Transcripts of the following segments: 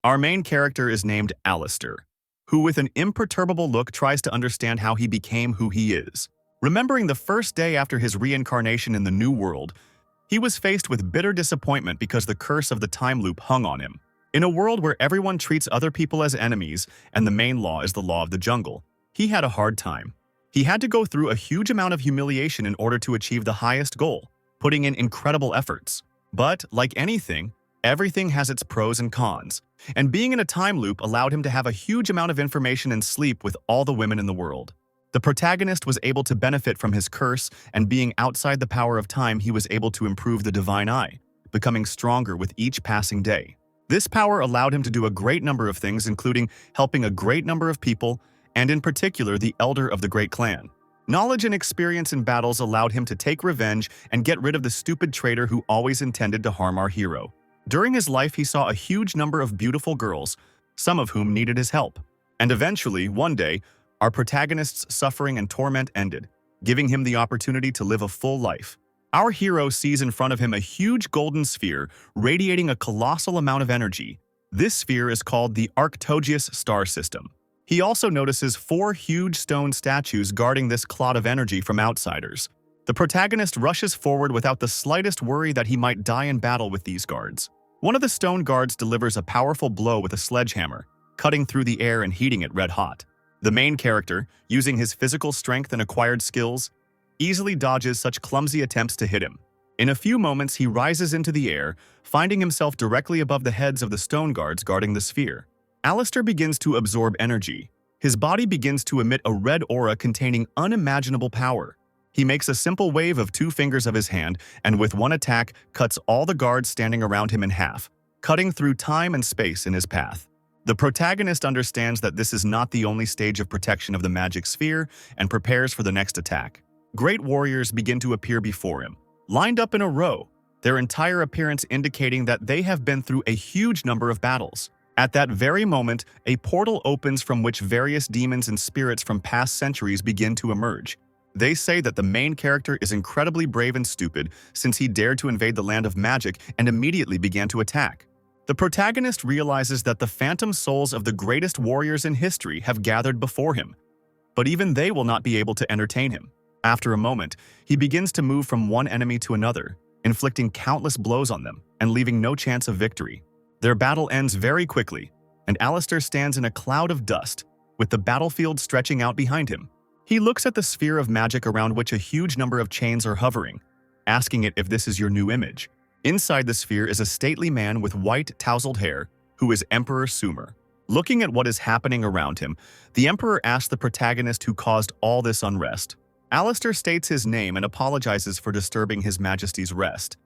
Our main character is named Alistair, who with an imperturbable look tries to understand how he became who he is. Remembering the first day after his reincarnation in the New World, he was faced with bitter disappointment because the curse of the time loop hung on him. In a world where everyone treats other people as enemies and the main law is the law of the jungle, he had a hard time. He had to go through a huge amount of humiliation in order to achieve the highest goal, putting in incredible efforts. But, like anything, everything has its pros and cons, and being in a time loop allowed him to have a huge amount of information and sleep with all the women in the world. The protagonist was able to benefit from his curse, and being outside the power of time, he was able to improve the divine eye, becoming stronger with each passing day. This power allowed him to do a great number of things, including helping a great number of people, and in particular the elder of the great clan. Knowledge and experience in battles allowed him to take revenge and get rid of the stupid traitor who always intended to harm our hero. During his life, he saw a huge number of beautiful girls, some of whom needed his help. And eventually, one day, our protagonist's suffering and torment ended, giving him the opportunity to live a full life. Our hero sees in front of him a huge golden sphere radiating a colossal amount of energy. This sphere is called the Arcturus star system. He also notices 4 huge stone statues guarding this clot of energy from outsiders. The protagonist rushes forward without the slightest worry that he might die in battle with these guards. One of the stone guards delivers a powerful blow with a sledgehammer, cutting through the air and heating it red hot. The main character, using his physical strength and acquired skills, easily dodges such clumsy attempts to hit him. In a few moments, he rises into the air, finding himself directly above the heads of the stone guards guarding the sphere. Alistair begins to absorb energy. His body begins to emit a red aura containing unimaginable power. He makes a simple wave of 2 fingers of his hand and with one attack cuts all the guards standing around him in half, cutting through time and space in his path. The protagonist understands that this is not the only stage of protection of the magic sphere and prepares for the next attack. Great warriors begin to appear before him, lined up in a row, their entire appearance indicating that they have been through a huge number of battles. At that very moment, a portal opens from which various demons and spirits from past centuries begin to emerge. They say that the main character is incredibly brave and stupid since he dared to invade the land of magic and immediately began to attack. The protagonist realizes that the phantom souls of the greatest warriors in history have gathered before him, but even they will not be able to entertain him. After a moment, he begins to move from one enemy to another, inflicting countless blows on them and leaving no chance of victory. Their battle ends very quickly, and Alistair stands in a cloud of dust, with the battlefield stretching out behind him. He looks at the sphere of magic around which a huge number of chains are hovering, asking it if this is your new image. Inside the sphere is a stately man with white, tousled hair, who is Emperor Sumer. Looking at what is happening around him, the Emperor asks the protagonist who caused all this unrest. Alistair states his name and apologizes for disturbing His Majesty's rest,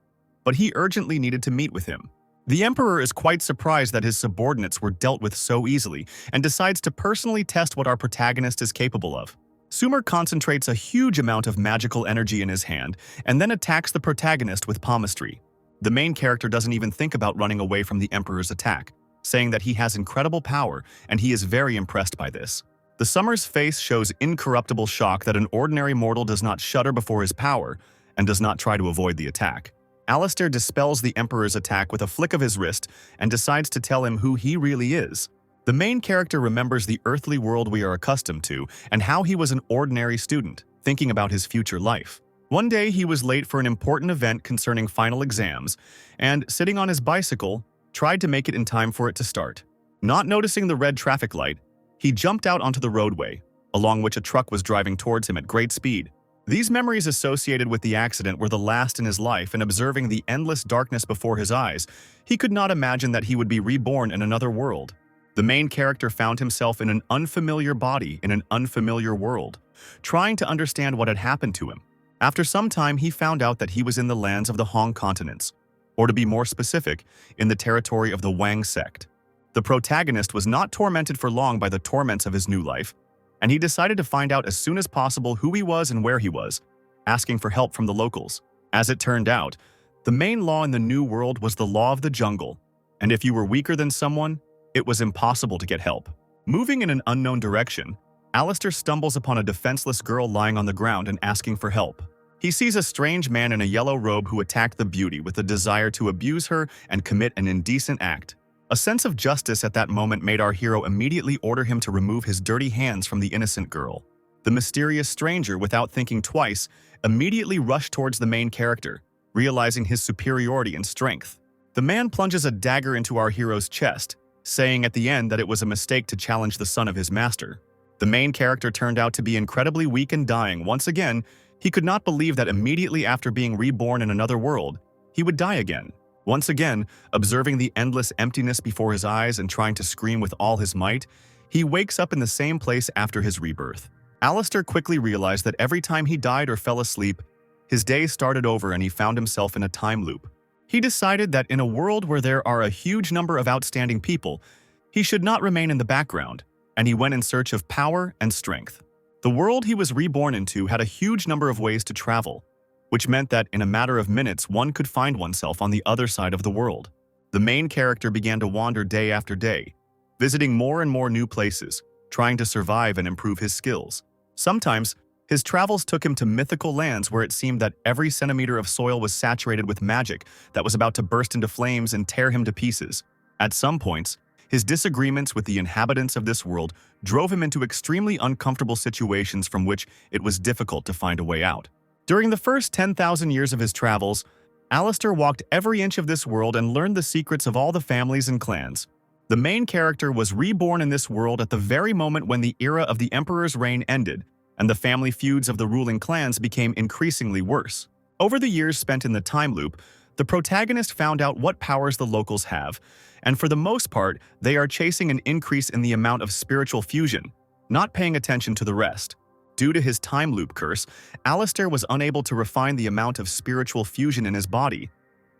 but he urgently needed to meet with him. The Emperor is quite surprised that his subordinates were dealt with so easily and decides to personally test what our protagonist is capable of. Sumer concentrates a huge amount of magical energy in his hand and then attacks the protagonist with palmistry. The main character doesn't even think about running away from the Emperor's attack, saying that he has incredible power and he is very impressed by this. The Sumer's face shows incorruptible shock that an ordinary mortal does not shudder before his power and does not try to avoid the attack. Alistair dispels the Emperor's attack with a flick of his wrist and decides to tell him who he really is. The main character remembers the earthly world we are accustomed to and how he was an ordinary student, thinking about his future life. One day he was late for an important event concerning final exams and, sitting on his bicycle, tried to make it in time for it to start. Not noticing the red traffic light, he jumped out onto the roadway, along which a truck was driving towards him at great speed. These memories associated with the accident were the last in his life, and observing the endless darkness before his eyes, he could not imagine that he would be reborn in another world. The main character found himself in an unfamiliar body in an unfamiliar world, trying to understand what had happened to him. After some time, he found out that he was in the lands of the Hong continents, or to be more specific, in the territory of the Wang sect. The protagonist was not tormented for long by the torments of his new life, and he decided to find out as soon as possible who he was and where he was, asking for help from the locals. As it turned out, the main law in the New World was the law of the jungle, and if you were weaker than someone, it was impossible to get help. Moving in an unknown direction, Alistair stumbles upon a defenseless girl lying on the ground and asking for help. He sees a strange man in a yellow robe who attacked the beauty with a desire to abuse her and commit an indecent act. A sense of justice at that moment made our hero immediately order him to remove his dirty hands from the innocent girl. The mysterious stranger, without thinking twice, immediately rushed towards the main character, realizing his superiority and strength. The man plunges a dagger into our hero's chest, saying at the end that it was a mistake to challenge the son of his master. The main character turned out to be incredibly weak and dying. Once again, he could not believe that immediately after being reborn in another world, he would die again. Once again, observing the endless emptiness before his eyes and trying to scream with all his might, he wakes up in the same place after his rebirth. Alistair quickly realized that every time he died or fell asleep, his day started over and he found himself in a time loop. He decided that in a world where there are a huge number of outstanding people, he should not remain in the background, and he went in search of power and strength. The world he was reborn into had a huge number of ways to travel, which meant that in a matter of minutes one could find oneself on the other side of the world. The main character began to wander day after day, visiting more and more new places, trying to survive and improve his skills. Sometimes, his travels took him to mythical lands where it seemed that every centimeter of soil was saturated with magic that was about to burst into flames and tear him to pieces. At some points, his disagreements with the inhabitants of this world drove him into extremely uncomfortable situations from which it was difficult to find a way out. During the first 10,000 years of his travels, Alistair walked every inch of this world and learned the secrets of all the families and clans. The main character was reborn in this world at the very moment when the era of the Emperor's reign ended, and the family feuds of the ruling clans became increasingly worse. Over the years spent in the time loop, the protagonist found out what powers the locals have, and for the most part, they are chasing an increase in the amount of spiritual fusion, not paying attention to the rest. Due to his time loop curse, Alistair was unable to refine the amount of spiritual fusion in his body,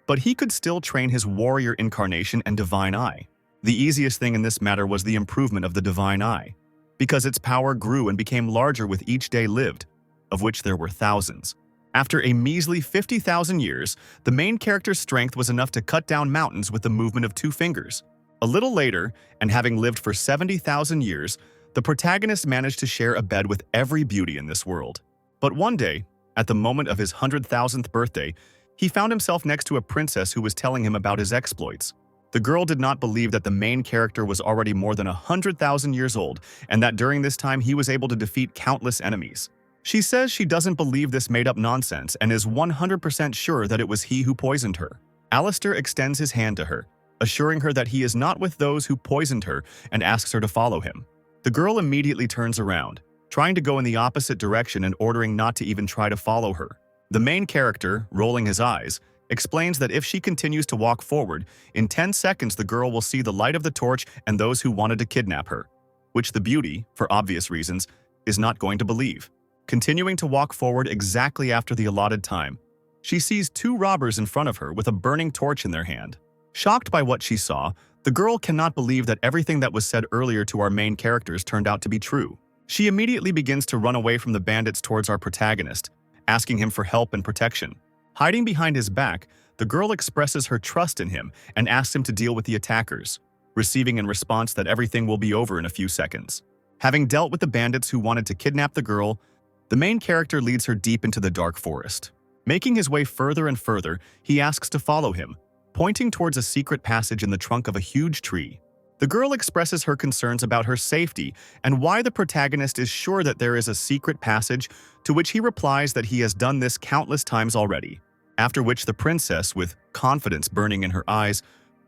but he could still train his warrior incarnation and divine eye. The easiest thing in this matter was the improvement of the divine eye, because its power grew and became larger with each day lived, of which there were thousands. After a measly 50,000 years, the main character's strength was enough to cut down mountains with the movement of 2 fingers. A little later, and having lived for 70,000 years, the protagonist managed to share a bed with every beauty in this world. But one day, at the moment of his 100,000th birthday, he found himself next to a princess who was telling him about his exploits. The girl did not believe that the main character was already more than 100,000 years old, and that during this time he was able to defeat countless enemies. She says she doesn't believe this made-up nonsense and is 100% sure that it was he who poisoned her. Alistair extends his hand to her, assuring her that he is not with those who poisoned her, and asks her to follow him. The girl immediately turns around, trying to go in the opposite direction and ordering not to even try to follow her. The main character, rolling his eyes, explains that if she continues to walk forward, in 10 seconds the girl will see the light of the torch and those who wanted to kidnap her, which the beauty, for obvious reasons, is not going to believe. Continuing to walk forward exactly after the allotted time, she sees 2 robbers in front of her with a burning torch in their hand. Shocked by what she saw, the girl cannot believe that everything that was said earlier to our main characters turned out to be true. She immediately begins to run away from the bandits towards our protagonist, asking him for help and protection. Hiding behind his back, the girl expresses her trust in him and asks him to deal with the attackers, receiving in response that everything will be over in a few seconds. Having dealt with the bandits who wanted to kidnap the girl, the main character leads her deep into the dark forest. Making his way further and further, he asks to follow him, pointing towards a secret passage in the trunk of a huge tree. The girl expresses her concerns about her safety and why the protagonist is sure that there is a secret passage, to which he replies that he has done this countless times already. After which the princess, with confidence burning in her eyes,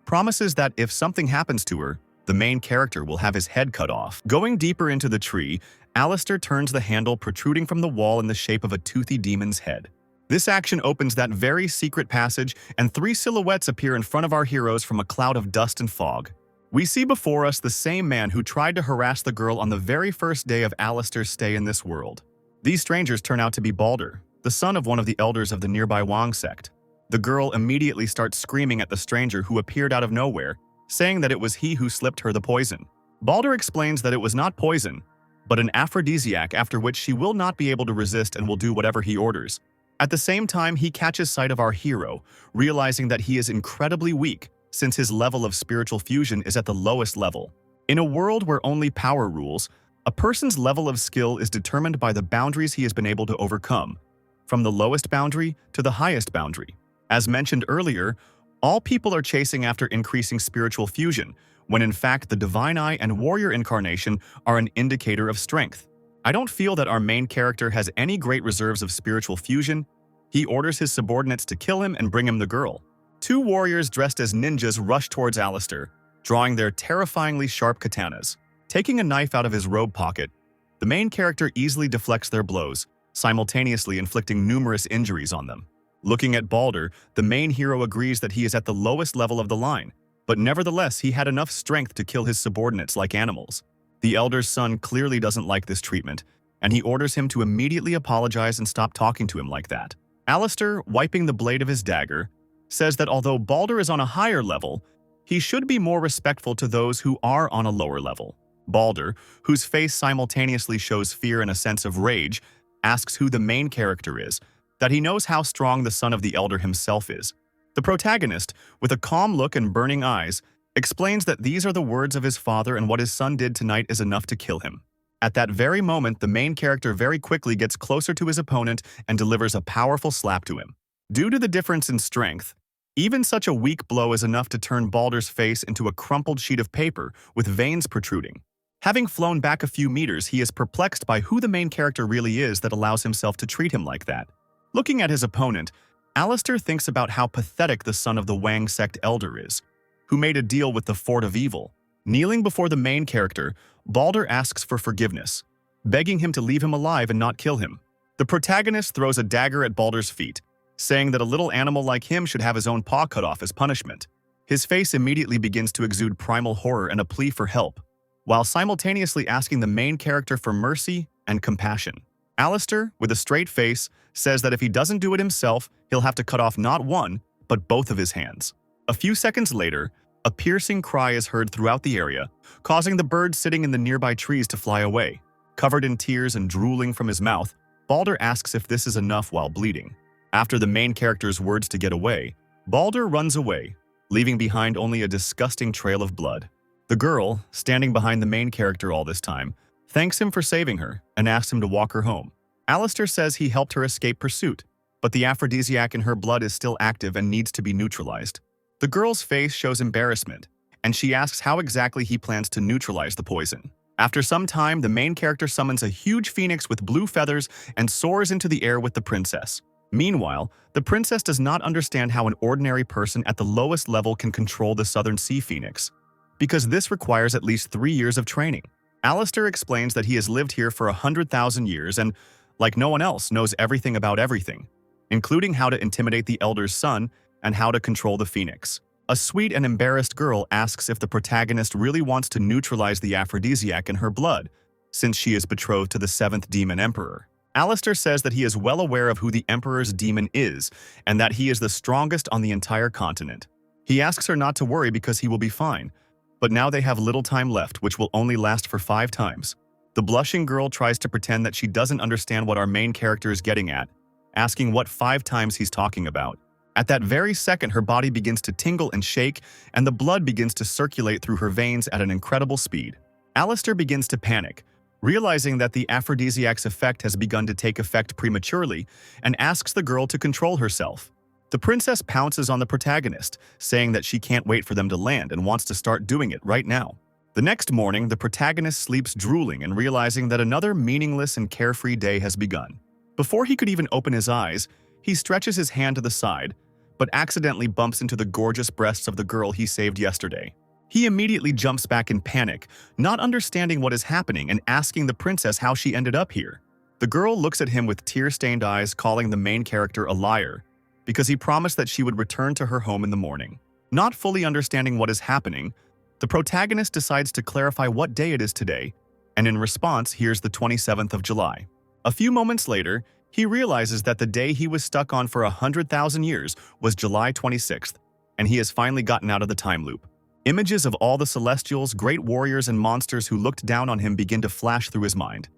promises that if something happens to her, the main character will have his head cut off. Going deeper into the tree, Alistair turns the handle protruding from the wall in the shape of a toothy demon's head. This action opens that very secret passage, and 3 silhouettes appear in front of our heroes from a cloud of dust and fog. We see before us the same man who tried to harass the girl on the very first day of Alistair's stay in this world. These strangers turn out to be Balder, the son of one of the elders of the nearby Wang sect. The girl immediately starts screaming at the stranger who appeared out of nowhere, saying that it was he who slipped her the poison. Balder explains that it was not poison, but an aphrodisiac, after which she will not be able to resist and will do whatever he orders. At the same time, he catches sight of our hero, realizing that he is incredibly weak, since his level of spiritual fusion is at the lowest level. In a world where only power rules, a person's level of skill is determined by the boundaries he has been able to overcome, from the lowest boundary to the highest boundary. As mentioned earlier, All people are chasing after increasing spiritual fusion, when in fact the Divine Eye and Warrior incarnation are an indicator of strength. I don't feel that our main character has any great reserves of spiritual fusion. He orders his subordinates to kill him and bring him the girl. Two warriors dressed as ninjas rush towards Alistair, drawing their terrifyingly sharp katanas. Taking a knife out of his robe pocket, the main character easily deflects their blows, simultaneously inflicting numerous injuries on them. Looking at Balder, the main hero agrees that he is at the lowest level of the line, but nevertheless he had enough strength to kill his subordinates like animals. The elder's son clearly doesn't like this treatment, and he orders him to immediately apologize and stop talking to him like that. Alistair, wiping the blade of his dagger, says that although Balder is on a higher level, he should be more respectful to those who are on a lower level. Balder, whose face simultaneously shows fear and a sense of rage, asks who the main character is, that he knows how strong the son of the elder himself is. The protagonist, with a calm look and burning eyes, explains that these are the words of his father and what his son did tonight is enough to kill him. At that very moment, the main character very quickly gets closer to his opponent and delivers a powerful slap to him. Due to the difference in strength, even such a weak blow is enough to turn Balder's face into a crumpled sheet of paper with veins protruding. Having flown back a few meters, he is perplexed by who the main character really is that allows himself to treat him like that. Looking at his opponent, Alistair thinks about how pathetic the son of the Wang sect elder is, who made a deal with the Fort of Evil. Kneeling before the main character, Balder asks for forgiveness, begging him to leave him alive and not kill him. The protagonist throws a dagger at Balder's feet, saying that a little animal like him should have his own paw cut off as punishment. His face immediately begins to exude primal horror and a plea for help, while simultaneously asking the main character for mercy and compassion. Alistair, with a straight face, says that if he doesn't do it himself, he'll have to cut off not one, but both of his hands. A few seconds later, a piercing cry is heard throughout the area, causing the bird sitting in the nearby trees to fly away. Covered in tears and drooling from his mouth, Balder asks if this is enough while bleeding. After the main character's words to get away, Balder runs away, leaving behind only a disgusting trail of blood. The girl, standing behind the main character all this time, thanks him for saving her and asks him to walk her home. Alistair says he helped her escape pursuit, but the aphrodisiac in her blood is still active and needs to be neutralized. The girl's face shows embarrassment, and she asks how exactly he plans to neutralize the poison. After some time, the main character summons a huge phoenix with blue feathers and soars into the air with the princess. Meanwhile, the princess does not understand how an ordinary person at the lowest level can control the Southern Sea Phoenix, because this requires at least 3 years of training. Alistair explains that he has lived here for 100,000 years and, like no one else, knows everything about everything, including how to intimidate the elder's son and how to control the phoenix. A sweet and embarrassed girl asks if the protagonist really wants to neutralize the aphrodisiac in her blood, since she is betrothed to the 7th Demon Emperor. Alistair says that he is well aware of who the Emperor's demon is, and that he is the strongest on the entire continent. He asks her not to worry because he will be fine, but now they have little time left, which will only last for 5 times. The blushing girl tries to pretend that she doesn't understand what our main character is getting at, asking what 5 times he's talking about. At that very second, her body begins to tingle and shake, and the blood begins to circulate through her veins at an incredible speed. Alistair begins to panic, realizing that the aphrodisiac's effect has begun to take effect prematurely, and asks the girl to control herself. The princess pounces on the protagonist, saying that she can't wait for them to land and wants to start doing it right now. The next morning, the protagonist sleeps drooling and realizing that another meaningless and carefree day has begun. Before he could even open his eyes, he stretches his hand to the side, but accidentally bumps into the gorgeous breasts of the girl he saved yesterday. He immediately jumps back in panic, not understanding what is happening and asking the princess how she ended up here. The girl looks at him with tear-stained eyes, calling the main character a liar, because he promised that she would return to her home in the morning. Not fully understanding what is happening, the protagonist decides to clarify what day it is today, and in response hears the 27th of July. A few moments later, he realizes that the day he was stuck on for 100,000 years was July 26th, and he has finally gotten out of the time loop. Images of all the celestials, great warriors, and monsters who looked down on him begin to flash through his mind,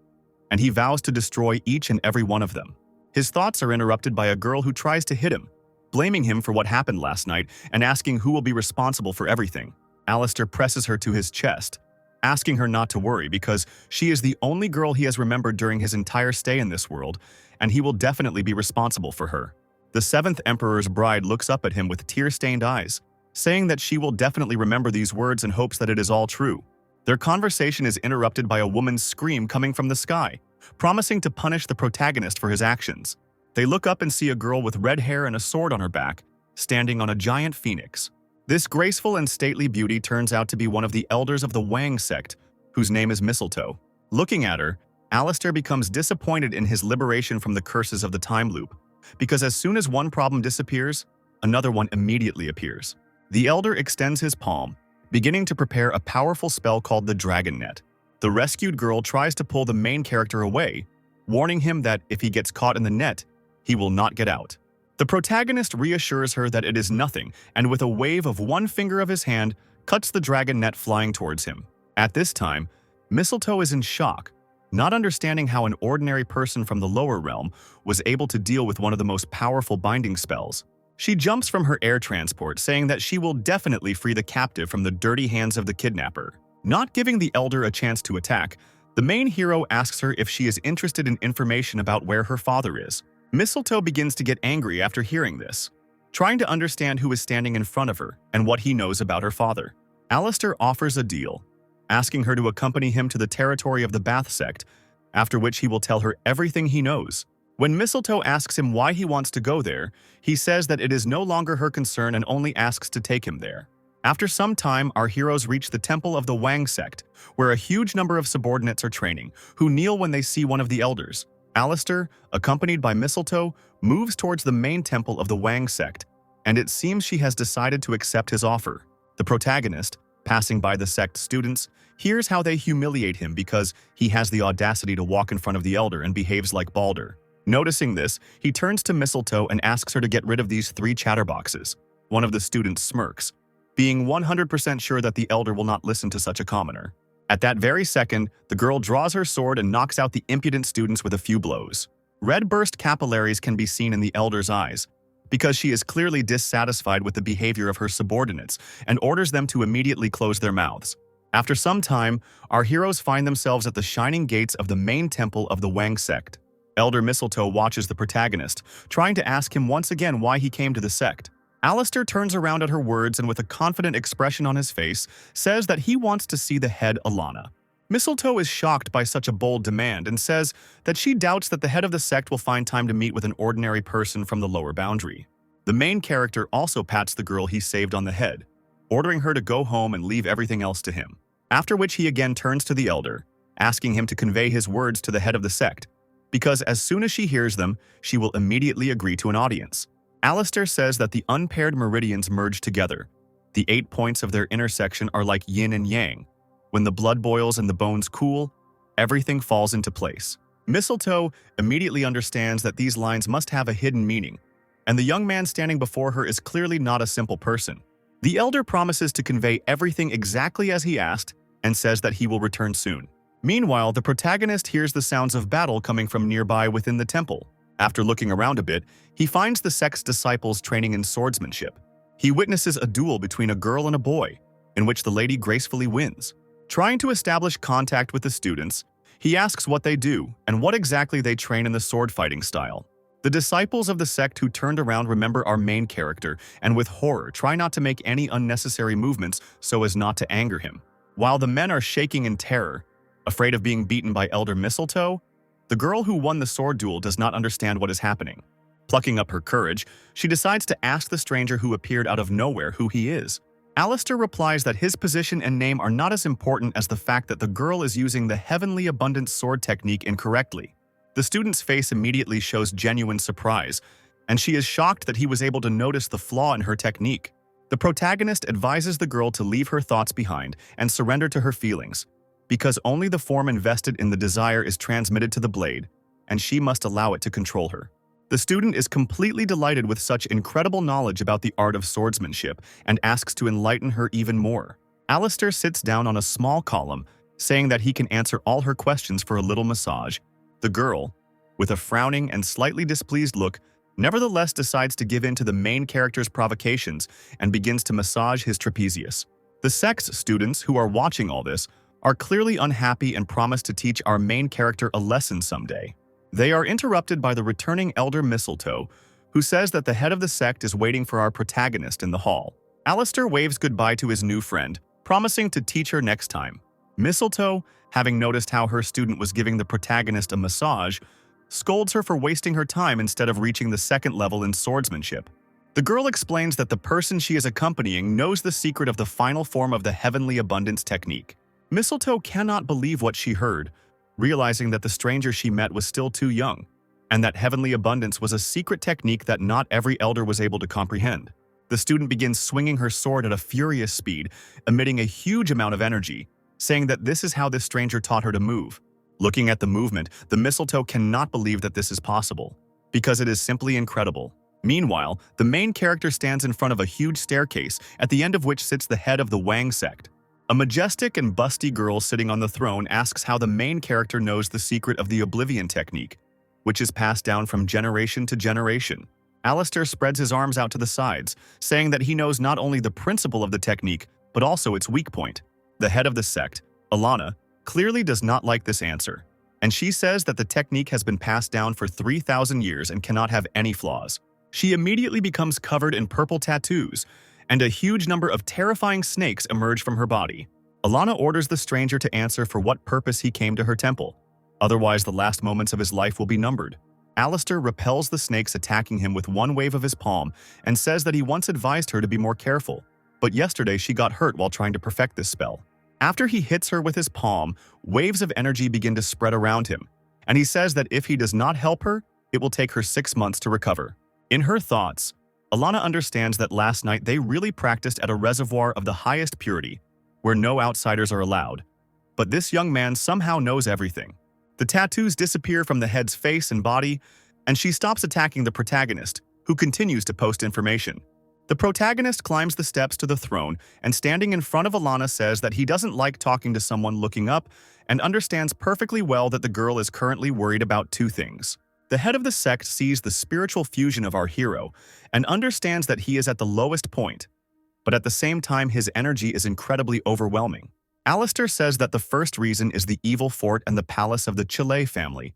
and he vows to destroy each and every one of them. His thoughts are interrupted by a girl who tries to hit him, blaming him for what happened last night and asking who will be responsible for everything. Alistair presses her to his chest, asking her not to worry because she is the only girl he has remembered during his entire stay in this world, and he will definitely be responsible for her. The seventh emperor's bride looks up at him with tear-stained eyes, saying that she will definitely remember these words and hopes that it is all true. Their conversation is interrupted by a woman's scream coming from the sky, promising to punish the protagonist for his actions. They look up and see a girl with red hair and a sword on her back, standing on a giant phoenix. This graceful and stately beauty turns out to be one of the elders of the Wang sect, whose name is Mistletoe. Looking at her, Alistair becomes disappointed in his liberation from the curses of the time loop, because as soon as one problem disappears, another one immediately appears. The elder extends his palm, beginning to prepare a powerful spell called the Dragon Net. The rescued girl tries to pull the main character away, warning him that if he gets caught in the net, he will not get out. The protagonist reassures her that it is nothing, and with a wave of one finger of his hand, cuts the dragon net flying towards him. At this time, Mistletoe is in shock, not understanding how an ordinary person from the lower realm was able to deal with one of the most powerful binding spells. She jumps from her air transport, saying that she will definitely free the captive from the dirty hands of the kidnapper. Not giving the elder a chance to attack, the main hero asks her if she is interested in information about where her father is. Mistletoe begins to get angry after hearing this, trying to understand who is standing in front of her and what he knows about her father. Alistair offers a deal, asking her to accompany him to the territory of the Bath sect, after which he will tell her everything he knows. When Mistletoe asks him why he wants to go there, he says that it is no longer her concern and only asks to take him there. After some time, our heroes reach the temple of the Wang sect, where a huge number of subordinates are training, who kneel when they see one of the elders. Alistair, accompanied by Mistletoe, moves towards the main temple of the Wang sect, and it seems she has decided to accept his offer. The protagonist, passing by the sect students, hears how they humiliate him because he has the audacity to walk in front of the elder and behaves like Balder. Noticing this, he turns to Mistletoe and asks her to get rid of these 3 chatterboxes. One of the students smirks, being 100% sure that the elder will not listen to such a commoner. At that very second, the girl draws her sword and knocks out the impudent students with a few blows. Red burst capillaries can be seen in the elder's eyes, because she is clearly dissatisfied with the behavior of her subordinates and orders them to immediately close their mouths. After some time, our heroes find themselves at the shining gates of the main temple of the Wang sect. Elder Mistletoe watches the protagonist, trying to ask him once again why he came to the sect. Alistair turns around at her words and with a confident expression on his face, says that he wants to see the head Alana. Mistletoe is shocked by such a bold demand and says that she doubts that the head of the sect will find time to meet with an ordinary person from the lower boundary. The main character also pats the girl he saved on the head, ordering her to go home and leave everything else to him. After which he again turns to the elder, asking him to convey his words to the head of the sect, because as soon as she hears them, she will immediately agree to an audience. Alistair says that the unpaired meridians merge together. The 8 points of their intersection are like yin and yang. When the blood boils and the bones cool, everything falls into place. Mistletoe immediately understands that these lines must have a hidden meaning, and the young man standing before her is clearly not a simple person. The elder promises to convey everything exactly as he asked and says that he will return soon. Meanwhile, the protagonist hears the sounds of battle coming from nearby within the temple. After looking around a bit, he finds the sect's disciples training in swordsmanship. He witnesses a duel between a girl and a boy, in which the lady gracefully wins. Trying to establish contact with the students, he asks what they do and what exactly they train in the sword fighting style. The disciples of the sect who turned around remember our main character and with horror try not to make any unnecessary movements so as not to anger him. While the men are shaking in terror, afraid of being beaten by Elder Mistletoe, the girl who won the sword duel does not understand what is happening. Plucking up her courage, she decides to ask the stranger who appeared out of nowhere who he is. Alistair replies that his position and name are not as important as the fact that the girl is using the heavenly abundant sword technique incorrectly. The student's face immediately shows genuine surprise, and she is shocked that he was able to notice the flaw in her technique. The protagonist advises the girl to leave her thoughts behind and surrender to her feelings, because only the form invested in the desire is transmitted to the blade, and she must allow it to control her. The student is completely delighted with such incredible knowledge about the art of swordsmanship and asks to enlighten her even more. Alistair sits down on a small column, saying that he can answer all her questions for a little massage. The girl, with a frowning and slightly displeased look, nevertheless decides to give in to the main character's provocations and begins to massage his trapezius. The sect's students who are watching all this are clearly unhappy and promise to teach our main character a lesson someday. They are interrupted by the returning Elder Mistletoe, who says that the head of the sect is waiting for our protagonist in the hall. Alistair waves goodbye to his new friend, promising to teach her next time. Mistletoe, having noticed how her student was giving the protagonist a massage, scolds her for wasting her time instead of reaching the second level in swordsmanship. The girl explains that the person she is accompanying knows the secret of the final form of the heavenly abundance technique. Mistletoe cannot believe what she heard, realizing that the stranger she met was still too young, and that heavenly abundance was a secret technique that not every elder was able to comprehend. The student begins swinging her sword at a furious speed, emitting a huge amount of energy, saying that this is how this stranger taught her to move. Looking at the movement, the Mistletoe cannot believe that this is possible, because it is simply incredible. Meanwhile, the main character stands in front of a huge staircase, at the end of which sits the head of the Wang sect. A majestic and busty girl sitting on the throne asks how the main character knows the secret of the Oblivion technique, which is passed down from generation to generation. Alistair spreads his arms out to the sides, saying that he knows not only the principle of the technique, but also its weak point. The head of the sect, Alana, clearly does not like this answer, and she says that the technique has been passed down for 3,000 years and cannot have any flaws. She immediately becomes covered in purple tattoos, and a huge number of terrifying snakes emerge from her body. Alana orders the stranger to answer for what purpose he came to her temple. Otherwise, the last moments of his life will be numbered. Alistair repels the snakes attacking him with one wave of his palm and says that he once advised her to be more careful, but yesterday she got hurt while trying to perfect this spell. After he hits her with his palm, waves of energy begin to spread around him, and he says that if he does not help her, it will take her 6 months to recover. In her thoughts, Alana understands that last night they really practiced at a reservoir of the highest purity, where no outsiders are allowed. But this young man somehow knows everything. The tattoos disappear from the head's face and body, and she stops attacking the protagonist, who continues to post information. The protagonist climbs the steps to the throne and standing in front of Alana says that he doesn't like talking to someone looking up and understands perfectly well that the girl is currently worried about two things. The head of the sect sees the spiritual fusion of our hero and understands that he is at the lowest point, but at the same time his energy is incredibly overwhelming. Alistair says that the first reason is the evil fort and the palace of the Chile family,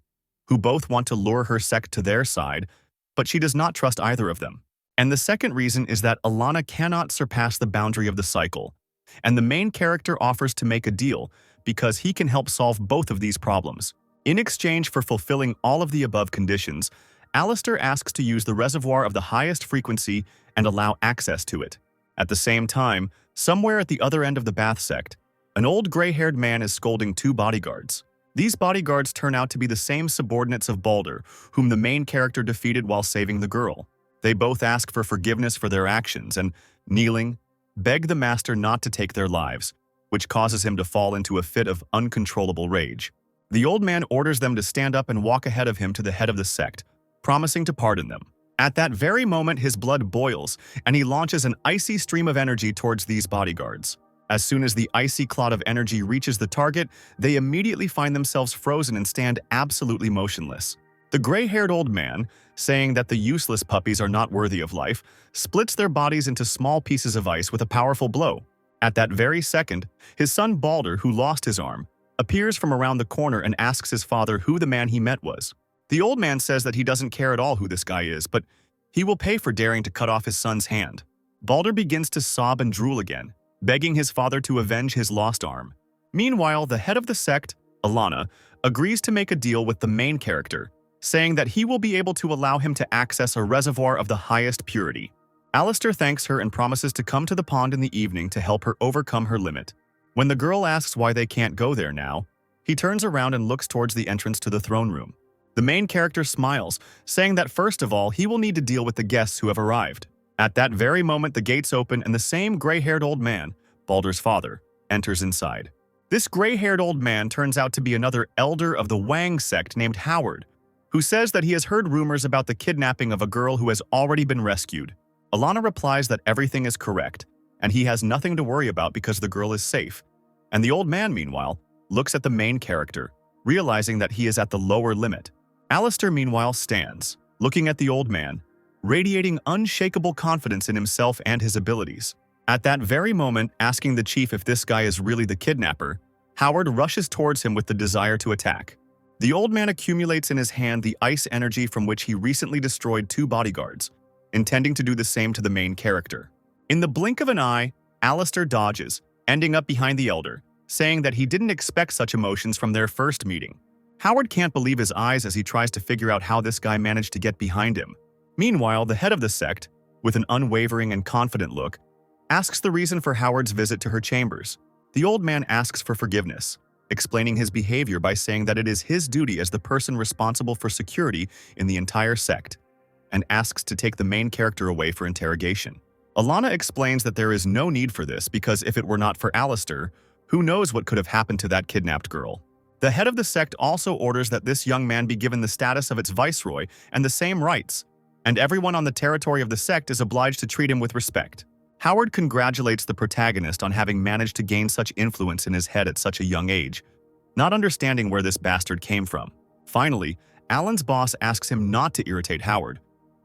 who both want to lure her sect to their side, but she does not trust either of them. And the second reason is that Alana cannot surpass the boundary of the cycle, and the main character offers to make a deal because he can help solve both of these problems. In exchange for fulfilling all of the above conditions, Alistair asks to use the reservoir of the highest frequency and allow access to it. At the same time, somewhere at the other end of the Bath sect, an old gray-haired man is scolding two bodyguards. These bodyguards turn out to be the same subordinates of Balder, whom the main character defeated while saving the girl. They both ask for forgiveness for their actions and, kneeling, beg the master not to take their lives, which causes him to fall into a fit of uncontrollable rage. The old man orders them to stand up and walk ahead of him to the head of the sect, promising to pardon them. At that very moment, his blood boils, and he launches an icy stream of energy towards these bodyguards. As soon as the icy cloud of energy reaches the target, they immediately find themselves frozen and stand absolutely motionless. The gray-haired old man, saying that the useless puppies are not worthy of life, splits their bodies into small pieces of ice with a powerful blow. At that very second, his son Balder, who lost his arm, appears from around the corner and asks his father who the man he met was. The old man says that he doesn't care at all who this guy is, but he will pay for daring to cut off his son's hand. Balder begins to sob and drool again, begging his father to avenge his lost arm. Meanwhile, the head of the sect, Alana, agrees to make a deal with the main character, saying that he will be able to allow him to access a reservoir of the highest purity. Alistair thanks her and promises to come to the pond in the evening to help her overcome her limit. When the girl asks why they can't go there now, he turns around and looks towards the entrance to the throne room. The main character smiles, saying that first of all, he will need to deal with the guests who have arrived. At that very moment, the gates open and the same gray-haired old man, Balder's father, enters inside. This gray-haired old man turns out to be another elder of the Wang sect named Howard, who says that he has heard rumors about the kidnapping of a girl who has already been rescued. Alana replies that everything is correct, and he has nothing to worry about because the girl is safe. And the old man, meanwhile, looks at the main character, realizing that he is at the lower limit. Alistair, meanwhile, stands, looking at the old man, radiating unshakable confidence in himself and his abilities. At that very moment, asking the chief if this guy is really the kidnapper, Howard rushes towards him with the desire to attack. The old man accumulates in his hand the ice energy from which he recently destroyed 2 bodyguards, intending to do the same to the main character. In the blink of an eye, Alistair dodges, ending up behind the elder, saying that he didn't expect such emotions from their first meeting. Howard can't believe his eyes as he tries to figure out how this guy managed to get behind him. Meanwhile, the head of the sect, with an unwavering and confident look, asks the reason for Howard's visit to her chambers. The old man asks for forgiveness, explaining his behavior by saying that it is his duty as the person responsible for security in the entire sect, and asks to take the main character away for interrogation. Alana explains that there is no need for this because if it were not for Alistair, who knows what could have happened to that kidnapped girl. The head of the sect also orders that this young man be given the status of its viceroy and the same rights, and everyone on the territory of the sect is obliged to treat him with respect. Howard congratulates the protagonist on having managed to gain such influence in his head at such a young age, not understanding where this bastard came from. Finally, Alan's boss asks him not to irritate Howard,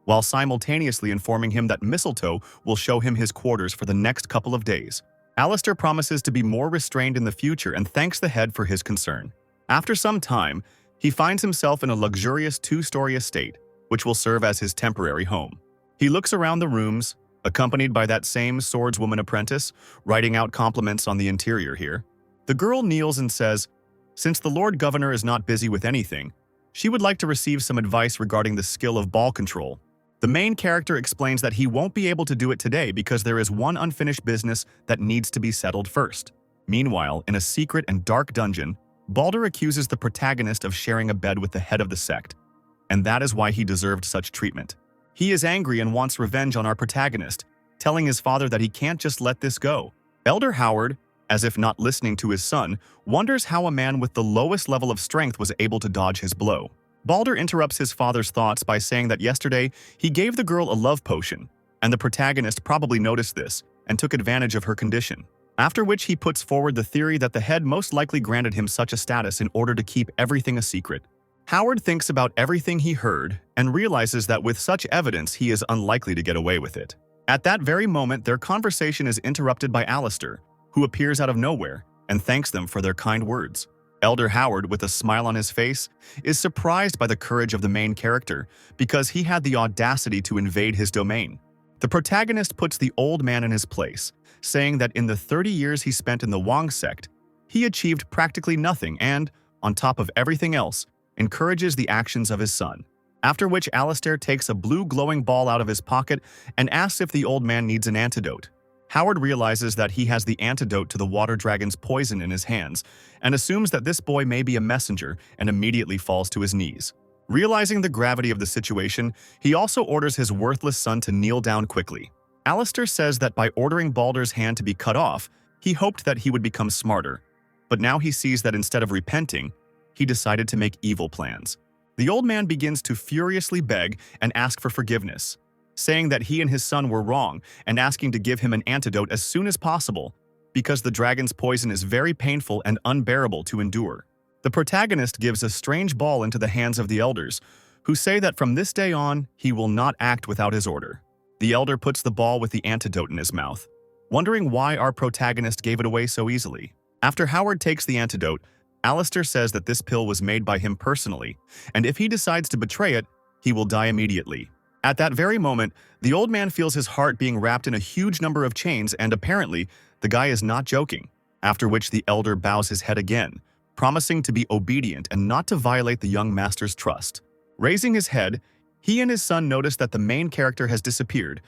while simultaneously informing him that Mistletoe will show him his quarters for the next couple of days. Alistair promises to be more restrained in the future and thanks the head for his concern. After some time, he finds himself in a luxurious 2-story estate, which will serve as his temporary home. He looks around the rooms, accompanied by that same swordswoman apprentice, writing out compliments on the interior here. The girl kneels and says, since the Lord Governor is not busy with anything, she would like to receive some advice regarding the skill of ball control. The main character explains that he won't be able to do it today because there is one unfinished business that needs to be settled first. Meanwhile, in a secret and dark dungeon, Balder accuses the protagonist of sharing a bed with the head of the sect, and that is why he deserved such treatment. He is angry and wants revenge on our protagonist, telling his father that he can't just let this go. Elder Howard, as if not listening to his son, wonders how a man with the lowest level of strength was able to dodge his blow. Balder interrupts his father's thoughts by saying that yesterday he gave the girl a love potion, and the protagonist probably noticed this and took advantage of her condition. After which he puts forward the theory that the head most likely granted him such a status in order to keep everything a secret. Howard thinks about everything he heard and realizes that with such evidence he is unlikely to get away with it. At that very moment, their conversation is interrupted by Alistair, who appears out of nowhere and thanks them for their kind words. Elder Howard, with a smile on his face, is surprised by the courage of the main character because he had the audacity to invade his domain. The protagonist puts the old man in his place, saying that in the 30 years he spent in the Wang sect, he achieved practically nothing and, on top of everything else, encourages the actions of his son. After which Alistair takes a blue glowing ball out of his pocket and asks if the old man needs an antidote. Howard realizes that he has the antidote to the water dragon's poison in his hands and assumes that this boy may be a messenger and immediately falls to his knees. Realizing the gravity of the situation, he also orders his worthless son to kneel down quickly. Alistair says that by ordering Balder's hand to be cut off, he hoped that he would become smarter, but now he sees that instead of repenting, he decided to make evil plans. The old man begins to furiously beg and ask for forgiveness, saying that he and his son were wrong and asking to give him an antidote as soon as possible because the dragon's poison is very painful and unbearable to endure. The protagonist gives a strange ball into the hands of the elders, who say that from this day on, he will not act without his order. The elder puts the ball with the antidote in his mouth, wondering why our protagonist gave it away so easily. After Howard takes the antidote, Alistair says that this pill was made by him personally, and if he decides to betray it, he will die immediately. At that very moment, the old man feels his heart being wrapped in a huge number of chains and apparently, the guy is not joking, after which the elder bows his head again, promising to be obedient and not to violate the young master's trust. Raising his head, he and his son notice that the main character has disappeared,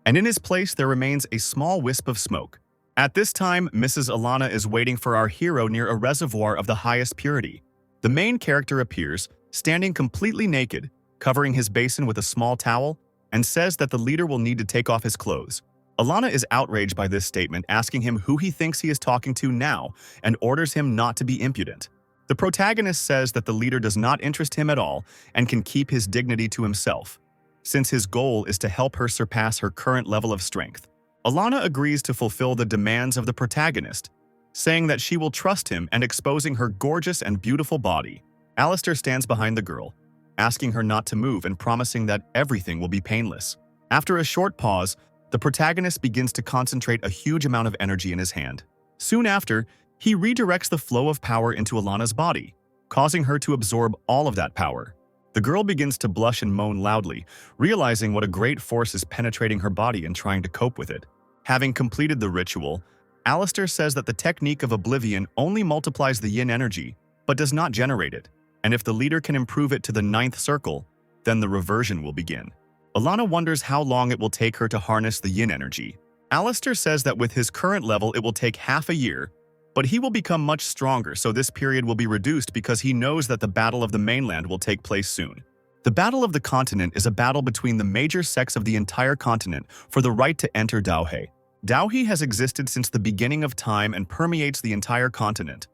and in his place there remains a small wisp of smoke. At this time, Mrs. Alana is waiting for our hero near a reservoir of the highest purity. The main character appears, standing completely naked, covering his basin with a small towel, and says that the leader will need to take off his clothes. Alana is outraged by this statement, asking him who he thinks he is talking to now, and orders him not to be impudent. The protagonist says that the leader does not interest him at all and can keep his dignity to himself, since his goal is to help her surpass her current level of strength. Alana agrees to fulfill the demands of the protagonist, saying that she will trust him and exposing her gorgeous and beautiful body. Alistair stands behind the girl, asking her not to move and promising that everything will be painless. After a short pause, the protagonist begins to concentrate a huge amount of energy in his hand. Soon after, he redirects the flow of power into Alana's body, causing her to absorb all of that power. The girl begins to blush and moan loudly, realizing what a great force is penetrating her body and trying to cope with it. Having completed the ritual, Alistair says that the technique of oblivion only multiplies the yin energy, but does not generate it, and if the leader can improve it to the 9th circle, then the reversion will begin. Alana wonders how long it will take her to harness the yin energy. Alistair says that with his current level it will take half a year, but he will become much stronger, so this period will be reduced because he knows that the Battle of the Mainland will take place soon. The Battle of the Continent is a battle between the major sects of the entire continent for the right to enter Daohe. Daohe has existed since the beginning of time and permeates the entire continent.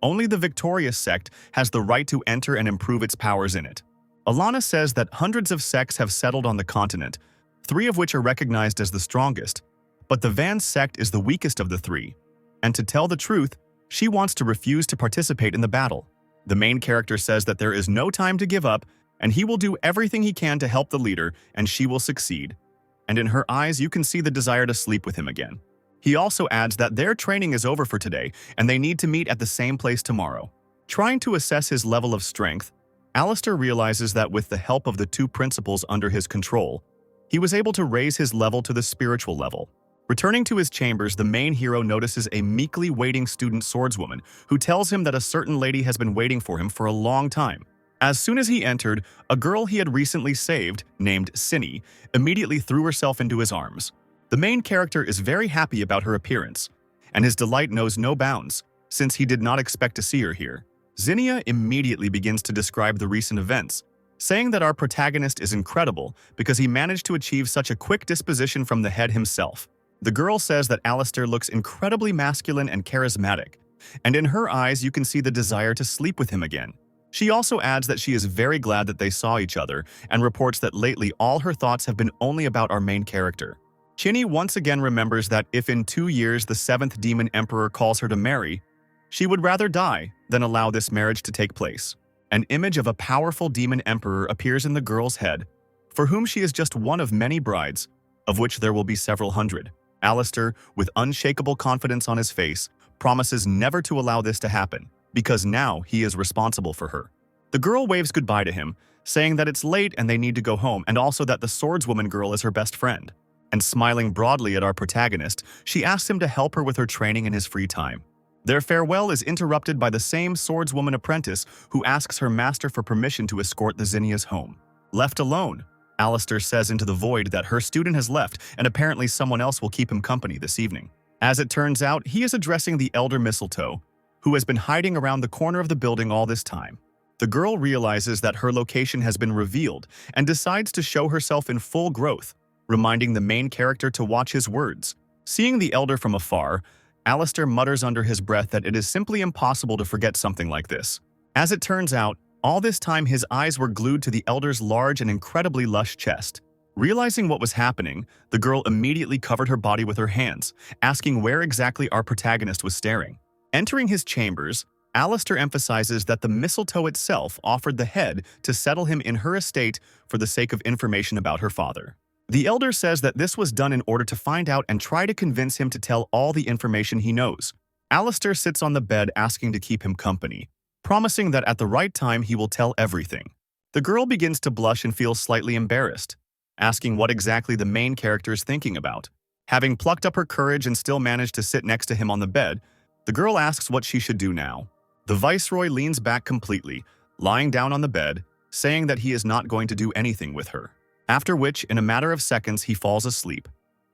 Only the victorious sect has the right to enter and improve its powers in it. Alana says that hundreds of sects have settled on the continent, 3 of which are recognized as the strongest, but the Van sect is the weakest of the 3. And to tell the truth, she wants to refuse to participate in the battle. The main character says that there is no time to give up, and he will do everything he can to help the leader, and she will succeed. And in her eyes, you can see the desire to sleep with him again. He also adds that their training is over for today, and they need to meet at the same place tomorrow. Trying to assess his level of strength, Alistair realizes that with the help of the 2 principles under his control, he was able to raise his level to the spiritual level. Returning to his chambers, the main hero notices a meekly waiting student swordswoman who tells him that a certain lady has been waiting for him for a long time. As soon as he entered, a girl he had recently saved, named Cinny, immediately threw herself into his arms. The main character is very happy about her appearance, and his delight knows no bounds, since he did not expect to see her here. Zinnia immediately begins to describe the recent events, saying that our protagonist is incredible because he managed to achieve such a quick disposition from the head himself. The girl says that Alistair looks incredibly masculine and charismatic, and in her eyes you can see the desire to sleep with him again. She also adds that she is very glad that they saw each other and reports that lately all her thoughts have been only about our main character. Chinny once again remembers that if in 2 years the 7th Demon Emperor calls her to marry, she would rather die than allow this marriage to take place. An image of a powerful Demon Emperor appears in the girl's head, for whom she is just one of many brides, of which there will be several hundred. Alistair, with unshakable confidence on his face, promises never to allow this to happen, because now he is responsible for her. The girl waves goodbye to him, saying that it's late and they need to go home, and also that the swordswoman girl is her best friend. And smiling broadly at our protagonist, she asks him to help her with her training in his free time. Their farewell is interrupted by the same swordswoman apprentice who asks her master for permission to escort the Zinnias home. Left alone, Alistair says into the void that her student has left and apparently someone else will keep him company this evening. As it turns out, he is addressing the elder Mistletoe, who has been hiding around the corner of the building all this time. The girl realizes that her location has been revealed and decides to show herself in full growth, reminding the main character to watch his words. Seeing the elder from afar, Alistair mutters under his breath that it is simply impossible to forget something like this. As it turns out, all this time his eyes were glued to the elder's large and incredibly lush chest. Realizing what was happening, the girl immediately covered her body with her hands, asking where exactly our protagonist was staring. Entering his chambers, Alistair emphasizes that the mistletoe itself offered the head to settle him in her estate for the sake of information about her father. The elder says that this was done in order to find out and try to convince him to tell all the information he knows. Alistair sits on the bed asking to keep him company, promising that at the right time he will tell everything. The girl begins to blush and feels slightly embarrassed, asking what exactly the main character is thinking about. Having plucked up her courage and still managed to sit next to him on the bed, the girl asks what she should do now. The viceroy leans back completely, lying down on the bed, saying that he is not going to do anything with her. After which, in a matter of seconds, he falls asleep,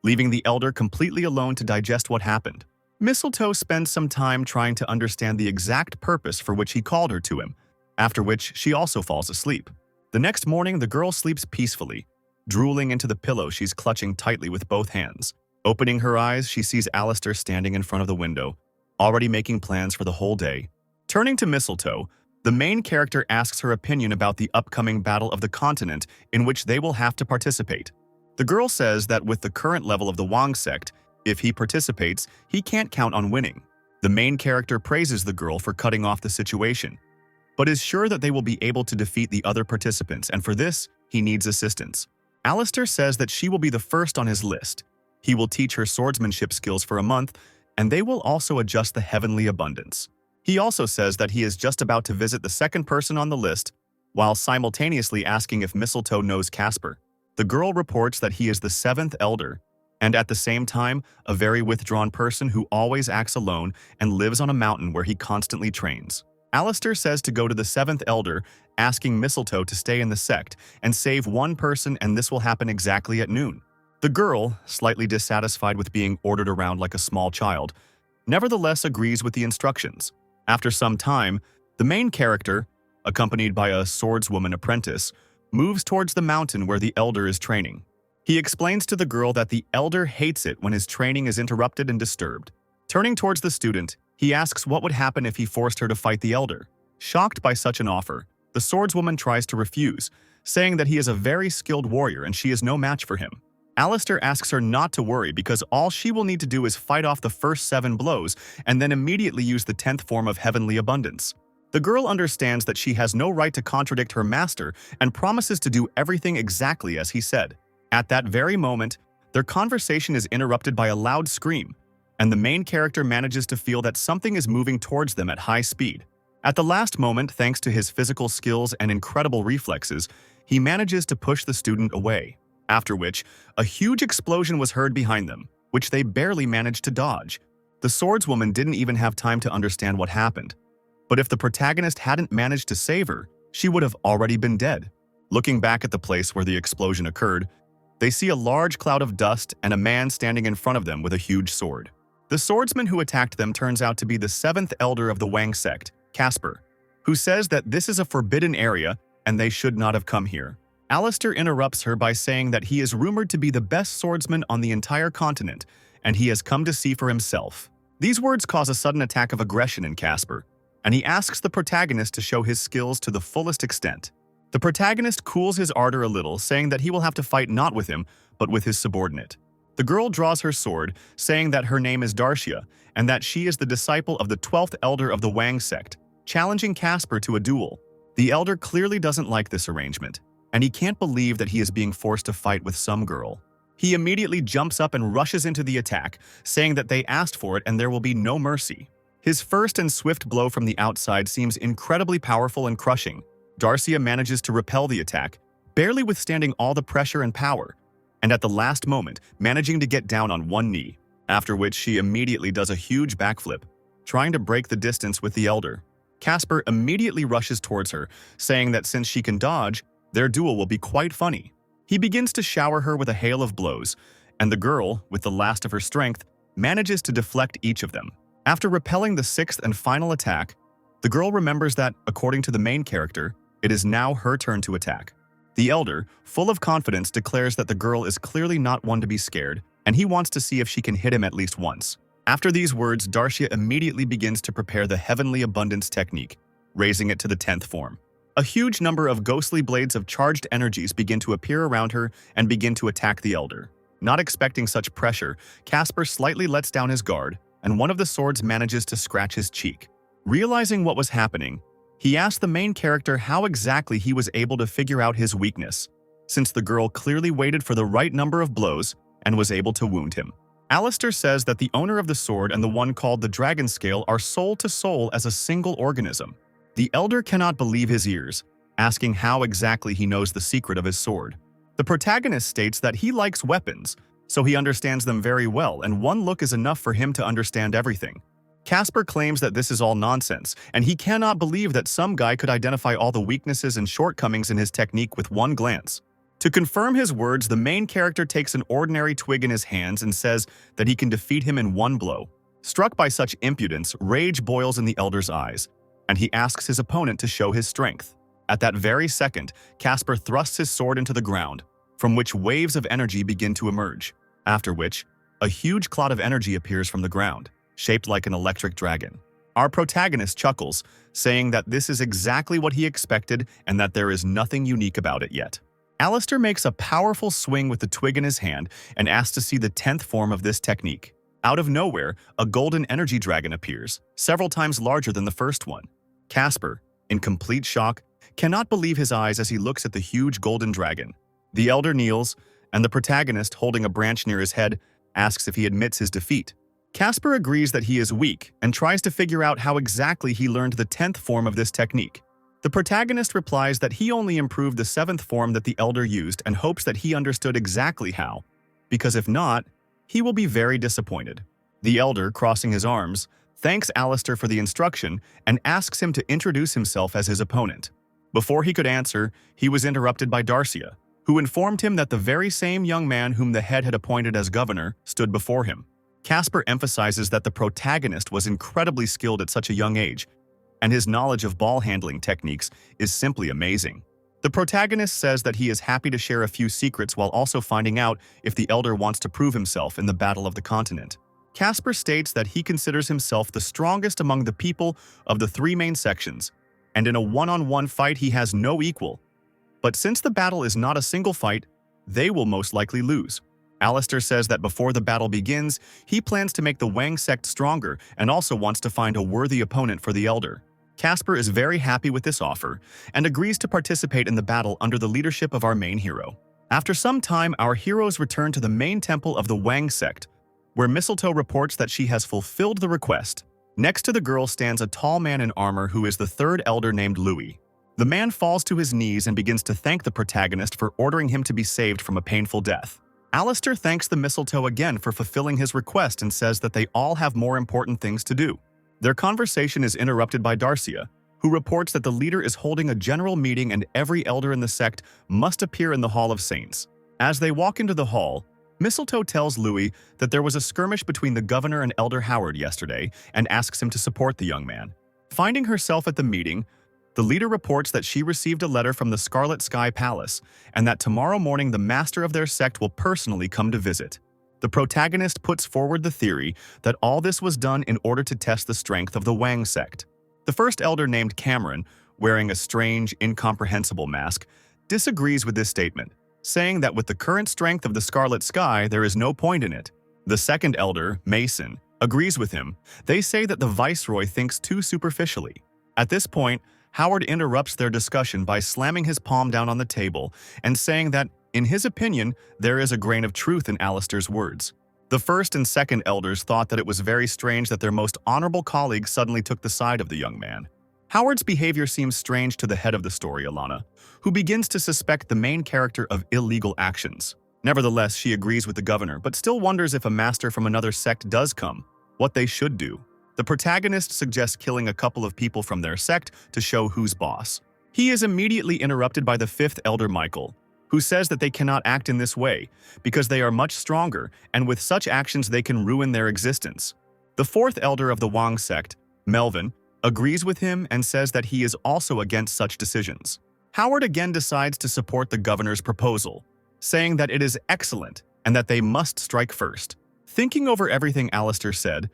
leaving the elder completely alone to digest what happened. Mistletoe spends some time trying to understand the exact purpose for which he called her to him, after which she also falls asleep. The next morning, the girl sleeps peacefully, drooling into the pillow she's clutching tightly with both hands. Opening her eyes, she sees Alistair standing in front of the window, already making plans for the whole day. Turning to Mistletoe, the main character asks her opinion about the upcoming Battle of the Continent in which they will have to participate. The girl says that with the current level of the Wang sect, if he participates, he can't count on winning. The main character praises the girl for cutting off the situation, but is sure that they will be able to defeat the other participants, and for this, he needs assistance. Alistair says that she will be the first on his list. He will teach her swordsmanship skills for a month, and they will also adjust the heavenly abundance. He also says that he is just about to visit the second person on the list, while simultaneously asking if Mistletoe knows Casper. The girl reports that he is the seventh elder, and at the same time, a very withdrawn person who always acts alone and lives on a mountain where he constantly trains. Alistair says to go to the seventh elder, asking Mistletoe to stay in the sect and save one person, and this will happen exactly at noon. The girl, slightly dissatisfied with being ordered around like a small child, nevertheless agrees with the instructions. After some time, the main character, accompanied by a swordswoman apprentice, moves towards the mountain where the elder is training. He explains to the girl that the elder hates it when his training is interrupted and disturbed. Turning towards the student, he asks what would happen if he forced her to fight the elder. Shocked by such an offer, the swordswoman tries to refuse, saying that he is a very skilled warrior and she is no match for him. Alistair asks her not to worry because all she will need to do is fight off the first 7 blows and then immediately use the 10th form of heavenly abundance. The girl understands that she has no right to contradict her master and promises to do everything exactly as he said. At that very moment, their conversation is interrupted by a loud scream, and the main character manages to feel that something is moving towards them at high speed. At the last moment, thanks to his physical skills and incredible reflexes, he manages to push the student away. After which, a huge explosion was heard behind them, which they barely managed to dodge. The swordswoman didn't even have time to understand what happened. But if the protagonist hadn't managed to save her, she would have already been dead. Looking back at the place where the explosion occurred, they see a large cloud of dust and a man standing in front of them with a huge sword. The swordsman who attacked them turns out to be the 7th elder of the Wang sect, Casper, who says that this is a forbidden area and they should not have come here. Alistair interrupts her by saying that he is rumored to be the best swordsman on the entire continent, and he has come to see for himself. These words cause a sudden attack of aggression in Casper, and he asks the protagonist to show his skills to the fullest extent. The protagonist cools his ardor a little, saying that he will have to fight not with him, but with his subordinate. The girl draws her sword, saying that her name is Darcia, and that she is the disciple of the 12th elder of the Wang sect, challenging Casper to a duel. The elder clearly doesn't like this arrangement, and he can't believe that he is being forced to fight with some girl. He immediately jumps up and rushes into the attack, saying that they asked for it and there will be no mercy. His first and swift blow from the outside seems incredibly powerful and crushing. Darcia manages to repel the attack, barely withstanding all the pressure and power, and at the last moment, managing to get down on one knee, after which she immediately does a huge backflip, trying to break the distance with the elder. Casper immediately rushes towards her, saying that since she can dodge, their duel will be quite funny. He begins to shower her with a hail of blows, and the girl, with the last of her strength, manages to deflect each of them. After repelling the 6th and final attack, the girl remembers that, according to the main character, it is now her turn to attack. The elder, full of confidence, declares that the girl is clearly not one to be scared, and he wants to see if she can hit him at least once. After these words, Darcia immediately begins to prepare the Heavenly Abundance technique, raising it to the 10th form. A huge number of ghostly blades of charged energies begin to appear around her and begin to attack the elder. Not expecting such pressure, Casper slightly lets down his guard, and one of the swords manages to scratch his cheek. Realizing what was happening, he asked the main character how exactly he was able to figure out his weakness, since the girl clearly waited for the right number of blows and was able to wound him. Alistair says that the owner of the sword and the one called the Dragon Scale are soul to soul as a single organism. The elder cannot believe his ears, asking how exactly he knows the secret of his sword. The protagonist states that he likes weapons, so he understands them very well, and one look is enough for him to understand everything. Casper claims that this is all nonsense, and he cannot believe that some guy could identify all the weaknesses and shortcomings in his technique with one glance. To confirm his words, the main character takes an ordinary twig in his hands and says that he can defeat him in one blow. Struck by such impudence, rage boils in the elder's eyes, and he asks his opponent to show his strength. At that very second, Casper thrusts his sword into the ground, from which waves of energy begin to emerge, after which, a huge cloud of energy appears from the ground, shaped like an electric dragon. Our protagonist chuckles, saying that this is exactly what he expected and that there is nothing unique about it yet. Alistair makes a powerful swing with the twig in his hand and asks to see the 10th form of this technique. Out of nowhere, a golden energy dragon appears, several times larger than the first one. Casper, in complete shock, cannot believe his eyes as he looks at the huge golden dragon. The elder kneels, and the protagonist, holding a branch near his head, asks if he admits his defeat. Casper agrees that he is weak and tries to figure out how exactly he learned the 10th form of this technique. The protagonist replies that he only improved the 7th form that the elder used and hopes that he understood exactly how, because if not, he will be very disappointed. The elder, crossing his arms, thanks Alistair for the instruction and asks him to introduce himself as his opponent. Before he could answer, he was interrupted by Darcia, who informed him that the very same young man whom the head had appointed as governor stood before him. Casper emphasizes that the protagonist was incredibly skilled at such a young age, and his knowledge of ball handling techniques is simply amazing. The protagonist says that he is happy to share a few secrets while also finding out if the elder wants to prove himself in the Battle of the Continent. Casper states that he considers himself the strongest among the people of the 3 main sections, and in a one-on-one fight he has no equal. But since the battle is not a single fight, they will most likely lose. Alistair says that before the battle begins, he plans to make the Wang sect stronger and also wants to find a worthy opponent for the elder. Casper is very happy with this offer and agrees to participate in the battle under the leadership of our main hero. After some time, our heroes return to the main temple of the Wang sect, where Mistletoe reports that she has fulfilled the request. Next to the girl stands a tall man in armor who is the 3rd elder named Louis. The man falls to his knees and begins to thank the protagonist for ordering him to be saved from a painful death. Alistair thanks the Mistletoe again for fulfilling his request and says that they all have more important things to do. Their conversation is interrupted by Darcia, who reports that the leader is holding a general meeting and every elder in the sect must appear in the Hall of Saints. As they walk into the hall, Mistletoe tells Louis that there was a skirmish between the governor and Elder Howard yesterday and asks him to support the young man. Finding herself at the meeting, the leader reports that she received a letter from the Scarlet Sky Palace and that tomorrow morning the master of their sect will personally come to visit. The protagonist puts forward the theory that all this was done in order to test the strength of the Wang sect. The first elder, named Cameron, wearing a strange, incomprehensible mask, disagrees with this statement, saying that with the current strength of the Scarlet Sky, there is no point in it. The second elder, Mason, agrees with him. They say that the viceroy thinks too superficially. At this point, Howard interrupts their discussion by slamming his palm down on the table and saying that, in his opinion, there is a grain of truth in Alistair's words. The first and second elders thought that it was very strange that their most honorable colleague suddenly took the side of the young man. Howard's behavior seems strange to the head of the story, Alana, who begins to suspect the main character of illegal actions. Nevertheless, she agrees with the governor, but still wonders if a master from another sect does come, what they should do. The protagonist suggests killing a couple of people from their sect to show who's boss. He is immediately interrupted by the 5th elder, Michael, who says that they cannot act in this way because they are much stronger and with such actions they can ruin their existence. The 4th elder of the Wang sect, Melvin, agrees with him and says that he is also against such decisions. Howard again decides to support the governor's proposal, saying that it is excellent and that they must strike first. Thinking over everything Alistair said,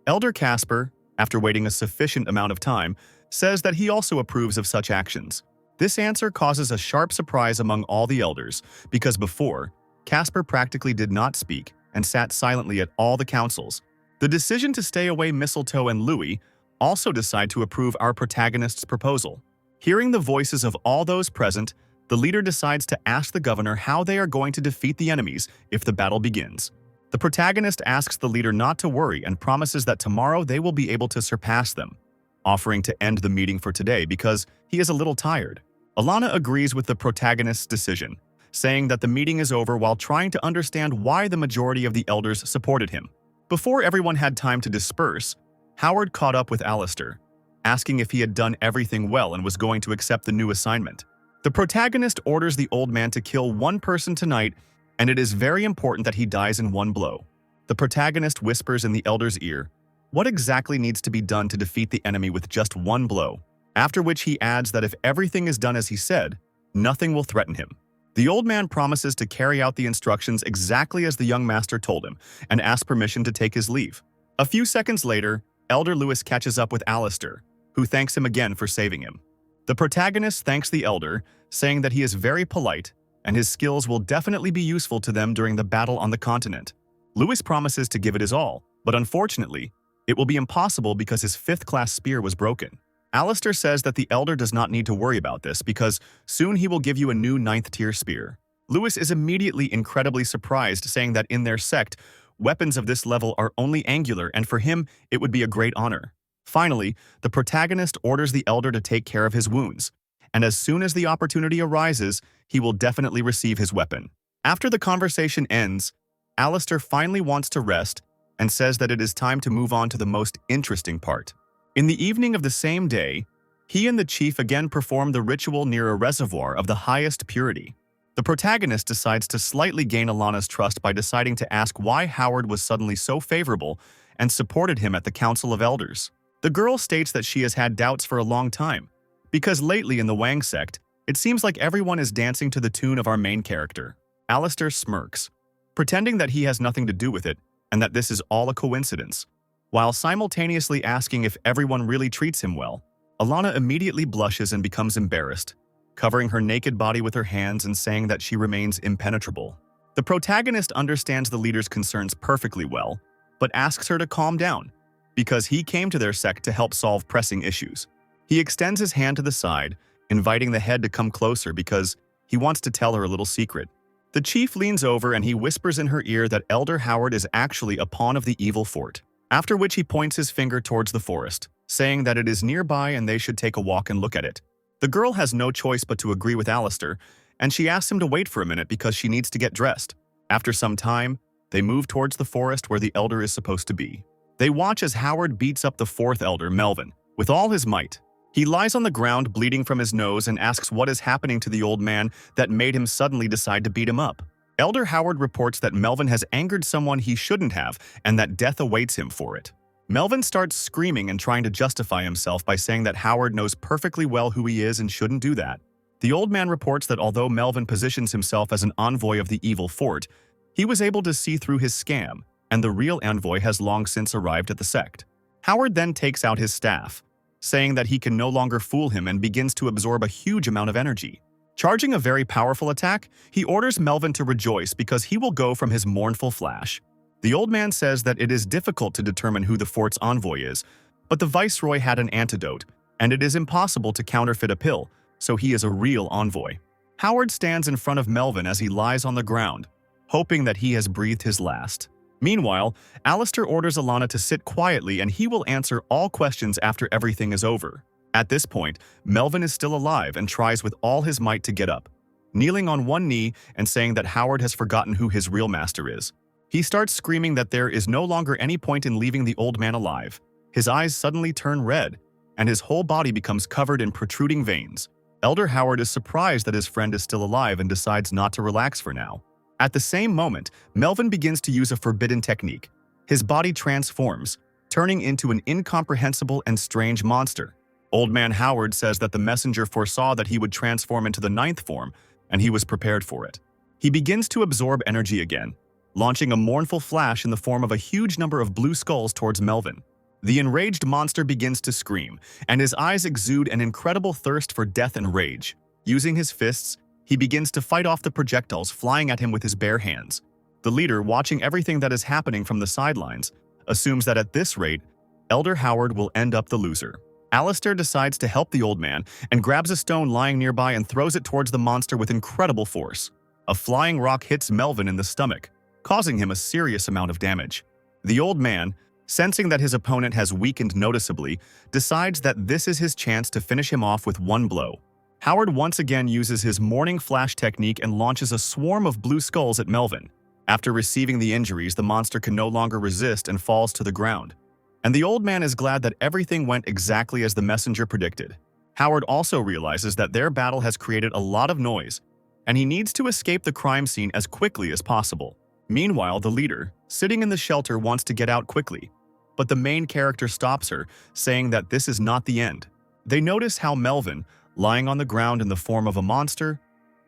Elder Casper, after waiting a sufficient amount of time, says that he also approves of such actions. This answer causes a sharp surprise among all the elders, because before, Casper practically did not speak and sat silently at all the councils. The decision to stay away Mistletoe and Louis also decide to approve our protagonist's proposal. Hearing the voices of all those present, the leader decides to ask the governor how they are going to defeat the enemies if the battle begins. The protagonist asks the leader not to worry and promises that tomorrow they will be able to surpass them, offering to end the meeting for today because he is a little tired. Alana agrees with the protagonist's decision, saying that the meeting is over while trying to understand why the majority of the elders supported him. Before everyone had time to disperse, Howard caught up with Alistair, asking if he had done everything well and was going to accept the new assignment. The protagonist orders the old man to kill one person tonight, and it is very important that he dies in one blow. The protagonist whispers in the elder's ear what exactly needs to be done to defeat the enemy with just one blow, after which he adds that if everything is done as he said, nothing will threaten him. The old man promises to carry out the instructions exactly as the young master told him and asks permission to take his leave. A few seconds later, Elder Lewis catches up with Alistair, who thanks him again for saving him. The protagonist thanks the elder, saying that he is very polite and his skills will definitely be useful to them during the battle on the continent. Lewis promises to give it his all, but unfortunately, it will be impossible because his 5th-class spear was broken. Alistair says that the elder does not need to worry about this because soon he will give you a new 9th-tier spear. Lewis is immediately incredibly surprised, saying that in their sect, weapons of this level are only angular, and for him, it would be a great honor. Finally, the protagonist orders the elder to take care of his wounds, and as soon as the opportunity arises, he will definitely receive his weapon. After the conversation ends, Alistair finally wants to rest and says that it is time to move on to the most interesting part. In the evening of the same day, he and the chief again perform the ritual near a reservoir of the highest purity. The protagonist decides to slightly gain Alana's trust by deciding to ask why Howard was suddenly so favorable and supported him at the Council of Elders. The girl states that she has had doubts for a long time, because lately in the Wang sect, it seems like everyone is dancing to the tune of our main character. Alistair smirks, pretending that he has nothing to do with it and that this is all a coincidence, while simultaneously asking if everyone really treats him well. Alana immediately blushes and becomes embarrassed, covering her naked body with her hands and saying that she remains impenetrable. The protagonist understands the leader's concerns perfectly well, but asks her to calm down, because he came to their sect to help solve pressing issues. He extends his hand to the side, inviting the head to come closer because he wants to tell her a little secret. The chief leans over and he whispers in her ear that Elder Howard is actually a pawn of the evil fort, after which he points his finger towards the forest, saying that it is nearby and they should take a walk and look at it. The girl has no choice but to agree with Alistair, and she asks him to wait for a minute because she needs to get dressed. After some time, they move towards the forest where the elder is supposed to be. They watch as Howard beats up the fourth elder, Melvin, with all his might. He lies on the ground bleeding from his nose and asks what is happening to the old man that made him suddenly decide to beat him up. Elder Howard reports that Melvin has angered someone he shouldn't have and that death awaits him for it. Melvin starts screaming and trying to justify himself by saying that Howard knows perfectly well who he is and shouldn't do that. The old man reports that although Melvin positions himself as an envoy of the evil fort, he was able to see through his scam, and the real envoy has long since arrived at the sect. Howard then takes out his staff, saying that he can no longer fool him and begins to absorb a huge amount of energy. Charging a very powerful attack, he orders Melvin to rejoice because he will go from his mournful flash. The old man says that it is difficult to determine who the fort's envoy is, but the viceroy had an antidote, and it is impossible to counterfeit a pill, so he is a real envoy. Howard stands in front of Melvin as he lies on the ground, hoping that he has breathed his last. Meanwhile, Alistair orders Alana to sit quietly and he will answer all questions after everything is over. At this point, Melvin is still alive and tries with all his might to get up, kneeling on one knee and saying that Howard has forgotten who his real master is. He starts screaming that there is no longer any point in leaving the old man alive. His eyes suddenly turn red, and his whole body becomes covered in protruding veins. Elder Howard is surprised that his friend is still alive and decides not to relax for now. At the same moment, Melvin begins to use a forbidden technique. His body transforms, turning into an incomprehensible and strange monster. Old Man Howard says that the messenger foresaw that he would transform into the ninth form, and he was prepared for it. He begins to absorb energy again, launching a mournful flash in the form of a huge number of blue skulls towards Melvin. The enraged monster begins to scream, and his eyes exude an incredible thirst for death and rage. Using his fists, he begins to fight off the projectiles flying at him with his bare hands. The leader, watching everything that is happening from the sidelines, assumes that at this rate, Elder Howard will end up the loser. Alistair decides to help the old man and grabs a stone lying nearby and throws it towards the monster with incredible force. A flying rock hits Melvin in the stomach, causing him a serious amount of damage. The old man, sensing that his opponent has weakened noticeably, decides that this is his chance to finish him off with one blow. Howard once again uses his morning flash technique and launches a swarm of blue skulls at Melvin. After receiving the injuries, the monster can no longer resist and falls to the ground. And the old man is glad that everything went exactly as the messenger predicted. Howard also realizes that their battle has created a lot of noise, and he needs to escape the crime scene as quickly as possible. Meanwhile, the leader, sitting in the shelter, wants to get out quickly, but the main character stops her, saying that this is not the end. They notice how Melvin, lying on the ground in the form of a monster,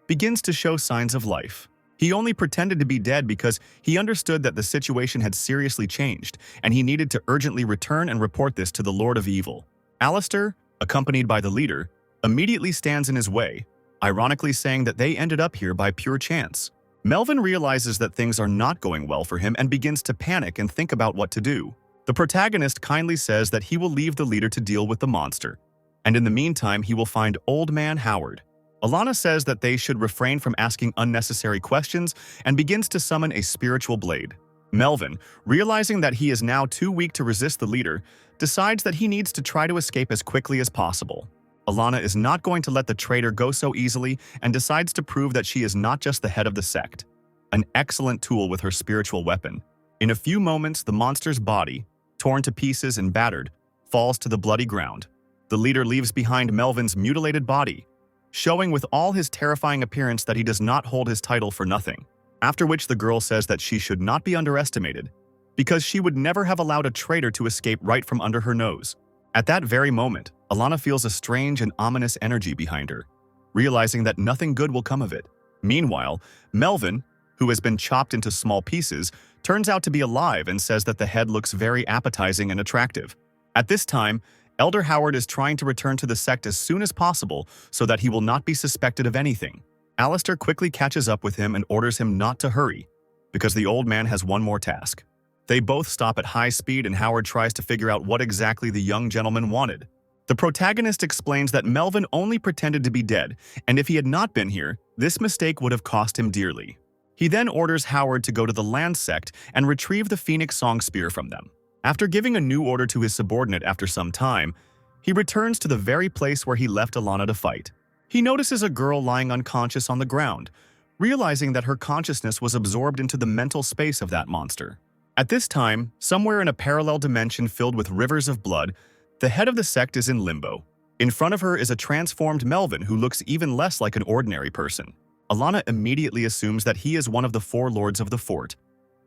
begins to show signs of life. He only pretended to be dead because he understood that the situation had seriously changed, and he needed to urgently return and report this to the Lord of Evil. Alistair, accompanied by the leader, immediately stands in his way, ironically saying that they ended up here by pure chance. Melvin realizes that things are not going well for him and begins to panic and think about what to do. The protagonist kindly says that he will leave the leader to deal with the monster, and in the meantime he will find Old Man Howard. Alana says that they should refrain from asking unnecessary questions and begins to summon a spiritual blade. Melvin, realizing that he is now too weak to resist the leader, decides that he needs to try to escape as quickly as possible. Alana is not going to let the traitor go so easily and decides to prove that she is not just the head of the sect. An excellent tool with her spiritual weapon. In a few moments, the monster's body, torn to pieces and battered, falls to the bloody ground. The leader leaves behind Melvin's mutilated body, showing with all his terrifying appearance that he does not hold his title for nothing. After which the girl says that she should not be underestimated, because she would never have allowed a traitor to escape right from under her nose. At that very moment, Alana feels a strange and ominous energy behind her, realizing that nothing good will come of it. Meanwhile, Melvin, who has been chopped into small pieces, turns out to be alive and says that the head looks very appetizing and attractive. At this time, Elder Howard is trying to return to the sect as soon as possible so that he will not be suspected of anything. Alistair quickly catches up with him and orders him not to hurry, because the old man has one more task. They both stop at high speed and Howard tries to figure out what exactly the young gentleman wanted. The protagonist explains that Melvin only pretended to be dead, and if he had not been here, this mistake would have cost him dearly. He then orders Howard to go to the land sect and retrieve the Phoenix Song Spear from them. After giving a new order to his subordinate after some time, he returns to the very place where he left Alana to fight. He notices a girl lying unconscious on the ground, realizing that her consciousness was absorbed into the mental space of that monster. At this time, somewhere in a parallel dimension filled with rivers of blood, the head of the sect is in limbo. In front of her is a transformed Melvin who looks even less like an ordinary person. Alana immediately assumes that he is one of the four lords of the fort,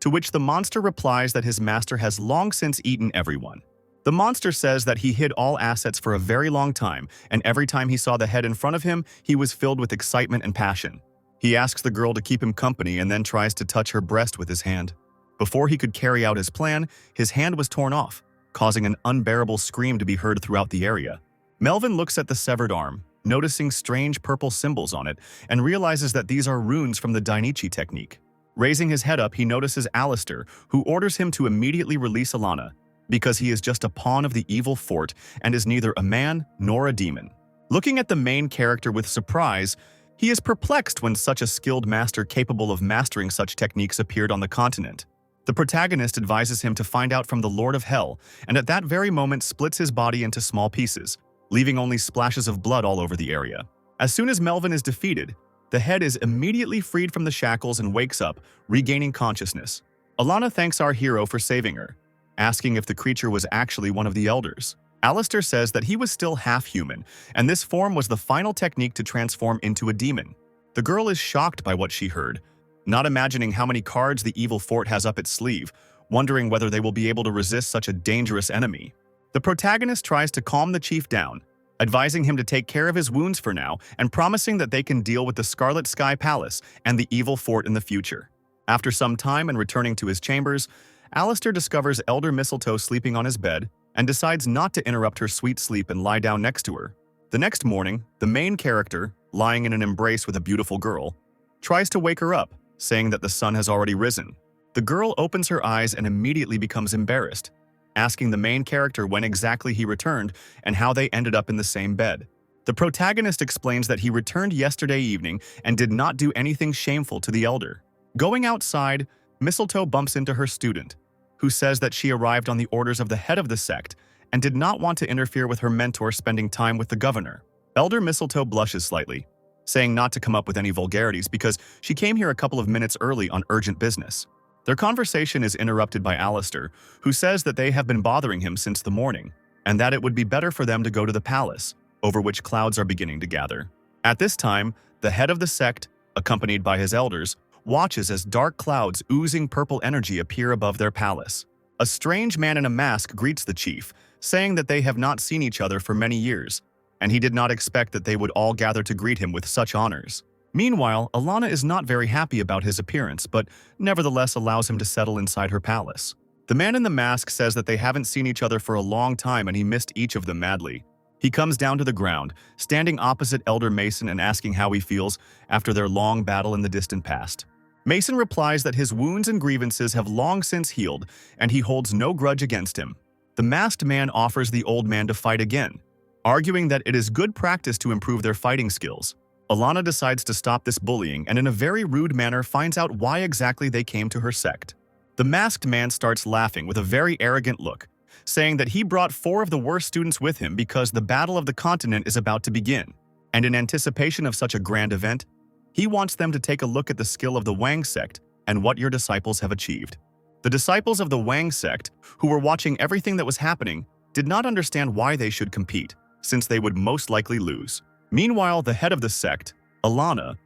to which the monster replies that his master has long since eaten everyone. The monster says that he hid all assets for a very long time, and every time he saw the head in front of him, he was filled with excitement and passion. He asks the girl to keep him company and then tries to touch her breast with his hand. Before he could carry out his plan, his hand was torn off, causing an unbearable scream to be heard throughout the area. Melvin looks at the severed arm, noticing strange purple symbols on it, and realizes that these are runes from the Dainichi technique. Raising his head up, he notices Alistair, who orders him to immediately release Alana, because he is just a pawn of the evil fort and is neither a man nor a demon. Looking at the main character with surprise, he is perplexed when such a skilled master capable of mastering such techniques appeared on the continent. The protagonist advises him to find out from the Lord of Hell, and at that very moment splits his body into small pieces, leaving only splashes of blood all over the area. As soon as Melvin is defeated, the head is immediately freed from the shackles and wakes up, regaining consciousness. Alana thanks our hero for saving her, asking if the creature was actually one of the elders. Alistair says that he was still half-human, and this form was the final technique to transform into a demon. The girl is shocked by what she heard, not imagining how many cards the evil fort has up its sleeve, wondering whether they will be able to resist such a dangerous enemy. The protagonist tries to calm the chief down, advising him to take care of his wounds for now and promising that they can deal with the Scarlet Sky Palace and the evil fort in the future. After some time and returning to his chambers, Alistair discovers Elder Mistletoe sleeping on his bed and decides not to interrupt her sweet sleep and lie down next to her. The next morning, the main character, lying in an embrace with a beautiful girl, tries to wake her up, saying that the sun has already risen. The girl opens her eyes and immediately becomes embarrassed, asking the main character when exactly he returned and how they ended up in the same bed. The protagonist explains that he returned yesterday evening and did not do anything shameful to the elder. Going outside, Mistletoe bumps into her student, who says that she arrived on the orders of the head of the sect and did not want to interfere with her mentor spending time with the governor. Elder Mistletoe blushes slightly, saying not to come up with any vulgarities because she came here a couple of minutes early on urgent business. Their conversation is interrupted by Alistair, who says that they have been bothering him since the morning, and that it would be better for them to go to the palace, over which clouds are beginning to gather. At this time, the head of the sect, accompanied by his elders, watches as dark clouds oozing purple energy appear above their palace. A strange man in a mask greets the chief, saying that they have not seen each other for many years, and he did not expect that they would all gather to greet him with such honors. Meanwhile, Alana is not very happy about his appearance, but nevertheless allows him to settle inside her palace. The man in the mask says that they haven't seen each other for a long time and he missed each of them madly. He comes down to the ground, standing opposite Elder Mason and asking how he feels after their long battle in the distant past. Mason replies that his wounds and grievances have long since healed, and he holds no grudge against him. The masked man offers the old man to fight again, arguing that it is good practice to improve their fighting skills. Alana decides to stop this bullying and in a very rude manner finds out why exactly they came to her sect. The masked man starts laughing with a very arrogant look, saying that he brought 4 of the worst students with him because the Battle of the Continent is about to begin, and in anticipation of such a grand event, he wants them to take a look at the skill of the Wang sect and what your disciples have achieved. The disciples of the Wang sect, who were watching everything that was happening, did not understand why they should compete, since they would most likely lose. Meanwhile, the head of the sect, Alana,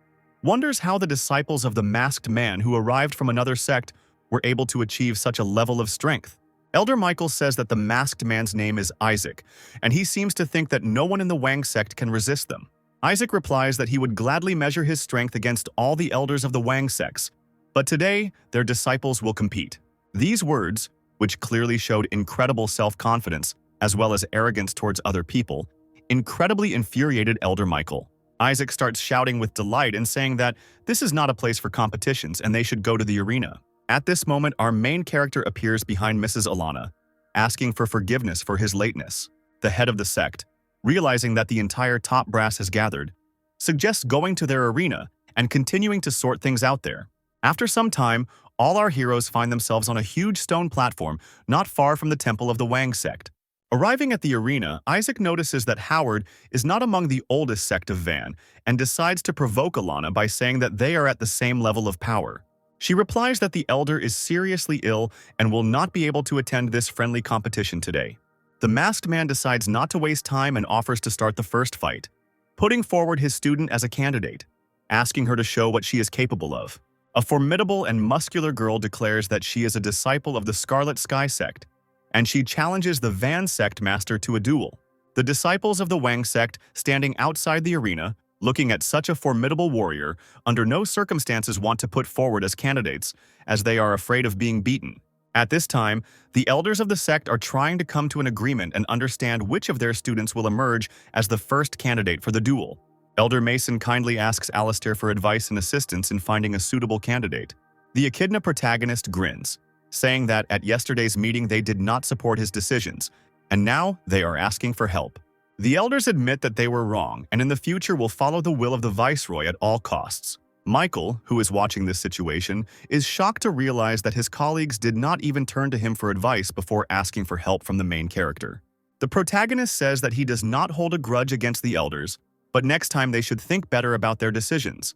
wonders how the disciples of the masked man who arrived from another sect were able to achieve such a level of strength. Elder Michael says that the masked man's name is Isaac, and he seems to think that no one in the Wang sect can resist them. Isaac replies that he would gladly measure his strength against all the elders of the Wang sects, but today their disciples will compete. These words, which clearly showed incredible self-confidence as well as arrogance towards other people, incredibly infuriated Elder Michael. Isaac starts shouting with delight and saying that this is not a place for competitions and they should go to the arena. At this moment, our main character appears behind Mrs. Alana, asking for forgiveness for his lateness. The head of the sect, realizing that the entire top brass has gathered, suggests going to their arena and continuing to sort things out there. After some time, all our heroes find themselves on a huge stone platform not far from the temple of the Wang sect. Arriving at the arena, Isaac notices that Howard is not among the oldest sect of Van and decides to provoke Alana by saying that they are at the same level of power. She replies that the elder is seriously ill and will not be able to attend this friendly competition today. The masked man decides not to waste time and offers to start the first fight, putting forward his student as a candidate, asking her to show what she is capable of. A formidable and muscular girl declares that she is a disciple of the Scarlet Sky sect, and she challenges the Van sect master to a duel. The disciples of the Wang sect, standing outside the arena, looking at such a formidable warrior, under no circumstances want to put forward as candidates, as they are afraid of being beaten. At this time, the elders of the sect are trying to come to an agreement and understand which of their students will emerge as the first candidate for the duel. Elder Mason kindly asks Alistair for advice and assistance in finding a suitable candidate. The Echidna protagonist grins, saying that at yesterday's meeting they did not support his decisions, and now they are asking for help. The elders admit that they were wrong and in the future will follow the will of the viceroy at all costs. Michael, who is watching this situation, is shocked to realize that his colleagues did not even turn to him for advice before asking for help from the main character. The protagonist says that he does not hold a grudge against the elders, but next time they should think better about their decisions.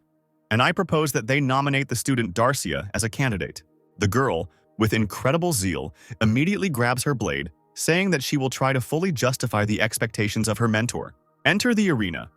And I propose that they nominate the student Darcia as a candidate. The girl, with incredible zeal, immediately grabs her blade, saying that she will try to fully justify the expectations of her mentor. Enter the arena.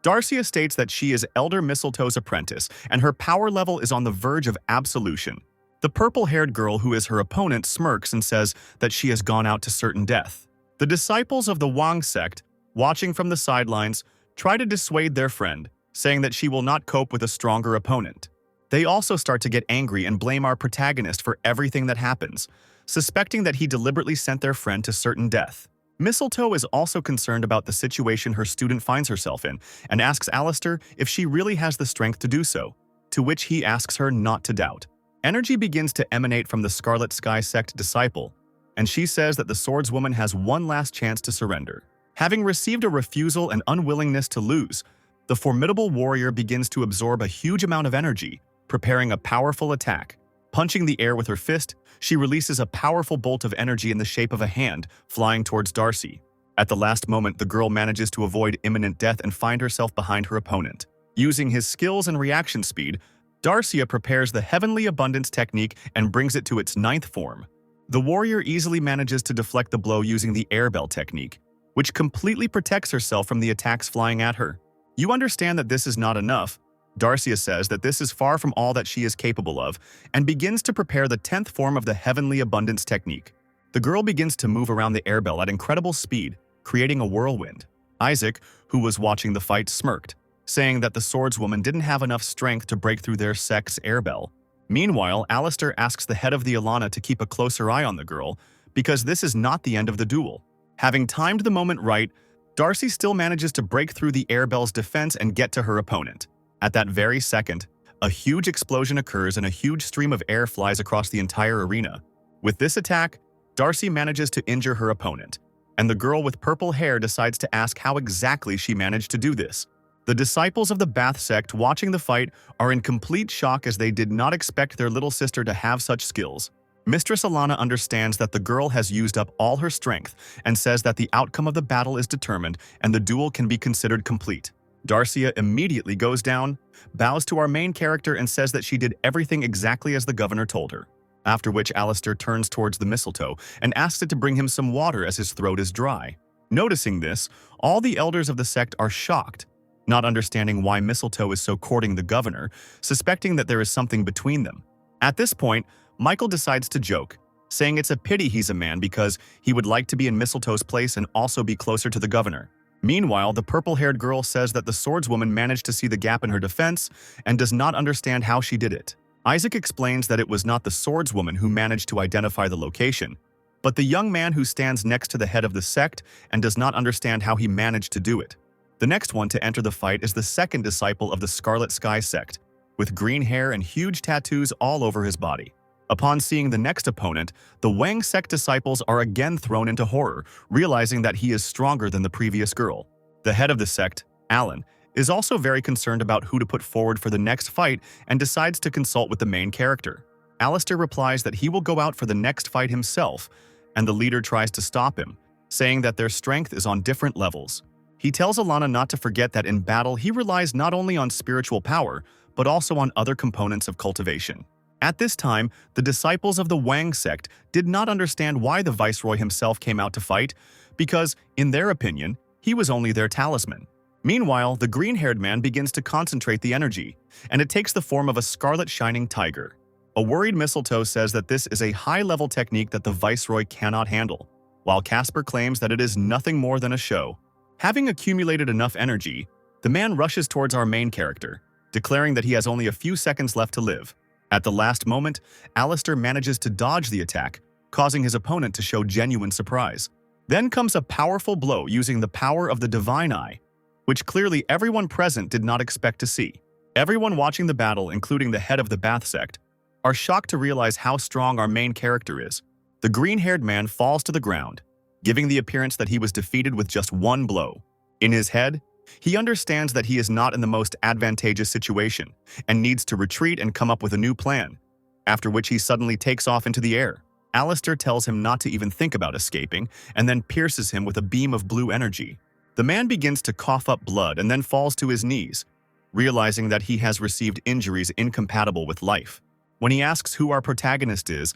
Darcia states that she is Elder Mistletoe's apprentice, and her power level is on the verge of absolution. The purple-haired girl who is her opponent smirks and says that she has gone out to certain death. The disciples of the Wang sect, watching from the sidelines, try to dissuade their friend, saying that she will not cope with a stronger opponent. They also start to get angry and blame our protagonist for everything that happens, suspecting that he deliberately sent their friend to certain death. Mistletoe is also concerned about the situation her student finds herself in and asks Alistair if she really has the strength to do so, to which he asks her not to doubt. Energy begins to emanate from the Scarlet Sky sect disciple, and she says that the swordswoman has one last chance to surrender. Having received a refusal and unwillingness to lose, the formidable warrior begins to absorb a huge amount of energy, preparing a powerful attack. Punching the air with her fist, she releases a powerful bolt of energy in the shape of a hand, flying towards Darcy. At the last moment, the girl manages to avoid imminent death and find herself behind her opponent. Using his skills and reaction speed, Darcia prepares the Heavenly Abundance technique and brings it to its 9th form. The warrior easily manages to deflect the blow using the airbell technique, which completely protects herself from the attacks flying at her. You understand that this is not enough. Darcia says that this is far from all that she is capable of and begins to prepare the 10th form of the Heavenly Abundance technique. The girl begins to move around the airbell at incredible speed, creating a whirlwind. Isaac, who was watching the fight, smirked, saying that the swordswoman didn't have enough strength to break through their sect's airbell. Meanwhile, Alistair asks the head of the Alana to keep a closer eye on the girl, because this is not the end of the duel. Having timed the moment right, Darcy still manages to break through the airbell's defense and get to her opponent. At that very second, a huge explosion occurs and a huge stream of air flies across the entire arena. With this attack, Darcy manages to injure her opponent, and the girl with purple hair decides to ask how exactly she managed to do this. The disciples of the Bath sect watching the fight are in complete shock as they did not expect their little sister to have such skills. Mistress Alana understands that the girl has used up all her strength and says that the outcome of the battle is determined and the duel can be considered complete. Darcia immediately goes down, bows to our main character and says that she did everything exactly as the governor told her. After which Alistair turns towards the mistletoe and asks it to bring him some water as his throat is dry. Noticing this, all the elders of the sect are shocked, not understanding why Mistletoe is so courting the governor, suspecting that there is something between them. At this point, Michael decides to joke, saying it's a pity he's a man because he would like to be in Mistletoe's place and also be closer to the governor. Meanwhile, the purple-haired girl says that the swordswoman managed to see the gap in her defense and does not understand how she did it. Isaac explains that it was not the swordswoman who managed to identify the location, but the young man who stands next to the head of the sect and does not understand how he managed to do it. The next one to enter the fight is the second disciple of the Scarlet Sky sect, with green hair and huge tattoos all over his body. Upon seeing the next opponent, the Wang sect disciples are again thrown into horror, realizing that he is stronger than the previous girl. The head of the sect, Alan, is also very concerned about who to put forward for the next fight and decides to consult with the main character. Alistair replies that he will go out for the next fight himself, and the leader tries to stop him, saying that their strength is on different levels. He tells Alana not to forget that in battle he relies not only on spiritual power, but also on other components of cultivation. At this time, the disciples of the Wang sect did not understand why the viceroy himself came out to fight, because, in their opinion, he was only their talisman. Meanwhile, the green-haired man begins to concentrate the energy, and it takes the form of a scarlet shining tiger. A worried Mistletoe says that this is a high-level technique that the viceroy cannot handle, while Casper claims that it is nothing more than a show. Having accumulated enough energy, the man rushes towards our main character, declaring that he has only a few seconds left to live. At the last moment, Alistair manages to dodge the attack, causing his opponent to show genuine surprise. Then comes a powerful blow using the power of the Divine Eye, which clearly everyone present did not expect to see. Everyone watching the battle, including the head of the Bath sect, are shocked to realize how strong our main character is. The green-haired man falls to the ground, giving the appearance that he was defeated with just one blow. In his head, he understands that he is not in the most advantageous situation and needs to retreat and come up with a new plan, after which he suddenly takes off into the air. Alistair tells him not to even think about escaping and then pierces him with a beam of blue energy. The man begins to cough up blood and then falls to his knees, realizing that he has received injuries incompatible with life. When he asks who our protagonist is,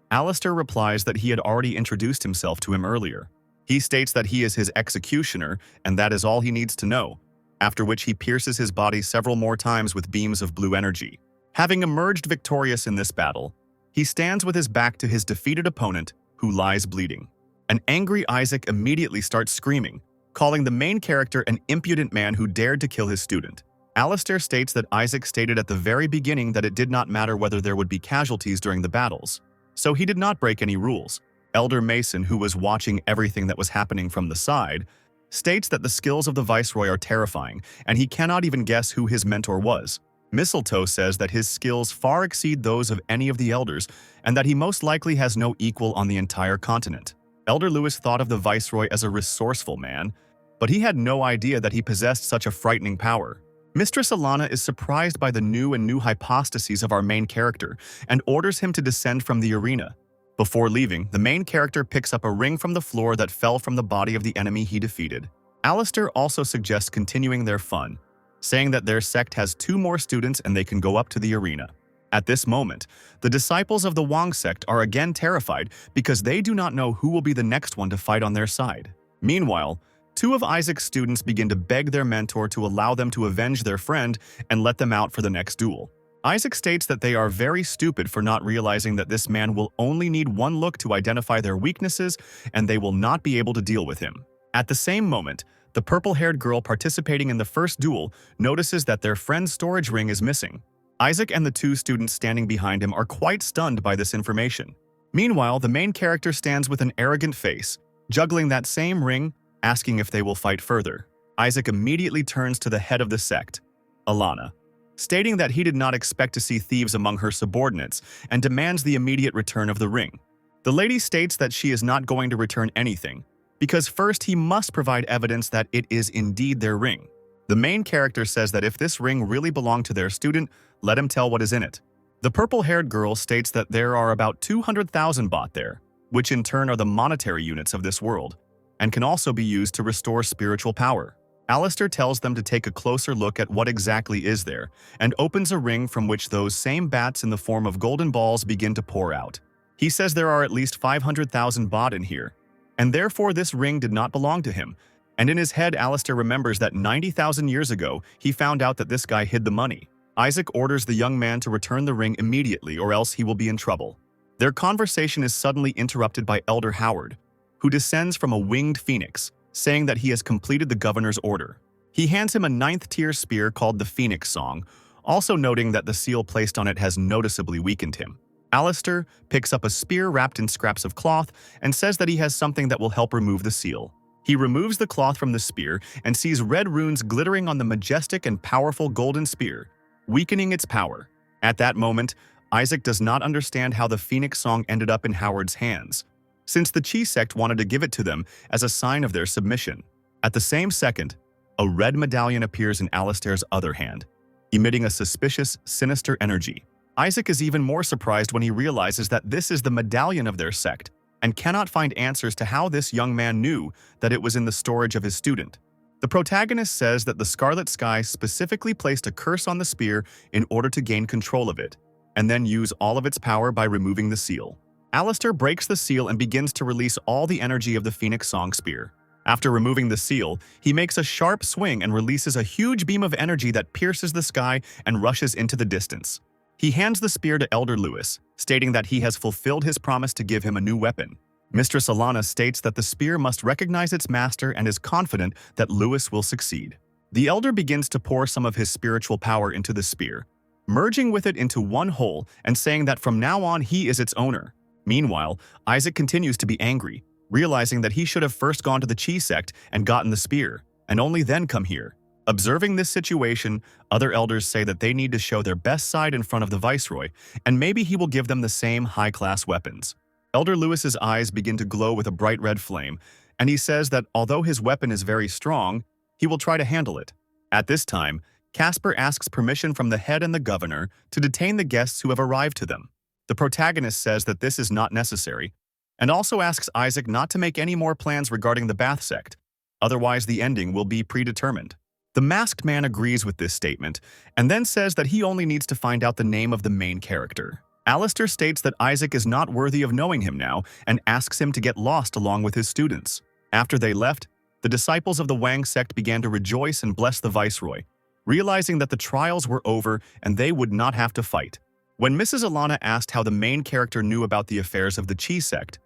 Alistair replies that he had already introduced himself to him earlier. He states that he is his executioner, and that is all he needs to know, after which he pierces his body several more times with beams of blue energy. Having emerged victorious in this battle, he stands with his back to his defeated opponent, who lies bleeding. An angry Isaac immediately starts screaming, calling the main character an impudent man who dared to kill his student. Alistair states that Isaac stated at the very beginning that it did not matter whether there would be casualties during the battles, so he did not break any rules. Elder Mason, who was watching everything that was happening from the side, states that the skills of the viceroy are terrifying, and he cannot even guess who his mentor was. Mistletoe says that his skills far exceed those of any of the elders, and that he most likely has no equal on the entire continent. Elder Lewis thought of the viceroy as a resourceful man, but he had no idea that he possessed such a frightening power. Mistress Alana is surprised by the new hypostases of our main character and orders him to descend from the arena. Before leaving, the main character picks up a ring from the floor that fell from the body of the enemy he defeated. Alistair also suggests continuing their fun, saying that their sect has 2 more students and they can go up to the arena. At this moment, the disciples of the Wang sect are again terrified because they do not know who will be the next one to fight on their side. Meanwhile, 2 of Isaac's students begin to beg their mentor to allow them to avenge their friend and let them out for the next duel. Isaac states that they are very stupid for not realizing that this man will only need one look to identify their weaknesses and they will not be able to deal with him. At the same moment, the purple-haired girl participating in the first duel notices that their friend's storage ring is missing. Isaac and the 2 students standing behind him are quite stunned by this information. Meanwhile, the main character stands with an arrogant face, juggling that same ring, asking if they will fight further. Isaac immediately turns to the head of the sect, Alana, stating that he did not expect to see thieves among her subordinates and demands the immediate return of the ring. The lady states that she is not going to return anything, because first he must provide evidence that it is indeed their ring. The main character says that if this ring really belonged to their student, let him tell what is in it. The purple-haired girl states that there are about 200,000 baht there, which in turn are the monetary units of this world, and can also be used to restore spiritual power. Alistair tells them to take a closer look at what exactly is there, and opens a ring from which those same bats in the form of golden balls begin to pour out. He says there are at least 500,000 baht in here, and therefore this ring did not belong to him. And in his head, Alistair remembers that 90,000 years ago, he found out that this guy hid the money. Isaac orders the young man to return the ring immediately or else he will be in trouble. Their conversation is suddenly interrupted by Elder Howard, who descends from a winged phoenix, saying that he has completed the governor's order. He hands him a 9th-tier spear called the Phoenix Song, also noting that the seal placed on it has noticeably weakened him. Alistair picks up a spear wrapped in scraps of cloth and says that he has something that will help remove the seal. He removes the cloth from the spear and sees red runes glittering on the majestic and powerful golden spear, weakening its power. At that moment, Isaac does not understand how the Phoenix Song ended up in Howard's hands, since the Chi sect wanted to give it to them as a sign of their submission. At the same second, a red medallion appears in Alistair's other hand, emitting a suspicious, sinister energy. Isaac is even more surprised when he realizes that this is the medallion of their sect, and cannot find answers to how this young man knew that it was in the storage of his student. The protagonist says that the Scarlet Sky specifically placed a curse on the spear in order to gain control of it, and then use all of its power by removing the seal. Alistair breaks the seal and begins to release all the energy of the Phoenix Song spear. After removing the seal, he makes a sharp swing and releases a huge beam of energy that pierces the sky and rushes into the distance. He hands the spear to Elder Lewis, stating that he has fulfilled his promise to give him a new weapon. Mistress Alana states that the spear must recognize its master and is confident that Lewis will succeed. The Elder begins to pour some of his spiritual power into the spear, merging with it into one whole and saying that from now on he is its owner. Meanwhile, Isaac continues to be angry, realizing that he should have first gone to the Chi sect and gotten the spear, and only then come here. Observing this situation, other elders say that they need to show their best side in front of the Viceroy, and maybe he will give them the same high-class weapons. Elder Lewis's eyes begin to glow with a bright red flame, and he says that although his weapon is very strong, he will try to handle it. At this time, Casper asks permission from the head and the governor to detain the guests who have arrived to them. The protagonist says that this is not necessary, and also asks Isaac not to make any more plans regarding the Bath sect, otherwise the ending will be predetermined. The masked man agrees with this statement, and then says that he only needs to find out the name of the main character. Alistair states that Isaac is not worthy of knowing him now, and asks him to get lost along with his students. After they left, the disciples of the Wang sect began to rejoice and bless the Viceroy, realizing that the trials were over and they would not have to fight. When Mrs. Alana asked how the main character knew about the affairs of the Chi sect,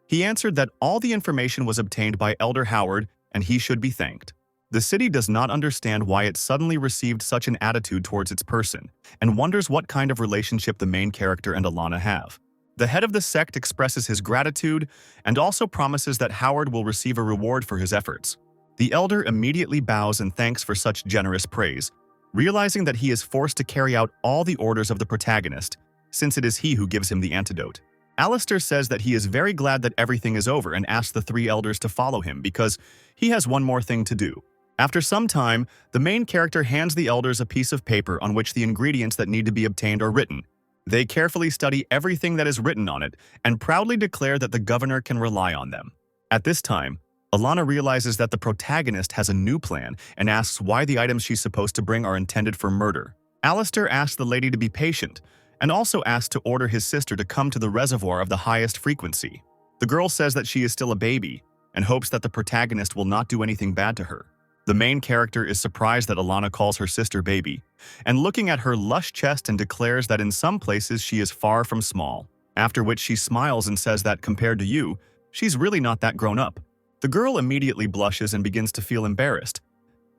he answered that all the information was obtained by Elder Howard and he should be thanked. The city does not understand why it suddenly received such an attitude towards its person, and wonders what kind of relationship the main character and Alana have. The head of the sect expresses his gratitude and also promises that Howard will receive a reward for his efforts. The elder immediately bows and thanks for such generous praise, realizing that he is forced to carry out all the orders of the protagonist, since it is he who gives him the antidote. Alistair says that he is very glad that everything is over and asks the three elders to follow him because he has one more thing to do. After some time, the main character hands the elders a piece of paper on which the ingredients that need to be obtained are written. They carefully study everything that is written on it and proudly declare that the governor can rely on them. At this time, Alana realizes that the protagonist has a new plan and asks why the items she's supposed to bring are intended for murder. Alistair asks the lady to be patient and also asks to order his sister to come to the reservoir of the highest frequency. The girl says that she is still a baby and hopes that the protagonist will not do anything bad to her. The main character is surprised that Alana calls her sister baby, and looking at her lush chest and declares that in some places she is far from small, after which she smiles and says that compared to you, she's really not that grown up. The girl immediately blushes and begins to feel embarrassed.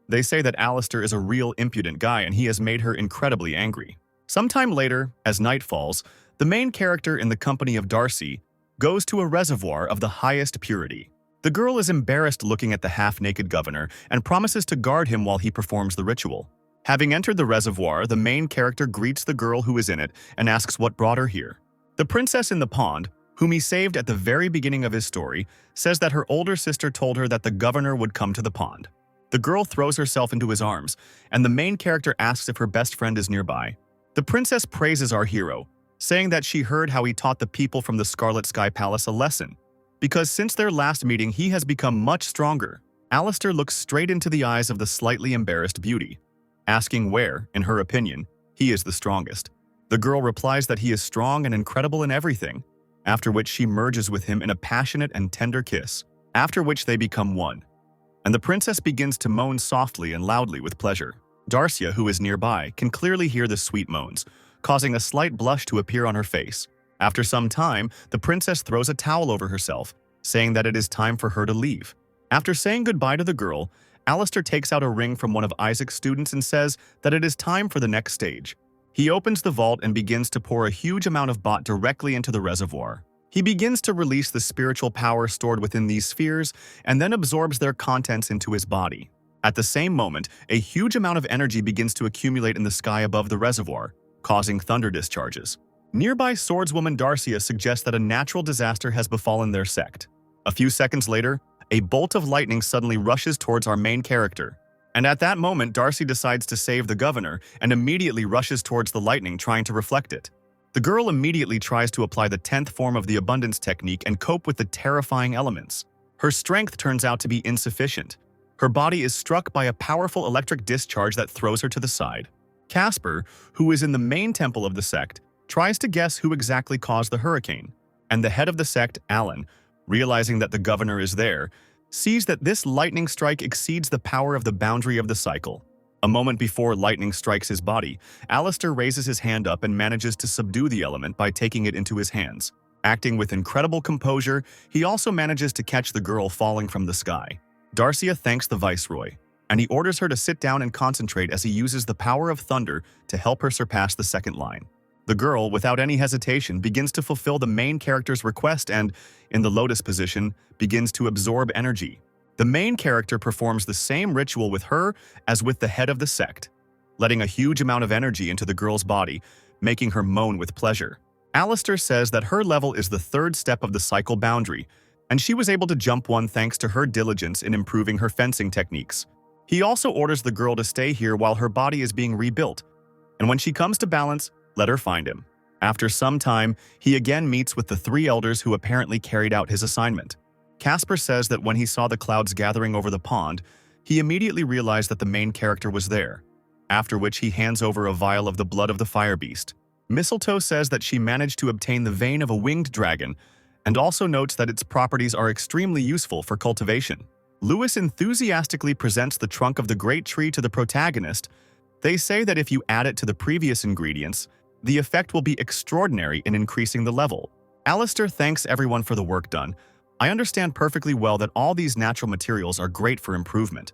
They say that Alistair is a real impudent guy and he has made her incredibly angry. Sometime later, as night falls, the main character in the company of Darcy goes to a reservoir of the highest purity. The girl is embarrassed looking at the half-naked governor and promises to guard him while he performs the ritual. Having entered the reservoir, the main character greets the girl who is in it and asks what brought her here. The princess in the pond, whom he saved at the very beginning of his story, says that her older sister told her that the governor would come to the pond. The girl throws herself into his arms, and the main character asks if her best friend is nearby. The princess praises our hero, saying that she heard how he taught the people from the Scarlet Sky Palace a lesson, because since their last meeting he has become much stronger. Alistair looks straight into the eyes of the slightly embarrassed beauty, asking where, in her opinion, he is the strongest. The girl replies that he is strong and incredible in everything, after which she merges with him in a passionate and tender kiss, after which they become one. And the princess begins to moan softly and loudly with pleasure. Darcia, who is nearby, can clearly hear the sweet moans, causing a slight blush to appear on her face. After some time, the princess throws a towel over herself, saying that it is time for her to leave. After saying goodbye to the girl, Alistair takes out a ring from one of Isaac's students and says that it is time for the next stage. He opens the vault and begins to pour a huge amount of bot directly into the reservoir. He begins to release the spiritual power stored within these spheres and then absorbs their contents into his body. At the same moment, a huge amount of energy begins to accumulate in the sky above the reservoir, causing thunder discharges. Nearby swordswoman Darcia suggests that a natural disaster has befallen their sect. A few seconds later, a bolt of lightning suddenly rushes towards our main character. And at that moment, Darcy decides to save the governor and immediately rushes towards the lightning, trying to reflect it. The girl immediately tries to apply the 10th form of the abundance technique and cope with the terrifying elements. Her strength turns out to be insufficient. Her body is struck by a powerful electric discharge that throws her to the side. Casper, who is in the main temple of the sect, tries to guess who exactly caused the hurricane, and the head of the sect, Alan, realizing that the governor is there, sees that this lightning strike exceeds the power of the boundary of the cycle. A moment before lightning strikes his body, Alistair raises his hand up and manages to subdue the element by taking it into his hands. Acting with incredible composure, he also manages to catch the girl falling from the sky. Darcia thanks the viceroy, and he orders her to sit down and concentrate as he uses the power of thunder to help her surpass the second line. The girl, without any hesitation, begins to fulfill the main character's request and, in the lotus position, begins to absorb energy. The main character performs the same ritual with her as with the head of the sect, letting a huge amount of energy into the girl's body, making her moan with pleasure. Alistair says that her level is the third step of the cycle boundary, and she was able to jump one thanks to her diligence in improving her fencing techniques. He also orders the girl to stay here while her body is being rebuilt, and when she comes to balance, let her find him. After some time, he again meets with the three elders who apparently carried out his assignment. Casper says that when he saw the clouds gathering over the pond, he immediately realized that the main character was there, after which he hands over a vial of the blood of the fire beast. Mistletoe says that she managed to obtain the vein of a winged dragon, and also notes that its properties are extremely useful for cultivation. Lewis enthusiastically presents the trunk of the great tree to the protagonist. They say that if you add it to the previous ingredients, the effect will be extraordinary in increasing the level. Alistair thanks everyone for the work done. I understand perfectly well that all these natural materials are great for improvement,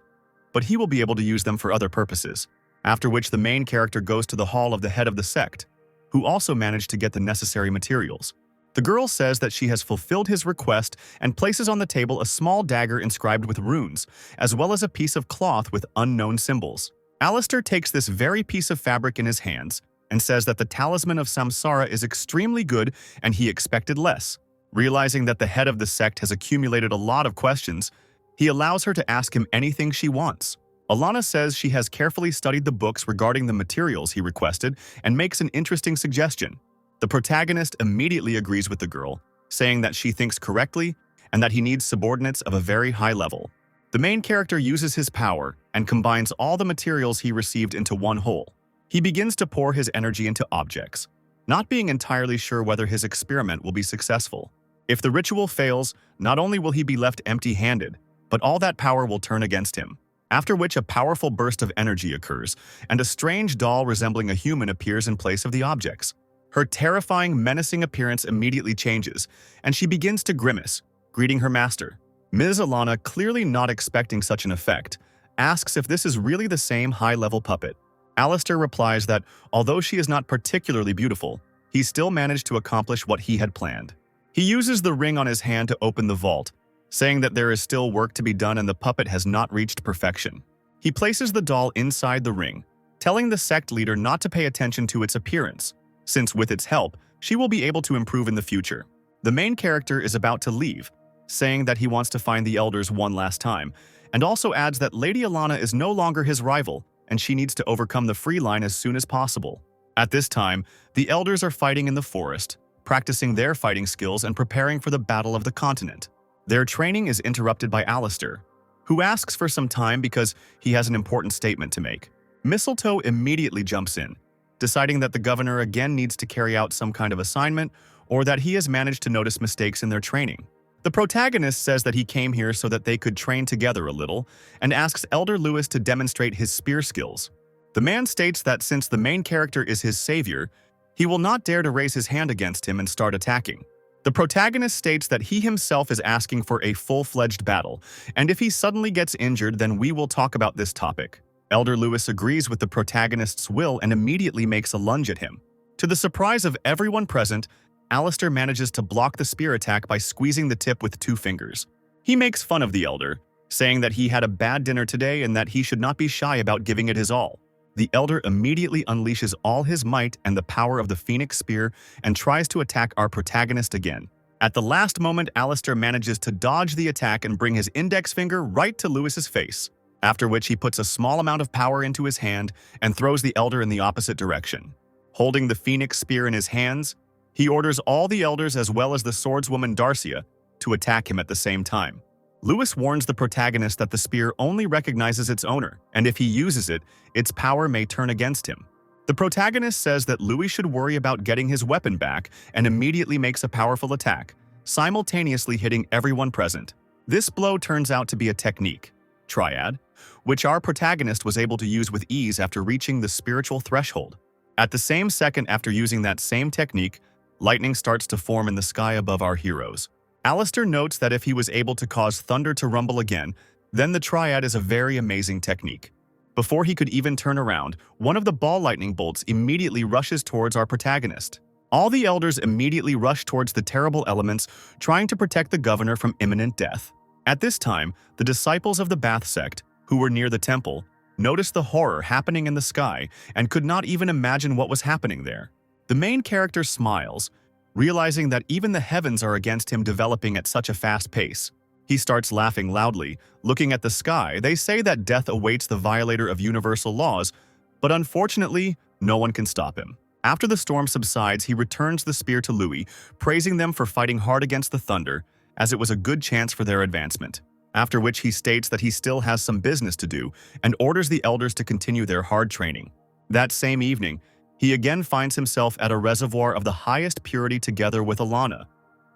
but he will be able to use them for other purposes, after which the main character goes to the hall of the head of the sect, who also managed to get the necessary materials. The girl says that she has fulfilled his request and places on the table a small dagger inscribed with runes, as well as a piece of cloth with unknown symbols. Alistair takes this very piece of fabric in his hands and says that the talisman of Samsara is extremely good and he expected less. Realizing that the head of the sect has accumulated a lot of questions, he allows her to ask him anything she wants. Alana says she has carefully studied the books regarding the materials he requested and makes an interesting suggestion. The protagonist immediately agrees with the girl, saying that she thinks correctly and that he needs subordinates of a very high level. The main character uses his power and combines all the materials he received into one whole. He begins to pour his energy into objects, not being entirely sure whether his experiment will be successful. If the ritual fails, not only will he be left empty-handed, but all that power will turn against him. After which a powerful burst of energy occurs, and a strange doll resembling a human appears in place of the objects. Her terrifying, menacing appearance immediately changes, and she begins to grimace, greeting her master. Ms. Alana, clearly not expecting such an effect, asks if this is really the same high-level puppet. Alistair replies that, although she is not particularly beautiful, he still managed to accomplish what he had planned. He uses the ring on his hand to open the vault, saying that there is still work to be done and the puppet has not reached perfection. He places the doll inside the ring, telling the sect leader not to pay attention to its appearance, since with its help, she will be able to improve in the future. The main character is about to leave, saying that he wants to find the elders one last time, and also adds that Lady Alana is no longer his rival, and she needs to overcome the free line as soon as possible. At this time, the elders are fighting in the forest, practicing their fighting skills and preparing for the Battle of the Continent. Their training is interrupted by Alistair, who asks for some time because he has an important statement to make. Mistletoe immediately jumps in, deciding that the governor again needs to carry out some kind of assignment or that he has managed to notice mistakes in their training. The protagonist says that he came here so that they could train together a little and asks Elder Lewis to demonstrate his spear skills. The man states that since the main character is his savior, he will not dare to raise his hand against him and start attacking. The protagonist states that he himself is asking for a full-fledged battle, and if he suddenly gets injured, then we will talk about this topic. Elder Lewis agrees with the protagonist's will and immediately makes a lunge at him. To the surprise of everyone present, Alistair manages to block the spear attack by squeezing the tip with 2 fingers. He makes fun of the elder, saying that he had a bad dinner today and that he should not be shy about giving it his all. The elder immediately unleashes all his might and the power of the Phoenix Spear and tries to attack our protagonist again. At the last moment, Alistair manages to dodge the attack and bring his index finger right to Lewis's face, after which he puts a small amount of power into his hand and throws the elder in the opposite direction. Holding the Phoenix Spear in his hands, he orders all the elders as well as the swordswoman Darcia to attack him at the same time. Lewis warns the protagonist that the spear only recognizes its owner, and if he uses it, its power may turn against him. The protagonist says that Louis should worry about getting his weapon back and immediately makes a powerful attack, simultaneously hitting everyone present. This blow turns out to be a technique, Triad, which our protagonist was able to use with ease after reaching the spiritual threshold. At the same second after using that same technique, lightning starts to form in the sky above our heroes. Alistair notes that if he was able to cause thunder to rumble again, then the Triad is a very amazing technique. Before he could even turn around, one of the ball lightning bolts immediately rushes towards our protagonist. All the elders immediately rush towards the terrible elements, trying to protect the governor from imminent death. At this time, the disciples of the Bath sect, who were near the temple, noticed the horror happening in the sky and could not even imagine what was happening there. The main character smiles, realizing that even the heavens are against him developing at such a fast pace. He starts laughing loudly. Looking at the sky, they say that death awaits the violator of universal laws, but unfortunately, no one can stop him. After the storm subsides, he returns the spear to Louis, praising them for fighting hard against the thunder, as it was a good chance for their advancement. After which he states that he still has some business to do and orders the elders to continue their hard training. That same evening, he again finds himself at a reservoir of the highest purity together with Alana,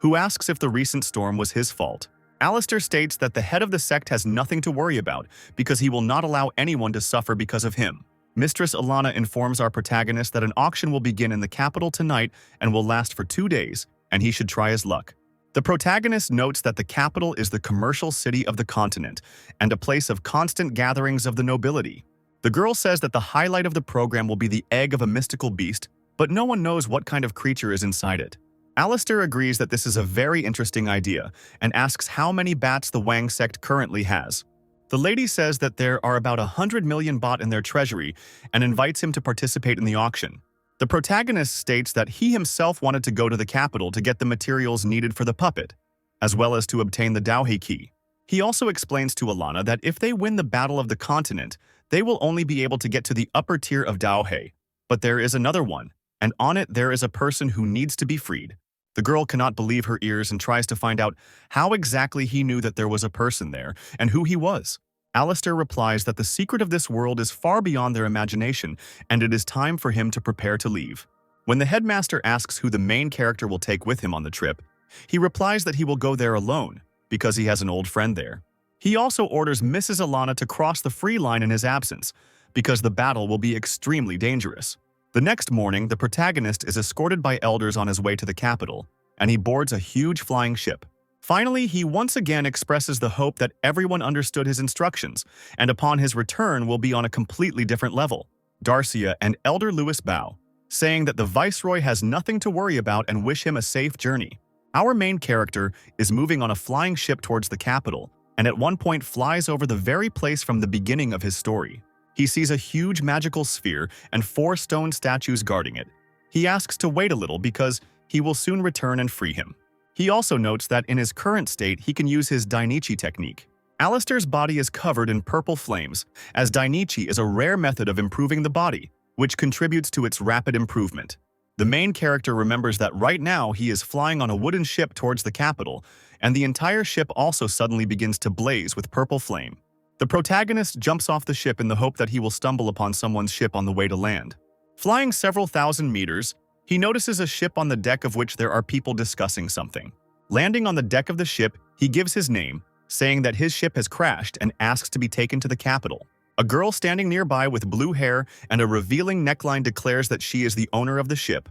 who asks if the recent storm was his fault. Alistair states that the head of the sect has nothing to worry about because he will not allow anyone to suffer because of him. Mistress Alana informs our protagonist that an auction will begin in the capital tonight and will last for 2 days, and he should try his luck. The protagonist notes that the capital is the commercial city of the continent and a place of constant gatherings of the nobility. The girl says that the highlight of the program will be the egg of a mystical beast, but no one knows what kind of creature is inside it. Alistair agrees that this is a very interesting idea and asks how many bats the Wang sect currently has. The lady says that there are about 100 million baht in their treasury and invites him to participate in the auction. The protagonist states that he himself wanted to go to the capital to get the materials needed for the puppet, as well as to obtain the Daohe key. He also explains to Alana that if they win the Battle of the Continent, they will only be able to get to the upper tier of Daohe, but there is another one, and on it there is a person who needs to be freed. The girl cannot believe her ears and tries to find out how exactly he knew that there was a person there and who he was. Alistair replies that the secret of this world is far beyond their imagination and it is time for him to prepare to leave. When the headmaster asks who the main character will take with him on the trip, he replies that he will go there alone because he has an old friend there. He also orders Mrs. Alana to cross the free line in his absence, because the battle will be extremely dangerous. The next morning, the protagonist is escorted by elders on his way to the capital, and he boards a huge flying ship. Finally, he once again expresses the hope that everyone understood his instructions, and upon his return will be on a completely different level. Darcia and Elder Lewis bow, saying that the Viceroy has nothing to worry about and wish him a safe journey. Our main character is moving on a flying ship towards the capital, and at one point flies over the very place from the beginning of his story. He sees a huge magical sphere and 4 stone statues guarding it. He asks to wait a little because he will soon return and free him. He also notes that in his current state he can use his Dainichi technique. Alistair's body is covered in purple flames, as Dainichi is a rare method of improving the body, which contributes to its rapid improvement. The main character remembers that right now he is flying on a wooden ship towards the capital, and the entire ship also suddenly begins to blaze with purple flame. The protagonist jumps off the ship in the hope that he will stumble upon someone's ship on the way to land. Flying several thousand meters, he notices a ship on the deck of which there are people discussing something. Landing on the deck of the ship, he gives his name, saying that his ship has crashed and asks to be taken to the capital. A girl standing nearby with blue hair and a revealing neckline declares that she is the owner of the ship,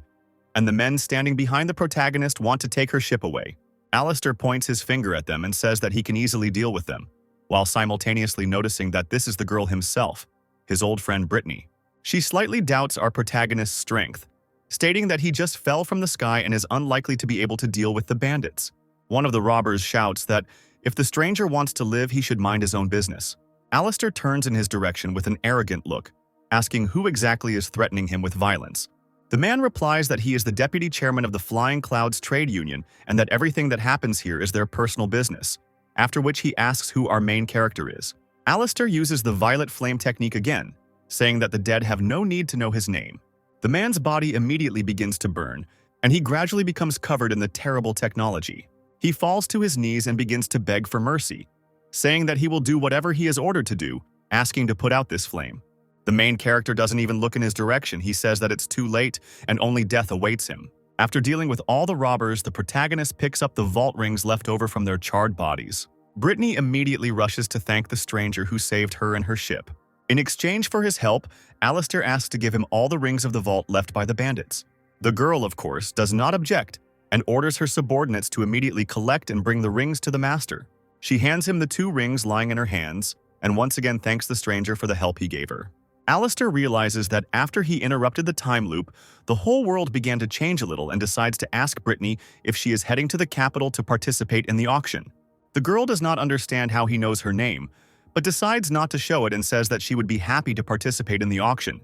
and the men standing behind the protagonist want to take her ship away. Alistair points his finger at them and says that he can easily deal with them, while simultaneously noticing that this is the girl himself, his old friend Brittany. She slightly doubts our protagonist's strength, stating that he just fell from the sky and is unlikely to be able to deal with the bandits. One of the robbers shouts that if the stranger wants to live, he should mind his own business. Alistair turns in his direction with an arrogant look, asking who exactly is threatening him with violence. The man replies that he is the deputy chairman of the Flying Clouds trade union and that everything that happens here is their personal business, after which he asks who our main character is. Alistair uses the violet flame technique again, saying that the dead have no need to know his name. The man's body immediately begins to burn, and he gradually becomes covered in the terrible technology. He falls to his knees and begins to beg for mercy, saying that he will do whatever he is ordered to do, asking to put out this flame. The main character doesn't even look in his direction. He says that it's too late and only death awaits him. After dealing with all the robbers, the protagonist picks up the vault rings left over from their charred bodies. Brittany immediately rushes to thank the stranger who saved her and her ship. In exchange for his help, Alistair asks to give him all the rings of the vault left by the bandits. The girl, of course, does not object and orders her subordinates to immediately collect and bring the rings to the master. She hands him the 2 rings lying in her hands and once again thanks the stranger for the help he gave her. Alistair realizes that after he interrupted the time loop, the whole world began to change a little and decides to ask Brittany if she is heading to the capital to participate in the auction. The girl does not understand how he knows her name, but decides not to show it and says that she would be happy to participate in the auction.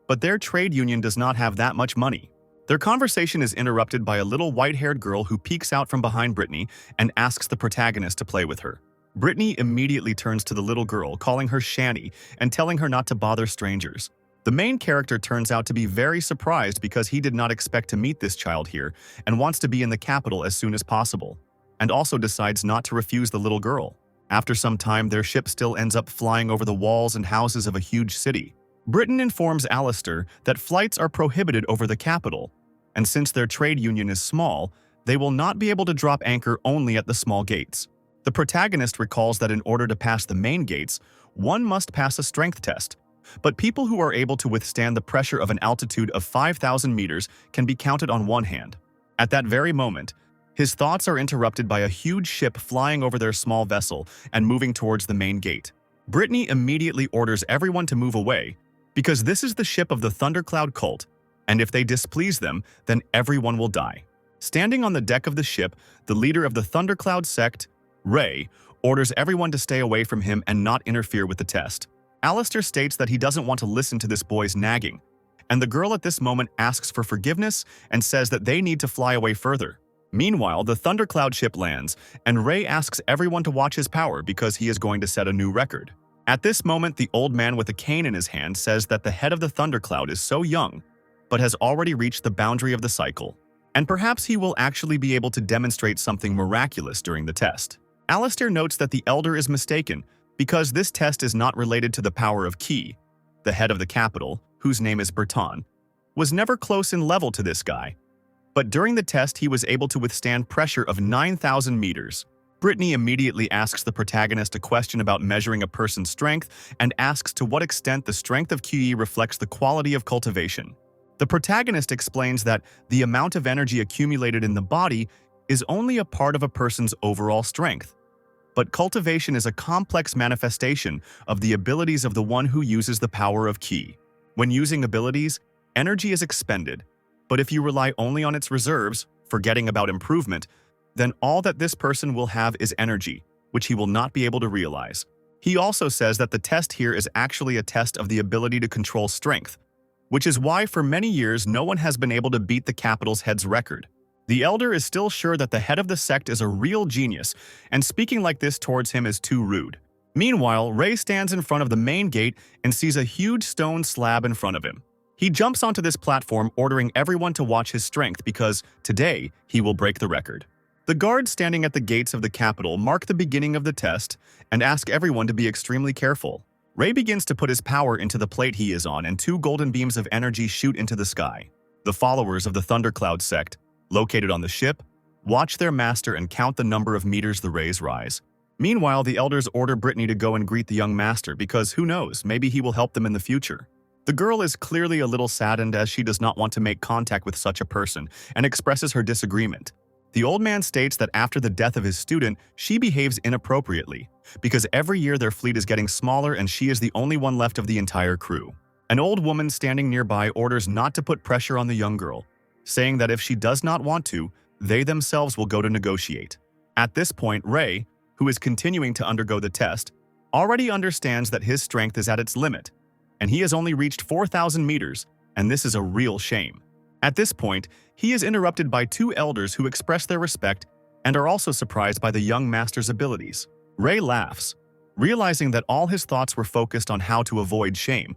But their trade union does not have that much money. Their conversation is interrupted by a little white-haired girl who peeks out from behind Brittany and asks the protagonist to play with her. Brittany immediately turns to the little girl, calling her Shani and telling her not to bother strangers. The main character turns out to be very surprised because he did not expect to meet this child here and wants to be in the capital as soon as possible, and also decides not to refuse the little girl. After some time, their ship still ends up flying over the walls and houses of a huge city. Britain informs Alistair that flights are prohibited over the capital, and since their trade union is small, they will not be able to drop anchor only at the small gates. The protagonist recalls that in order to pass the main gates, one must pass a strength test, but people who are able to withstand the pressure of an altitude of 5,000 meters can be counted on one hand. At that very moment, his thoughts are interrupted by a huge ship flying over their small vessel and moving towards the main gate. Brittany immediately orders everyone to move away, because this is the ship of the Thundercloud cult, and if they displease them, then everyone will die. Standing on the deck of the ship, the leader of the Thundercloud sect, Ray, orders everyone to stay away from him and not interfere with the test. Alistair states that he doesn't want to listen to this boy's nagging, and the girl at this moment asks for forgiveness and says that they need to fly away further. Meanwhile, the Thundercloud ship lands, and Ray asks everyone to watch his power because he is going to set a new record. At this moment, the old man with a cane in his hand says that the head of the Thundercloud is so young, but has already reached the boundary of the cycle, and perhaps he will actually be able to demonstrate something miraculous during the test. Alistair notes that the elder is mistaken because this test is not related to the power of Ki. The head of the capital, whose name is Berton, was never close in level to this guy, but during the test he was able to withstand pressure of 9,000 meters. Brittany immediately asks the protagonist a question about measuring a person's strength and asks to what extent the strength of Ki reflects the quality of cultivation. The protagonist explains that the amount of energy accumulated in the body is only a part of a person's overall strength. But cultivation is a complex manifestation of the abilities of the one who uses the power of Ki. When using abilities, energy is expended, but if you rely only on its reserves, forgetting about improvement, then all that this person will have is energy, which he will not be able to realize. He also says that the test here is actually a test of the ability to control strength, which is why for many years no one has been able to beat the capital's head's record. The elder is still sure that the head of the sect is a real genius, and speaking like this towards him is too rude. Meanwhile, Ray stands in front of the main gate and sees a huge stone slab in front of him. He jumps onto this platform, ordering everyone to watch his strength because today he will break the record. The guards standing at the gates of the capital mark the beginning of the test and ask everyone to be extremely careful. Ray begins to put his power into the plate he is on, and two golden beams of energy shoot into the sky. The followers of the Thundercloud sect, located on the ship, watch their master and count the number of meters the rays rise. Meanwhile, the elders order Brittany to go and greet the young master because who knows, maybe he will help them in the future. The girl is clearly a little saddened as she does not want to make contact with such a person and expresses her disagreement. The old man states that after the death of his student, she behaves inappropriately because every year their fleet is getting smaller and she is the only one left of the entire crew. An old woman standing nearby orders not to put pressure on the young girl, saying that if she does not want to, they themselves will go to negotiate. At this point, Ray, who is continuing to undergo the test, already understands that his strength is at its limit, and he has only reached 4,000 meters, and this is a real shame. At this point, he is interrupted by two elders who express their respect and are also surprised by the young master's abilities. Ray laughs, realizing that all his thoughts were focused on how to avoid shame,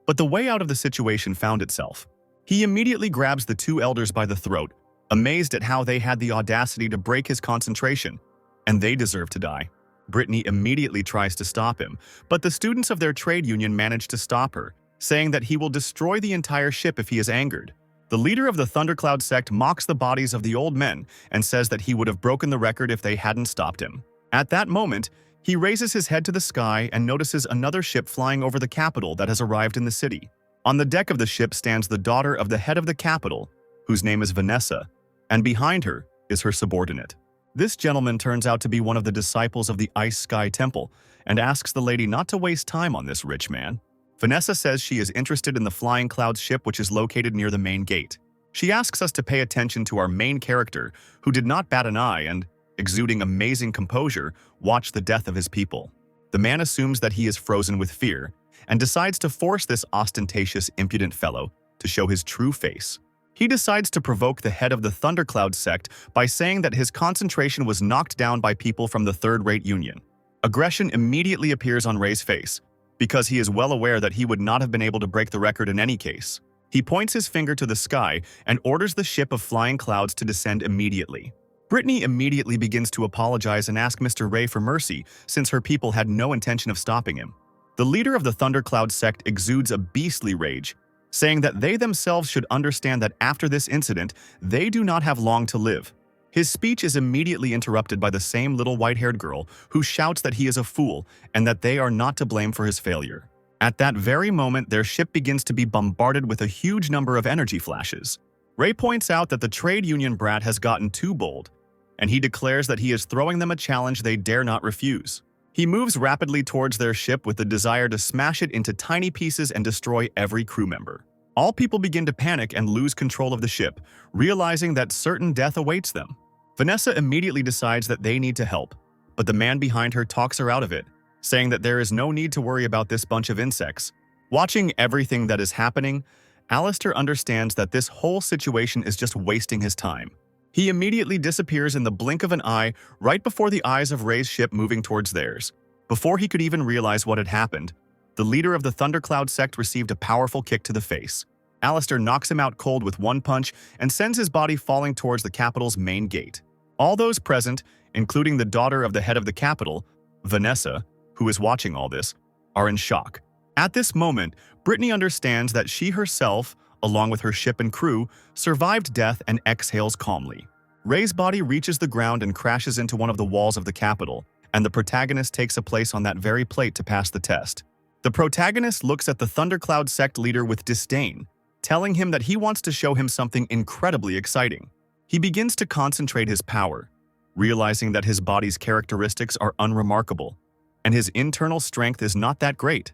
but the way out of the situation found itself. He immediately grabs the two elders by the throat, amazed at how they had the audacity to break his concentration, and they deserve to die. Brittany immediately tries to stop him, but the students of their trade union manage to stop her, saying that he will destroy the entire ship if he is angered. The leader of the Thundercloud sect mocks the bodies of the old men and says that he would have broken the record if they hadn't stopped him. At that moment, he raises his head to the sky and notices another ship flying over the capital that has arrived in the city. On the deck of the ship stands the daughter of the head of the capital, whose name is Vanessa, and behind her is her subordinate. This gentleman turns out to be one of the disciples of the Ice Sky Temple and asks the lady not to waste time on this rich man. Vanessa says she is interested in the Flying Clouds ship, which is located near the main gate. She asks us to pay attention to our main character, who did not bat an eye and, exuding amazing composure, watch the death of his people. The man assumes that he is frozen with fear and decides to force this ostentatious, impudent fellow to show his true face. He decides to provoke the head of the Thundercloud sect by saying that his concentration was knocked down by people from the third-rate union. Aggression immediately appears on Ray's face, because he is well aware that he would not have been able to break the record in any case. He points his finger to the sky and orders the ship of Flying Clouds to descend immediately. Brittany immediately begins to apologize and ask Mr. Ray for mercy, since her people had no intention of stopping him. The leader of the Thundercloud sect exudes a beastly rage, saying that they themselves should understand that after this incident, they do not have long to live. His speech is immediately interrupted by the same little white-haired girl who shouts that he is a fool and that they are not to blame for his failure. At that very moment, their ship begins to be bombarded with a huge number of energy flashes. Ray points out that the trade union brat has gotten too bold, and he declares that he is throwing them a challenge they dare not refuse. He moves rapidly towards their ship with the desire to smash it into tiny pieces and destroy every crew member. All people begin to panic and lose control of the ship, realizing that certain death awaits them. Vanessa immediately decides that they need to help, but the man behind her talks her out of it, saying that there is no need to worry about this bunch of insects. Watching everything that is happening, Alistair understands that this whole situation is just wasting his time. He immediately disappears in the blink of an eye right before the eyes of Ray's ship moving towards theirs. Before he could even realize what had happened, the leader of the Thundercloud sect received a powerful kick to the face. Alistair knocks him out cold with one punch and sends his body falling towards the capital's main gate. All those present, including the daughter of the head of the capital, Vanessa, who is watching all this, are in shock. At this moment, Brittany understands that she herself, along with her ship and crew, survived death and exhales calmly. Ray's body reaches the ground and crashes into one of the walls of the capital, and the protagonist takes a place on that very plate to pass the test. The protagonist looks at the Thundercloud sect leader with disdain, telling him that he wants to show him something incredibly exciting. He begins to concentrate his power, realizing that his body's characteristics are unremarkable, and his internal strength is not that great.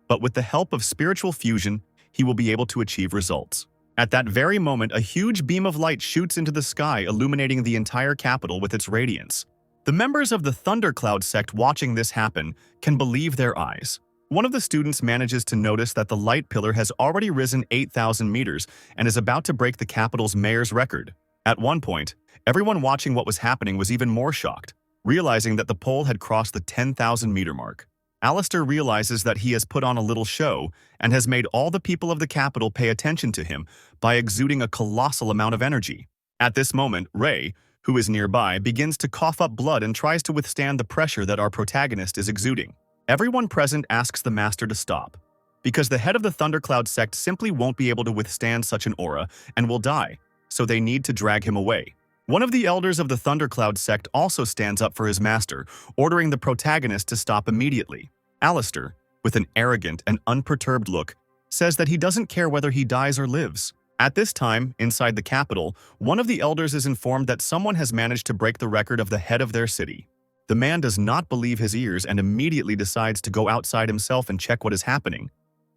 But with the help of spiritual fusion, he will be able to achieve results. At that very moment, a huge beam of light shoots into the sky, illuminating the entire capital with its radiance. The members of the Thundercloud sect watching this happen can believe their eyes. One of the students manages to notice that the light pillar has already risen 8,000 meters and is about to break the capital's mayor's record. At one point, everyone watching what was happening was even more shocked, realizing that the pole had crossed the 10,000-meter mark. Alistair realizes that he has put on a little show and has made all the people of the capital pay attention to him by exuding a colossal amount of energy. At this moment, Ray, who is nearby, begins to cough up blood and tries to withstand the pressure that our protagonist is exuding. Everyone present asks the master to stop, because the head of the Thundercloud sect simply won't be able to withstand such an aura and will die, so they need to drag him away. One of the elders of the Thundercloud sect also stands up for his master, ordering the protagonist to stop immediately. Alistair, with an arrogant and unperturbed look, says that he doesn't care whether he dies or lives. At this time, inside the capital, one of the elders is informed that someone has managed to break the record of the head of their city. The man does not believe his ears and immediately decides to go outside himself and check what is happening,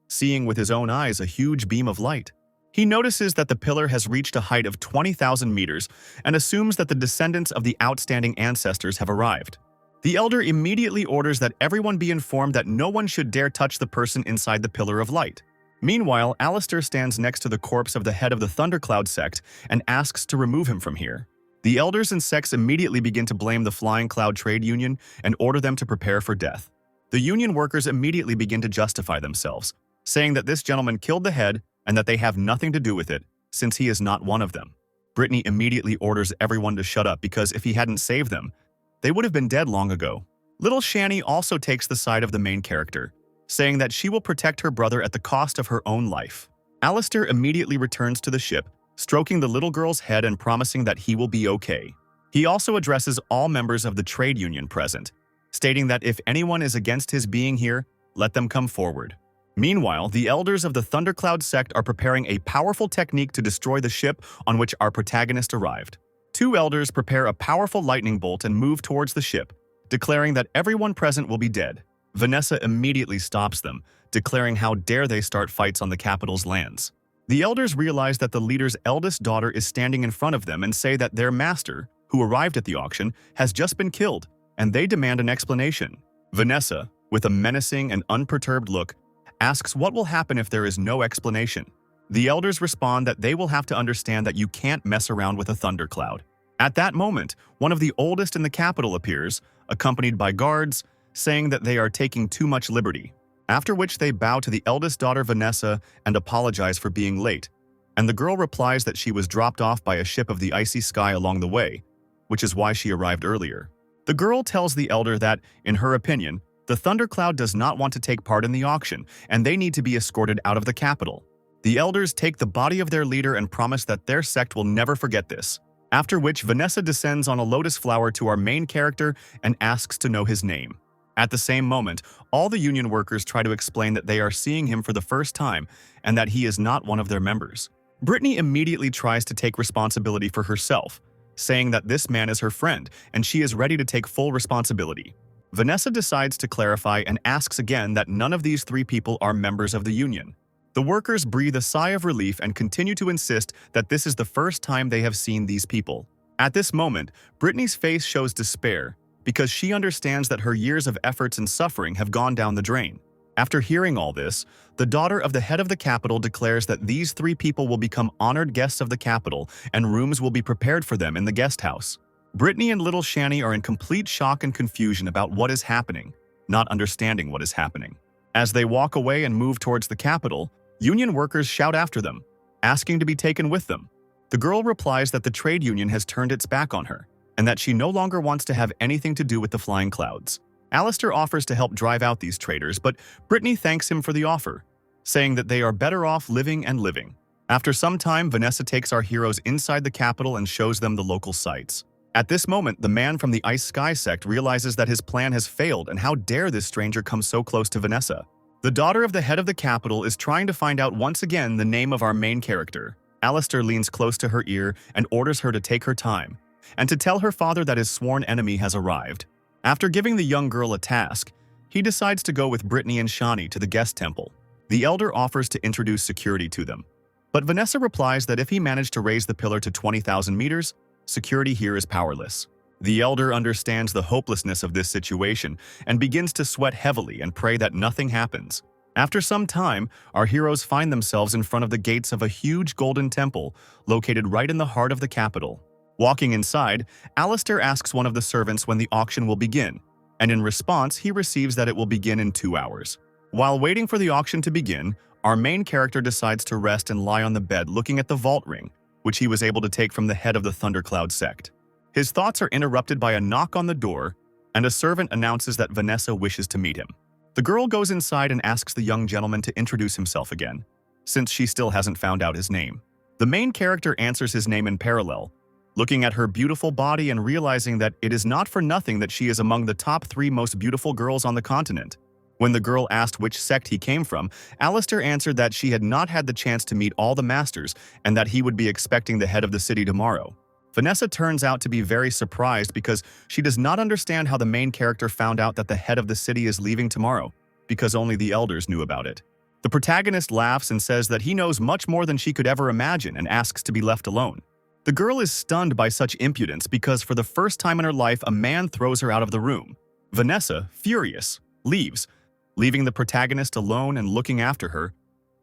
seeing with his own eyes a huge beam of light. He notices that the pillar has reached a height of 20,000 meters and assumes that the descendants of the outstanding ancestors have arrived. The elder immediately orders that everyone be informed that no one should dare touch the person inside the pillar of light. Meanwhile, Alistair stands next to the corpse of the head of the Thundercloud sect and asks to remove him from here. The elders and sects immediately begin to blame the Flying Cloud Trade Union and order them to prepare for death. The union workers immediately begin to justify themselves, saying that this gentleman killed the head and that they have nothing to do with it, since he is not one of them. Brittany immediately orders everyone to shut up because if he hadn't saved them, they would have been dead long ago. Little Shani also takes the side of the main character, saying that she will protect her brother at the cost of her own life. Alistair immediately returns to the ship, stroking the little girl's head and promising that he will be okay. He also addresses all members of the trade union present, stating that if anyone is against his being here, let them come forward. Meanwhile, the elders of the Thundercloud sect are preparing a powerful technique to destroy the ship on which our protagonist arrived. Two elders prepare a powerful lightning bolt and move towards the ship, declaring that everyone present will be dead. Vanessa immediately stops them, declaring how dare they start fights on the capital's lands. The elders realize that the leader's eldest daughter is standing in front of them and say that their master, who arrived at the auction, has just been killed, and they demand an explanation. Vanessa, with a menacing and unperturbed look, asks what will happen if there is no explanation. The elders respond that they will have to understand that you can't mess around with a thundercloud. At that moment, one of the oldest in the capital appears, accompanied by guards, saying that they are taking too much liberty, after which they bow to the eldest daughter Vanessa and apologize for being late, and the girl replies that she was dropped off by a ship of the icy sky along the way, which is why she arrived earlier. The girl tells the elder that, in her opinion, the Thundercloud does not want to take part in the auction, and they need to be escorted out of the capital. The elders take the body of their leader and promise that their sect will never forget this, after which Vanessa descends on a lotus flower to our main character and asks to know his name. At the same moment, all the union workers try to explain that they are seeing him for the first time and that he is not one of their members. Brittany immediately tries to take responsibility for herself, saying that this man is her friend and she is ready to take full responsibility. Vanessa decides to clarify and asks again that none of these three people are members of the union. The workers breathe a sigh of relief and continue to insist that this is the first time they have seen these people. At this moment, Brittany's face shows despair, because she understands that her years of efforts and suffering have gone down the drain. After hearing all this, the daughter of the head of the capital declares that these three people will become honored guests of the capital and rooms will be prepared for them in the guest house. Brittany and little Shani are in complete shock and confusion about what is happening, not understanding what is happening. As they walk away and move towards the capital, union workers shout after them, asking to be taken with them. The girl replies that the trade union has turned its back on her, and that she no longer wants to have anything to do with the flying clouds. Alistair offers to help drive out these traitors, but Brittany thanks him for the offer, saying that they are better off living and living. After some time, Vanessa takes our heroes inside the capital and shows them the local sights. At this moment, the man from the Ice Sky sect realizes that his plan has failed and how dare this stranger come so close to Vanessa. The daughter of the head of the capital is trying to find out once again the name of our main character. Alistair leans close to her ear and orders her to take her time, and to tell her father that his sworn enemy has arrived. After giving the young girl a task, he decides to go with Brittany and Shani to the guest temple. The elder offers to introduce security to them, but Vanessa replies that if he managed to raise the pillar to 20,000 meters, security here is powerless. The elder understands the hopelessness of this situation and begins to sweat heavily and pray that nothing happens. After some time, our heroes find themselves in front of the gates of a huge golden temple located right in the heart of the capital. Walking inside, Alistair asks one of the servants when the auction will begin, and in response, he receives that it will begin in 2 hours. While waiting for the auction to begin, our main character decides to rest and lie on the bed looking at the vault ring, which he was able to take from the head of the Thundercloud sect. His thoughts are interrupted by a knock on the door, and a servant announces that Vanessa wishes to meet him. The girl goes inside and asks the young gentleman to introduce himself again, since she still hasn't found out his name. The main character answers his name in parallel, looking at her beautiful body and realizing that it is not for nothing that she is among the top 3 most beautiful girls on the continent. When the girl asked which sect he came from, Alistair answered that she had not had the chance to meet all the masters and that he would be expecting the head of the city tomorrow. Vanessa turns out to be very surprised because she does not understand how the main character found out that the head of the city is leaving tomorrow, because only the elders knew about it. The protagonist laughs and says that he knows much more than she could ever imagine and asks to be left alone. The girl is stunned by such impudence because for the first time in her life a man throws her out of the room. Vanessa, furious, leaves, leaving the protagonist alone and looking after her.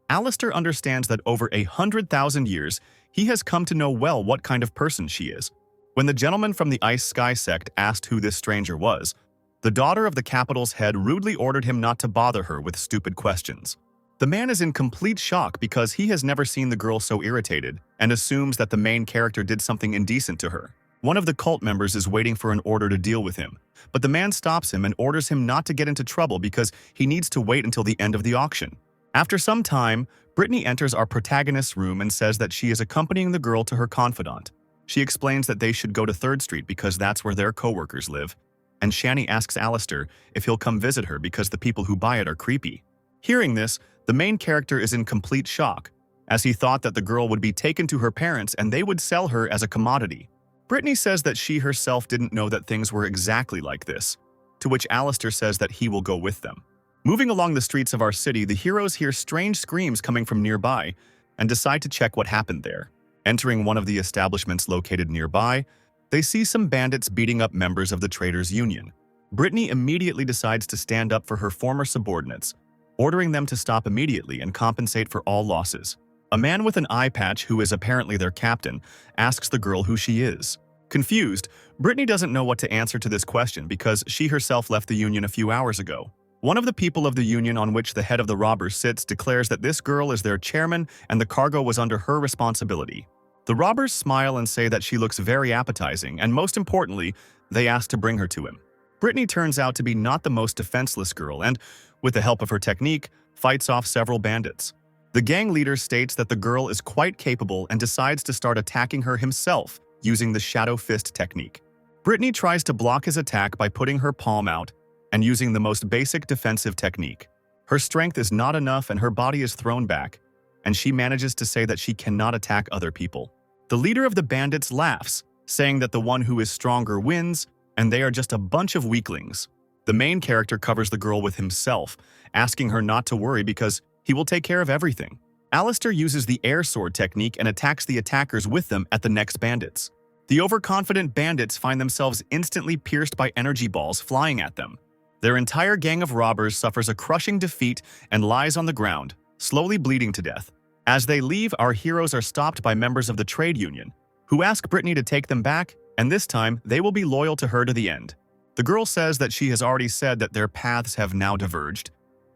Alistair understands that over 100,000 years, he has come to know well what kind of person she is. When the gentleman from the Ice Sky sect asked who this stranger was, the daughter of the capital's head rudely ordered him not to bother her with stupid questions. The man is in complete shock because he has never seen the girl so irritated and assumes that the main character did something indecent to her. One of the cult members is waiting for an order to deal with him, but the man stops him and orders him not to get into trouble because he needs to wait until the end of the auction. After some time, Brittany enters our protagonist's room and says that she is accompanying the girl to her confidant. She explains that they should go to 3rd Street because that's where their co-workers live, and Shani asks Alistair if he'll come visit her because the people who buy it are creepy. Hearing this, the main character is in complete shock, as he thought that the girl would be taken to her parents and they would sell her as a commodity. Brittany says that she herself didn't know that things were exactly like this, to which Alistair says that he will go with them. Moving along the streets of our city, the heroes hear strange screams coming from nearby and decide to check what happened there. Entering one of the establishments located nearby, they see some bandits beating up members of the Traders' Union. Brittany immediately decides to stand up for her former subordinates, ordering them to stop immediately and compensate for all losses. A man with an eye patch, who is apparently their captain, asks the girl who she is. Confused, Brittany doesn't know what to answer to this question because she herself left the Union a few hours ago. One of the people of the Union on which the head of the robbers sits declares that this girl is their chairman and the cargo was under her responsibility. The robbers smile and say that she looks very appetizing, and most importantly, they ask to bring her to him. Brittany turns out to be not the most defenseless girl and, with the help of her technique, fights off several bandits. The gang leader states that the girl is quite capable and decides to start attacking her himself using the Shadow Fist technique. Brittany tries to block his attack by putting her palm out and using the most basic defensive technique. Her strength is not enough and her body is thrown back, and she manages to say that she cannot attack other people. The leader of the bandits laughs, saying that the one who is stronger wins, and they are just a bunch of weaklings. The main character covers the girl with himself, asking her not to worry because he will take care of everything. Alistair uses the air sword technique and attacks the attackers with them at the next bandits. The overconfident bandits find themselves instantly pierced by energy balls flying at them. Their entire gang of robbers suffers a crushing defeat and lies on the ground, slowly bleeding to death. As they leave, our heroes are stopped by members of the trade union, who ask Brittany to take them back, and this time they will be loyal to her to the end. The girl says that she has already said that their paths have now diverged,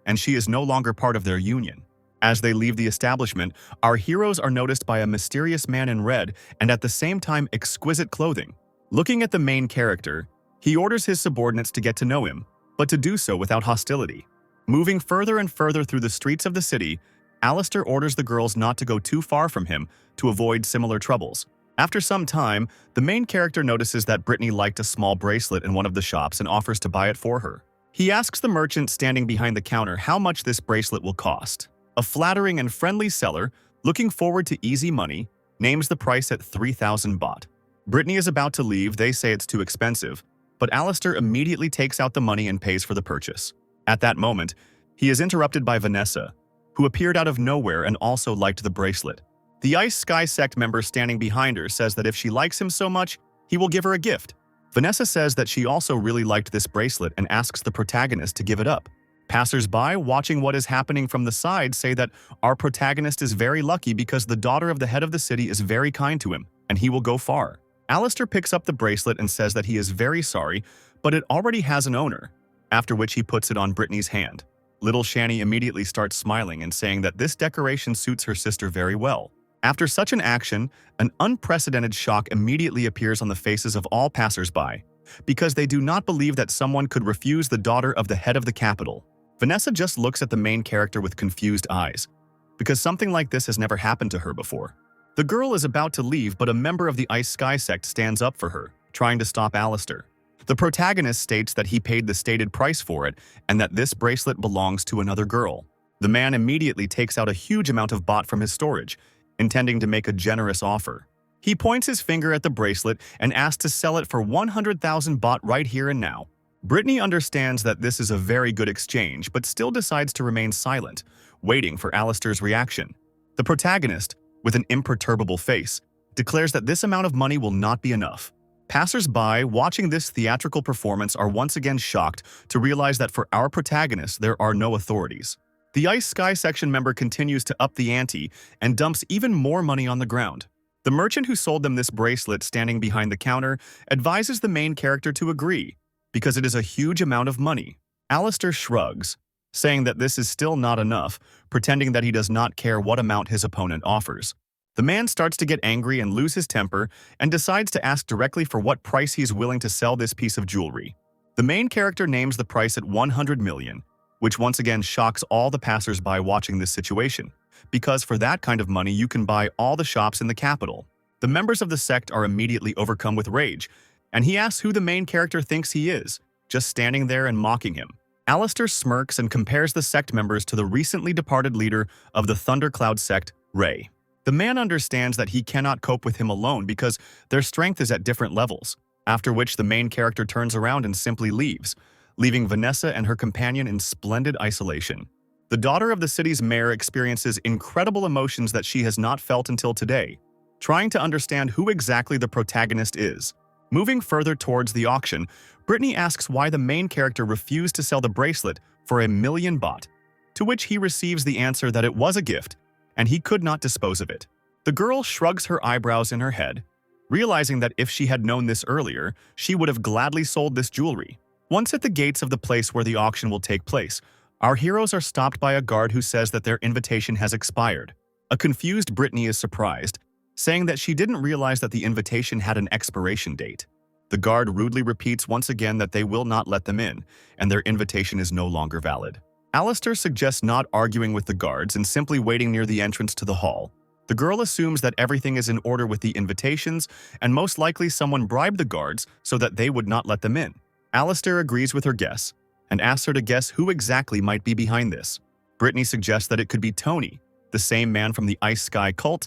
and she is no longer part of their union. As they leave the establishment, our heroes are noticed by a mysterious man in red and at the same time exquisite clothing. Looking at the main character, he orders his subordinates to get to know him, but to do so without hostility. Moving further and further through the streets of the city, Alistair orders the girls not to go too far from him to avoid similar troubles. After some time, the main character notices that Brittany liked a small bracelet in one of the shops and offers to buy it for her. He asks the merchant standing behind the counter how much this bracelet will cost. A flattering and friendly seller, looking forward to easy money, names the price at 3,000 baht. Brittany is about to leave. They say it's too expensive, but Alistair immediately takes out the money and pays for the purchase. At that moment, he is interrupted by Vanessa, who appeared out of nowhere and also liked the bracelet. The Ice Sky sect member standing behind her says that if she likes him so much, he will give her a gift. Vanessa says that she also really liked this bracelet and asks the protagonist to give it up. Passers-by watching what is happening from the side say that our protagonist is very lucky because the daughter of the head of the city is very kind to him, and he will go far. Alistair picks up the bracelet and says that he is very sorry, but it already has an owner, after which he puts it on Brittany's hand. Little Shani immediately starts smiling and saying that this decoration suits her sister very well. After such an action, an unprecedented shock immediately appears on the faces of all passers-by, because they do not believe that someone could refuse the daughter of the head of the capital. Vanessa just looks at the main character with confused eyes, because something like this has never happened to her before. The girl is about to leave, but a member of the Ice Sky sect stands up for her, trying to stop Alistair. The protagonist states that he paid the stated price for it and that this bracelet belongs to another girl. The man immediately takes out a huge amount of bot from his storage, intending to make a generous offer. He points his finger at the bracelet and asks to sell it for 100,000 bot right here and now. Brittany understands that this is a very good exchange, but still decides to remain silent, waiting for Alistair's reaction. The protagonist, with an imperturbable face, declares that this amount of money will not be enough. Passers-by watching this theatrical performance are once again shocked to realize that for our protagonist there are no authorities. The Ice Sky section member continues to up the ante and dumps even more money on the ground. The merchant who sold them this bracelet, standing behind the counter, advises the main character to agree, because it is a huge amount of money. Alistair shrugs, saying that this is still not enough, pretending that he does not care what amount his opponent offers. The man starts to get angry and lose his temper and decides to ask directly for what price he is willing to sell this piece of jewelry. The main character names the price at 100 million, which once again shocks all the passers-by watching this situation, because for that kind of money you can buy all the shops in the capital. The members of the sect are immediately overcome with rage, and he asks who the main character thinks he is, just standing there and mocking him. Alistair smirks and compares the sect members to the recently departed leader of the Thundercloud sect, Ray. The man understands that he cannot cope with him alone because their strength is at different levels, after which the main character turns around and simply leaves, leaving Vanessa and her companion in splendid isolation. The daughter of the city's mayor experiences incredible emotions that she has not felt until today, trying to understand who exactly the protagonist is. Moving further towards the auction, Brittany asks why the main character refused to sell the bracelet for 1 million bot, to which he receives the answer that it was a gift, and he could not dispose of it. The girl shrugs her eyebrows in her head, realizing that if she had known this earlier, she would have gladly sold this jewelry. Once at the gates of the place where the auction will take place, our heroes are stopped by a guard who says that their invitation has expired. A confused Brittany is surprised, saying that she didn't realize that the invitation had an expiration date. The guard rudely repeats once again that they will not let them in, and their invitation is no longer valid. Alistair suggests not arguing with the guards and simply waiting near the entrance to the hall. The girl assumes that everything is in order with the invitations, and most likely someone bribed the guards so that they would not let them in. Alistair agrees with her guess, and asks her to guess who exactly might be behind this. Brittany suggests that it could be Tony, the same man from the Ice Sky cult,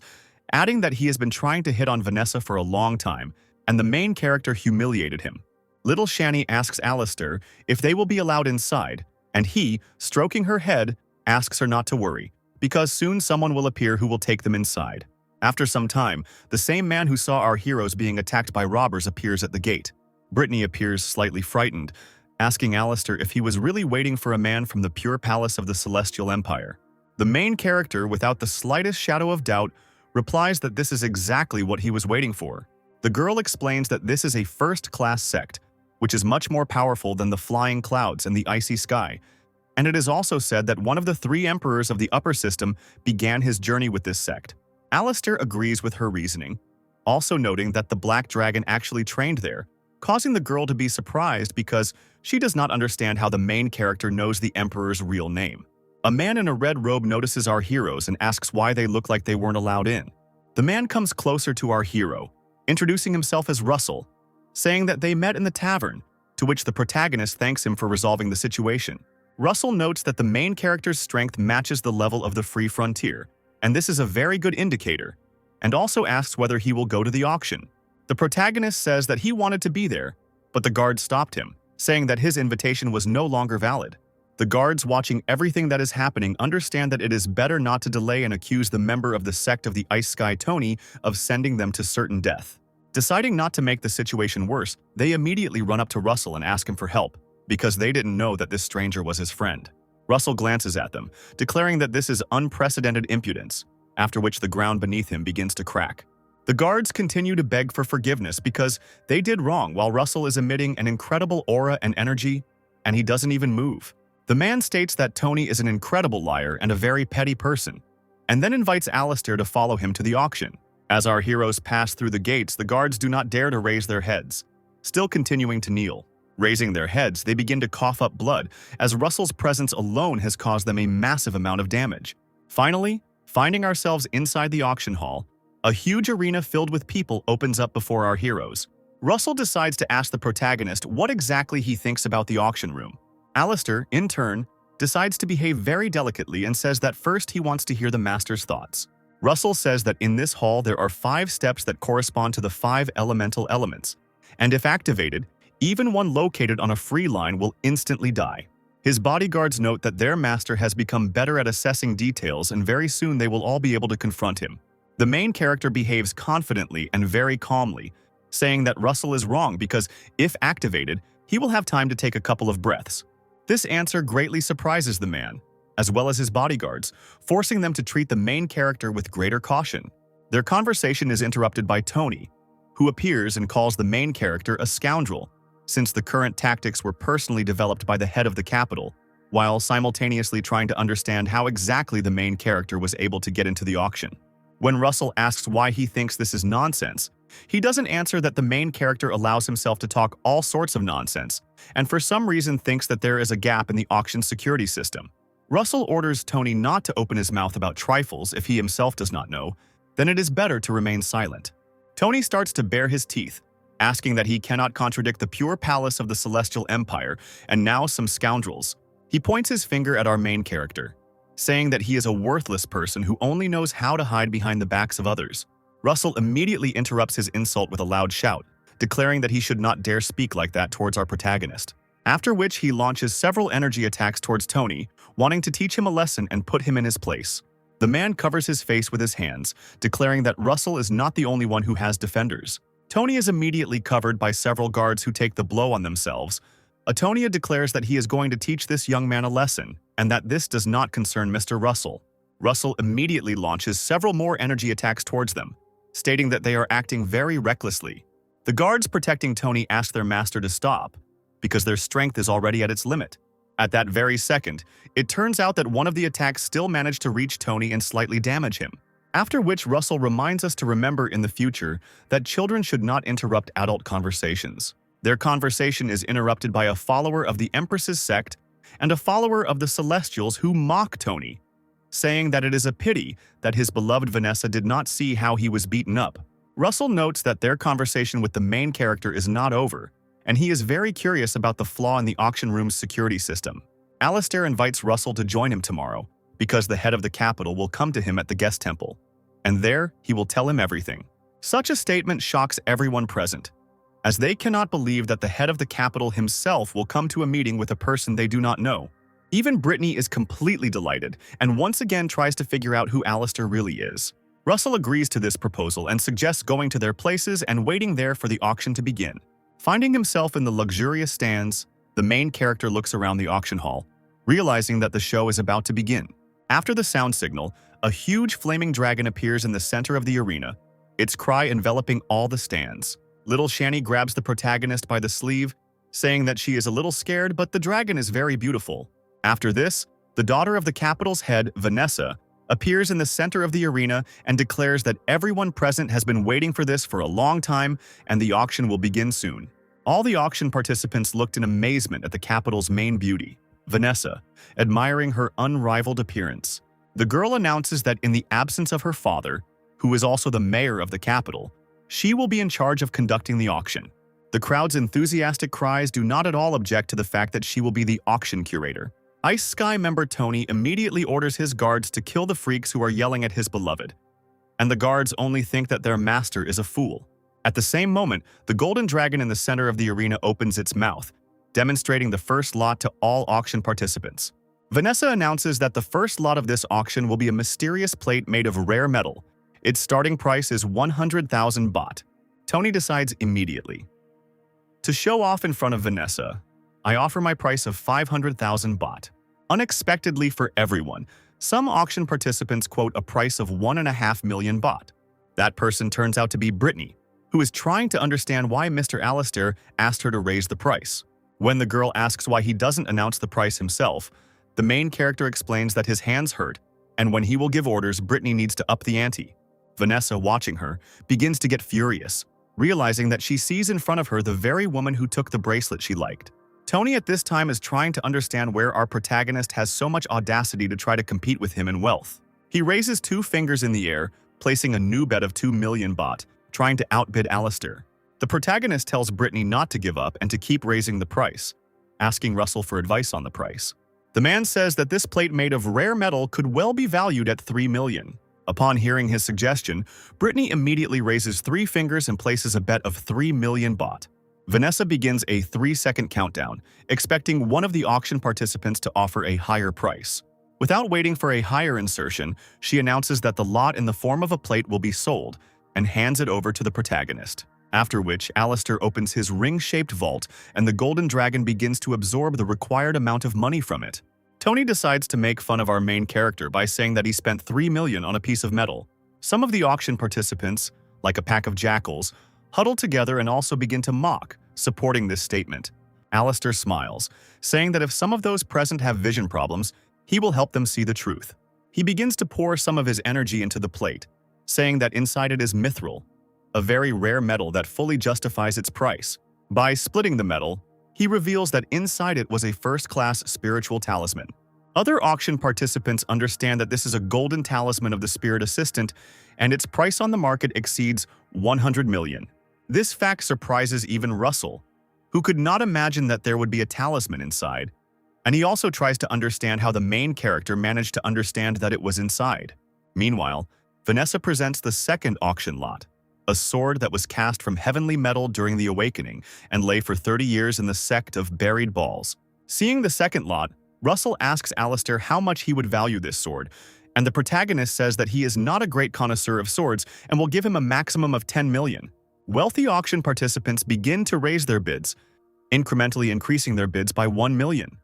adding that he has been trying to hit on Vanessa for a long time, and the main character humiliated him. Little Shani asks Alistair if they will be allowed inside, and he, stroking her head, asks her not to worry, because soon someone will appear who will take them inside. After some time, the same man who saw our heroes being attacked by robbers appears at the gate. Brittany appears slightly frightened, asking Alistair if he was really waiting for a man from the pure palace of the Celestial Empire. The main character, without the slightest shadow of doubt, replies that this is exactly what he was waiting for. The girl explains that this is a first-class sect, which is much more powerful than the flying clouds and the icy sky, and it is also said that one of the 3 emperors of the upper system began his journey with this sect. Alistair agrees with her reasoning, also noting that the Black Dragon actually trained there, causing the girl to be surprised because she does not understand how the main character knows the emperor's real name. A man in a red robe notices our heroes and asks why they look like they weren't allowed in. The man comes closer to our hero, introducing himself as Russell, saying that they met in the tavern, to which the protagonist thanks him for resolving the situation. Russell notes that the main character's strength matches the level of the Free Frontier, and this is a very good indicator, and also asks whether he will go to the auction. The protagonist says that he wanted to be there, but the guard stopped him, saying that his invitation was no longer valid. The guards watching everything that is happening understand that it is better not to delay and accuse the member of the sect of the Ice Sky Tony of sending them to certain death. Deciding not to make the situation worse, they immediately run up to Russell and ask him for help, because they didn't know that this stranger was his friend. Russell glances at them, declaring that this is unprecedented impudence, after which the ground beneath him begins to crack. The guards continue to beg for forgiveness because they did wrong while Russell is emitting an incredible aura and energy, and he doesn't even move. The man states that Tony is an incredible liar and a very petty person, and then invites Alistair to follow him to the auction. As our heroes pass through the gates, the guards do not dare to raise their heads, still continuing to kneel. Raising their heads, they begin to cough up blood, as Russell's presence alone has caused them a massive amount of damage. Finally, finding ourselves inside the auction hall, a huge arena filled with people opens up before our heroes. Russell decides to ask the protagonist what exactly he thinks about the auction room. Alistair, in turn, decides to behave very delicately and says that first he wants to hear the master's thoughts. Russell says that in this hall there are 5 steps that correspond to the 5 elemental elements, and if activated, even one located on a free line will instantly die. His bodyguards note that their master has become better at assessing details and very soon they will all be able to confront him. The main character behaves confidently and very calmly, saying that Russell is wrong because, if activated, he will have time to take a couple of breaths. This answer greatly surprises the man, as well as his bodyguards, forcing them to treat the main character with greater caution. Their conversation is interrupted by Tony, who appears and calls the main character a scoundrel, since the current tactics were personally developed by the head of the capital, while simultaneously trying to understand how exactly the main character was able to get into the auction. When Russell asks why he thinks this is nonsense, he doesn't answer that the main character allows himself to talk all sorts of nonsense, and for some reason thinks that there is a gap in the auction security system. Russell orders Tony not to open his mouth about trifles if he himself does not know, then it is better to remain silent. Tony starts to bare his teeth, asking that he cannot contradict the pure palace of the Celestial Empire and now some scoundrels. He points his finger at our main character, saying that he is a worthless person who only knows how to hide behind the backs of others. Russell immediately interrupts his insult with a loud shout, declaring that he should not dare speak like that towards our protagonist. After which he launches several energy attacks towards Tony, wanting to teach him a lesson and put him in his place. The man covers his face with his hands, declaring that Russell is not the only one who has defenders. Tony is immediately covered by several guards who take the blow on themselves. Atonia declares that he is going to teach this young man a lesson, and that this does not concern Mr. Russell. Russell immediately launches several more energy attacks towards them, stating that they are acting very recklessly. The guards protecting Tony ask their master to stop, because their strength is already at its limit. At that very second, it turns out that one of the attacks still managed to reach Tony and slightly damage him. After which Russell reminds us to remember in the future that children should not interrupt adult conversations. Their conversation is interrupted by a follower of the Empress's sect and a follower of the Celestials who mock Tony, saying that it is a pity that his beloved Vanessa did not see how he was beaten up. Russell notes that their conversation with the main character is not over, and he is very curious about the flaw in the auction room's security system. Alistair invites Russell to join him tomorrow, because the head of the capital will come to him at the guest temple, and there he will tell him everything. Such a statement shocks everyone present, as they cannot believe that the head of the capital himself will come to a meeting with a person they do not know. Even Brittany is completely delighted and once again tries to figure out who Alistair really is. Russell agrees to this proposal and suggests going to their places and waiting there for the auction to begin. Finding himself in the luxurious stands, the main character looks around the auction hall, realizing that the show is about to begin. After the sound signal, a huge flaming dragon appears in the center of the arena, its cry enveloping all the stands. Little Shani grabs the protagonist by the sleeve, saying that she is a little scared, but the dragon is very beautiful. After this, the daughter of the capital's head, Vanessa, appears in the center of the arena and declares that everyone present has been waiting for this for a long time and the auction will begin soon. All the auction participants looked in amazement at the capital's main beauty, Vanessa, admiring her unrivaled appearance. The girl announces that in the absence of her father, who is also the mayor of the capital, she will be in charge of conducting the auction. The crowd's enthusiastic cries do not at all object to the fact that she will be the auction curator. Ice Sky member Tony immediately orders his guards to kill the freaks who are yelling at his beloved, and the guards only think that their master is a fool. At the same moment, the golden dragon in the center of the arena opens its mouth, demonstrating the first lot to all auction participants. Vanessa announces that the first lot of this auction will be a mysterious plate made of rare metal. Its starting price is 100,000 baht. Tony decides immediately. To show off in front of Vanessa, I offer my price of 500,000 baht. Unexpectedly for everyone, some auction participants quote a price of 1.5 million baht. That person turns out to be Brittany, who is trying to understand why Mr. Alistair asked her to raise the price. When the girl asks why he doesn't announce the price himself, the main character explains that his hands hurt, and when he will give orders, Brittany needs to up the ante. Vanessa, watching her, begins to get furious, realizing that she sees in front of her the very woman who took the bracelet she liked. Tony at this time is trying to understand where our protagonist has so much audacity to try to compete with him in wealth. He raises 2 fingers in the air, placing a new bet of 2 million baht, trying to outbid Alistair. The protagonist tells Brittany not to give up and to keep raising the price, asking Russell for advice on the price. The man says that this plate made of rare metal could well be valued at 3 million. Upon hearing his suggestion, Brittany immediately raises 3 fingers and places a bet of 3 million baht. Vanessa begins a 3-second countdown, expecting one of the auction participants to offer a higher price. Without waiting for a higher insertion, she announces that the lot in the form of a plate will be sold and hands it over to the protagonist. After which, Alistair opens his ring-shaped vault and the golden dragon begins to absorb the required amount of money from it. Tony decides to make fun of our main character by saying that he spent 3 million on a piece of metal. Some of the auction participants, like a pack of jackals, huddle together and also begin to mock, supporting this statement. Alistair smiles, saying that if some of those present have vision problems, he will help them see the truth. He begins to pour some of his energy into the plate, saying that inside it is mithril, a very rare metal that fully justifies its price. By splitting the metal, he reveals that inside it was a first-class spiritual talisman. Other auction participants understand that this is a golden talisman of the spirit assistant, and its price on the market exceeds 100 million. This fact surprises even Russell, who could not imagine that there would be a talisman inside, and he also tries to understand how the main character managed to understand that it was inside. Meanwhile, Vanessa presents the second auction lot, a sword that was cast from heavenly metal during the awakening and lay for 30 years in the sect of buried balls. Seeing the second lot, Russell asks Alistair how much he would value this sword, and the protagonist says that he is not a great connoisseur of swords and will give him a maximum of 10 million. Wealthy auction participants begin to raise their bids, incrementally increasing their bids by 1 million,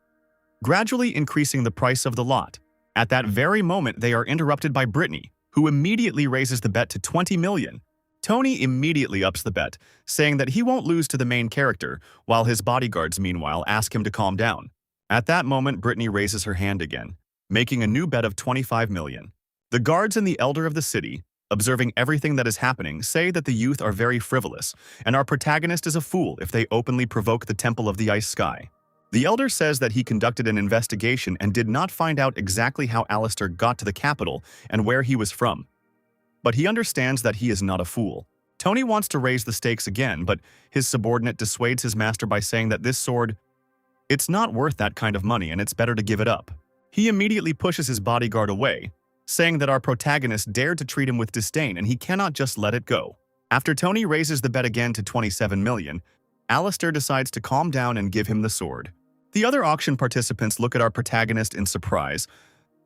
gradually increasing the price of the lot. At that very moment, they are interrupted by Brittany, who immediately raises the bet to 20 million. Tony immediately ups the bet, saying that he won't lose to the main character, while his bodyguards meanwhile ask him to calm down. At that moment, Brittany raises her hand again, making a new bet of 25 million. The guards and the elder of the city, observing everything that is happening, say that the youth are very frivolous, and our protagonist is a fool if they openly provoke the Temple of the Ice Sky. The elder says that he conducted an investigation and did not find out exactly how Alistair got to the capital and where he was from. But he understands that he is not a fool. Tony wants to raise the stakes again, but his subordinate dissuades his master by saying that this sword, it's not worth that kind of money and it's better to give it up. He immediately pushes his bodyguard away, saying that our protagonist dared to treat him with disdain and he cannot just let it go. After Tony raises the bet again to 27 million, Alistair decides to calm down and give him the sword. The other auction participants look at our protagonist in surprise.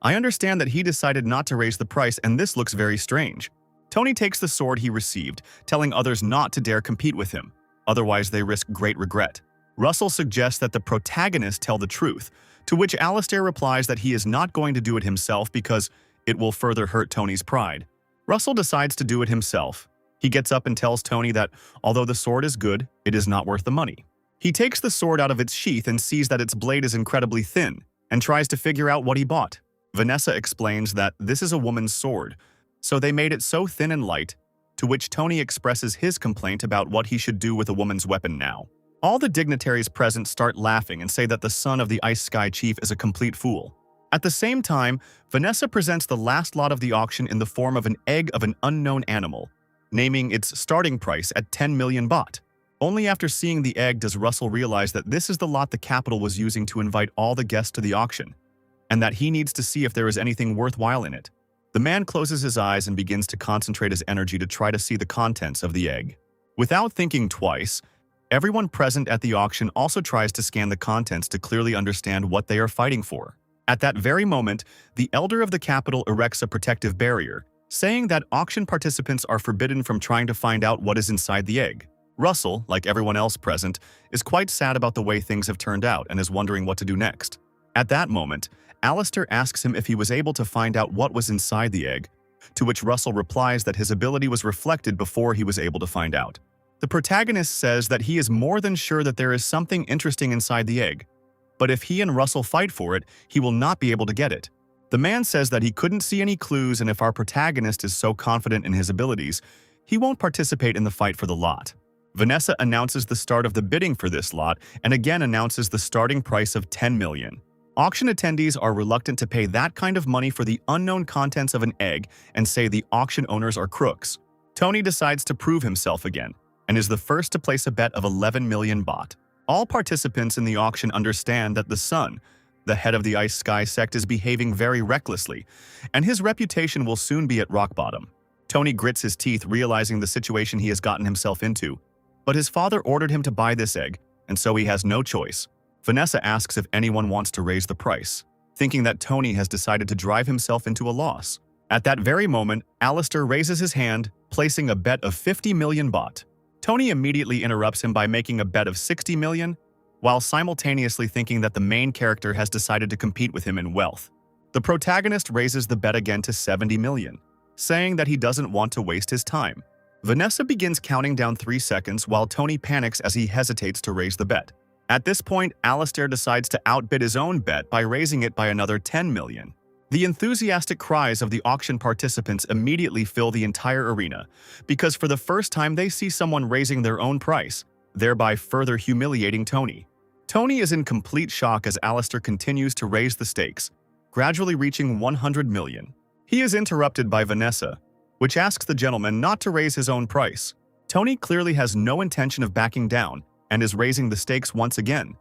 I understand that he decided not to raise the price and this looks very strange. Tony takes the sword he received, telling others not to dare compete with him, otherwise they risk great regret. Russell suggests that the protagonist tell the truth, to which Alistair replies that he is not going to do it himself because it will further hurt Tony's pride. Russell decides to do it himself. He gets up and tells Tony that although the sword is good, it is not worth the money. He takes the sword out of its sheath and sees that its blade is incredibly thin, and tries to figure out what he bought. Vanessa explains that this is a woman's sword, so they made it so thin and light, to which Tony expresses his complaint about what he should do with a woman's weapon now. All the dignitaries present start laughing and say that the son of the Ice Sky Chief is a complete fool. At the same time, Vanessa presents the last lot of the auction in the form of an egg of an unknown animal, naming its starting price at 10 million baht. Only after seeing the egg does Russell realize that this is the lot the capital was using to invite all the guests to the auction, and that he needs to see if there is anything worthwhile in it. The man closes his eyes and begins to concentrate his energy to try to see the contents of the egg. Without thinking twice, everyone present at the auction also tries to scan the contents to clearly understand what they are fighting for. At that very moment, the elder of the capital erects a protective barrier, saying that auction participants are forbidden from trying to find out what is inside the egg. Russell, like everyone else present, is quite sad about the way things have turned out and is wondering what to do next. At that moment, Alistair asks him if he was able to find out what was inside the egg, to which Russell replies that his ability was reflected before he was able to find out. The protagonist says that he is more than sure that there is something interesting inside the egg, but if he and Russell fight for it, he will not be able to get it. The man says that he couldn't see any clues, and if our protagonist is so confident in his abilities, he won't participate in the fight for the lot. Vanessa announces the start of the bidding for this lot and again announces the starting price of 10 million. Auction attendees are reluctant to pay that kind of money for the unknown contents of an egg and say the auction owners are crooks. Tony decides to prove himself again and is the first to place a bet of 11 million baht. All participants in the auction understand that the sun, the head of the Ice Sky sect, is behaving very recklessly, and his reputation will soon be at rock bottom. Tony grits his teeth, realizing the situation he has gotten himself into, but his father ordered him to buy this egg, and so he has no choice. Vanessa asks if anyone wants to raise the price, thinking that Tony has decided to drive himself into a loss. At that very moment, Alistair raises his hand, placing a bet of 50 million baht. Tony immediately interrupts him by making a bet of 60 million, while simultaneously thinking that the main character has decided to compete with him in wealth. The protagonist raises the bet again to 70 million, saying that he doesn't want to waste his time. Vanessa begins counting down 3 seconds while Tony panics as he hesitates to raise the bet. At this point, Alistair decides to outbid his own bet by raising it by another 10 million. The enthusiastic cries of the auction participants immediately fill the entire arena, because for the first time they see someone raising their own price, thereby further humiliating Tony. Tony is in complete shock as Alistair continues to raise the stakes, gradually reaching 100 million. He is interrupted by Vanessa, which asks the gentleman not to raise his own price. Tony clearly has no intention of backing down and is raising the stakes once again,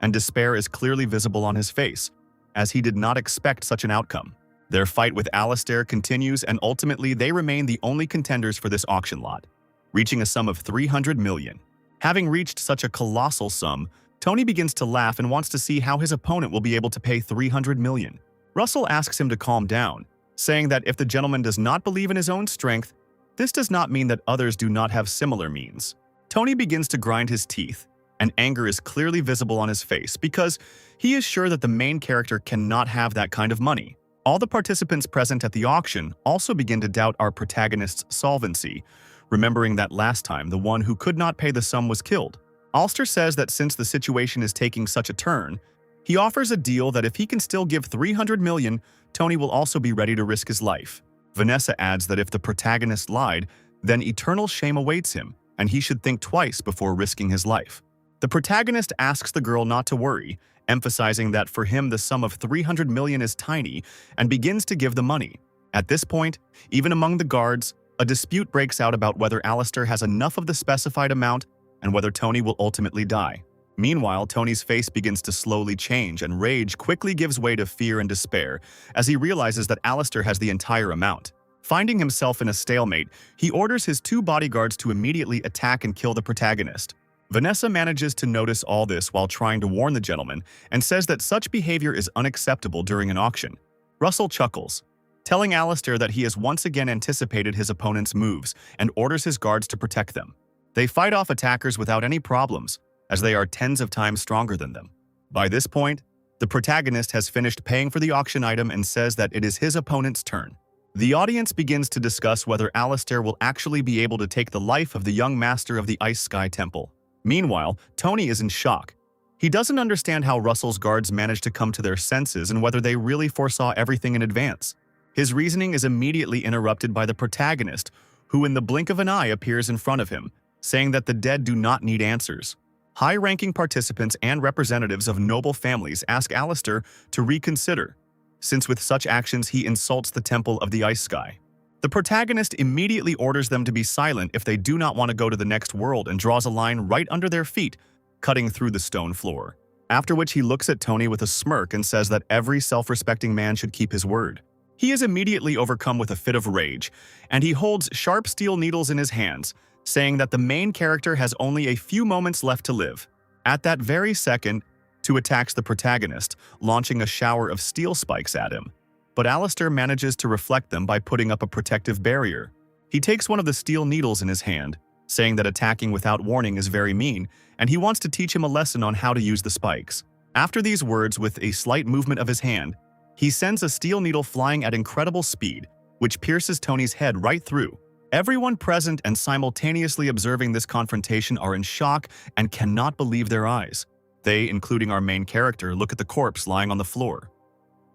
and despair is clearly visible on his face, as he did not expect such an outcome. Their fight with Alistair continues, and ultimately they remain the only contenders for this auction lot, reaching a sum of 300 million. Having reached such a colossal sum, Tony begins to laugh and wants to see how his opponent will be able to pay 300 million. Russell asks him to calm down, saying that if the gentleman does not believe in his own strength, this does not mean that others do not have similar means. Tony begins to grind his teeth, and anger is clearly visible on his face because he is sure that the main character cannot have that kind of money. All the participants present at the auction also begin to doubt our protagonist's solvency, remembering that last time the one who could not pay the sum was killed. Alistair says that since the situation is taking such a turn, he offers a deal that if he can still give 300 million, Tony will also be ready to risk his life. Vanessa adds that if the protagonist lied, then eternal shame awaits him, and he should think twice before risking his life. The protagonist asks the girl not to worry, emphasizing that for him the sum of 300 million is tiny, and begins to give the money. At this point, even among the guards, a dispute breaks out about whether Alistair has enough of the specified amount and whether Tony will ultimately die. Meanwhile, Tony's face begins to slowly change, and rage quickly gives way to fear and despair as he realizes that Alistair has the entire amount. Finding himself in a stalemate, he orders his 2 bodyguards to immediately attack and kill the protagonist. Vanessa manages to notice all this while trying to warn the gentleman and says that such behavior is unacceptable during an auction. Russell chuckles, telling Alistair that he has once again anticipated his opponent's moves and orders his guards to protect them. They fight off attackers without any problems, as they are tens of times stronger than them. By this point, the protagonist has finished paying for the auction item and says that it is his opponent's turn. The audience begins to discuss whether Alistair will actually be able to take the life of the young master of the Ice Sky Temple. Meanwhile, Tony is in shock. He doesn't understand how Russell's guards managed to come to their senses and whether they really foresaw everything in advance. His reasoning is immediately interrupted by the protagonist, who in the blink of an eye appears in front of him, saying that the dead do not need answers. High-ranking participants and representatives of noble families ask Alistair to reconsider, since with such actions he insults the Temple of the Ice Sky. The protagonist immediately orders them to be silent if they do not want to go to the next world and draws a line right under their feet, cutting through the stone floor. After which he looks at Tony with a smirk and says that every self-respecting man should keep his word. He is immediately overcome with a fit of rage, and he holds sharp steel needles in his hands, saying that the main character has only a few moments left to live. At that very second, Tu attacks the protagonist, launching a shower of steel spikes at him. But Alistair manages to reflect them by putting up a protective barrier. He takes one of the steel needles in his hand, saying that attacking without warning is very mean, and he wants to teach him a lesson on how to use the spikes. After these words, with a slight movement of his hand, he sends a steel needle flying at incredible speed, which pierces Tony's head right through. Everyone present and simultaneously observing this confrontation are in shock and cannot believe their eyes. They, including our main character, look at the corpse lying on the floor.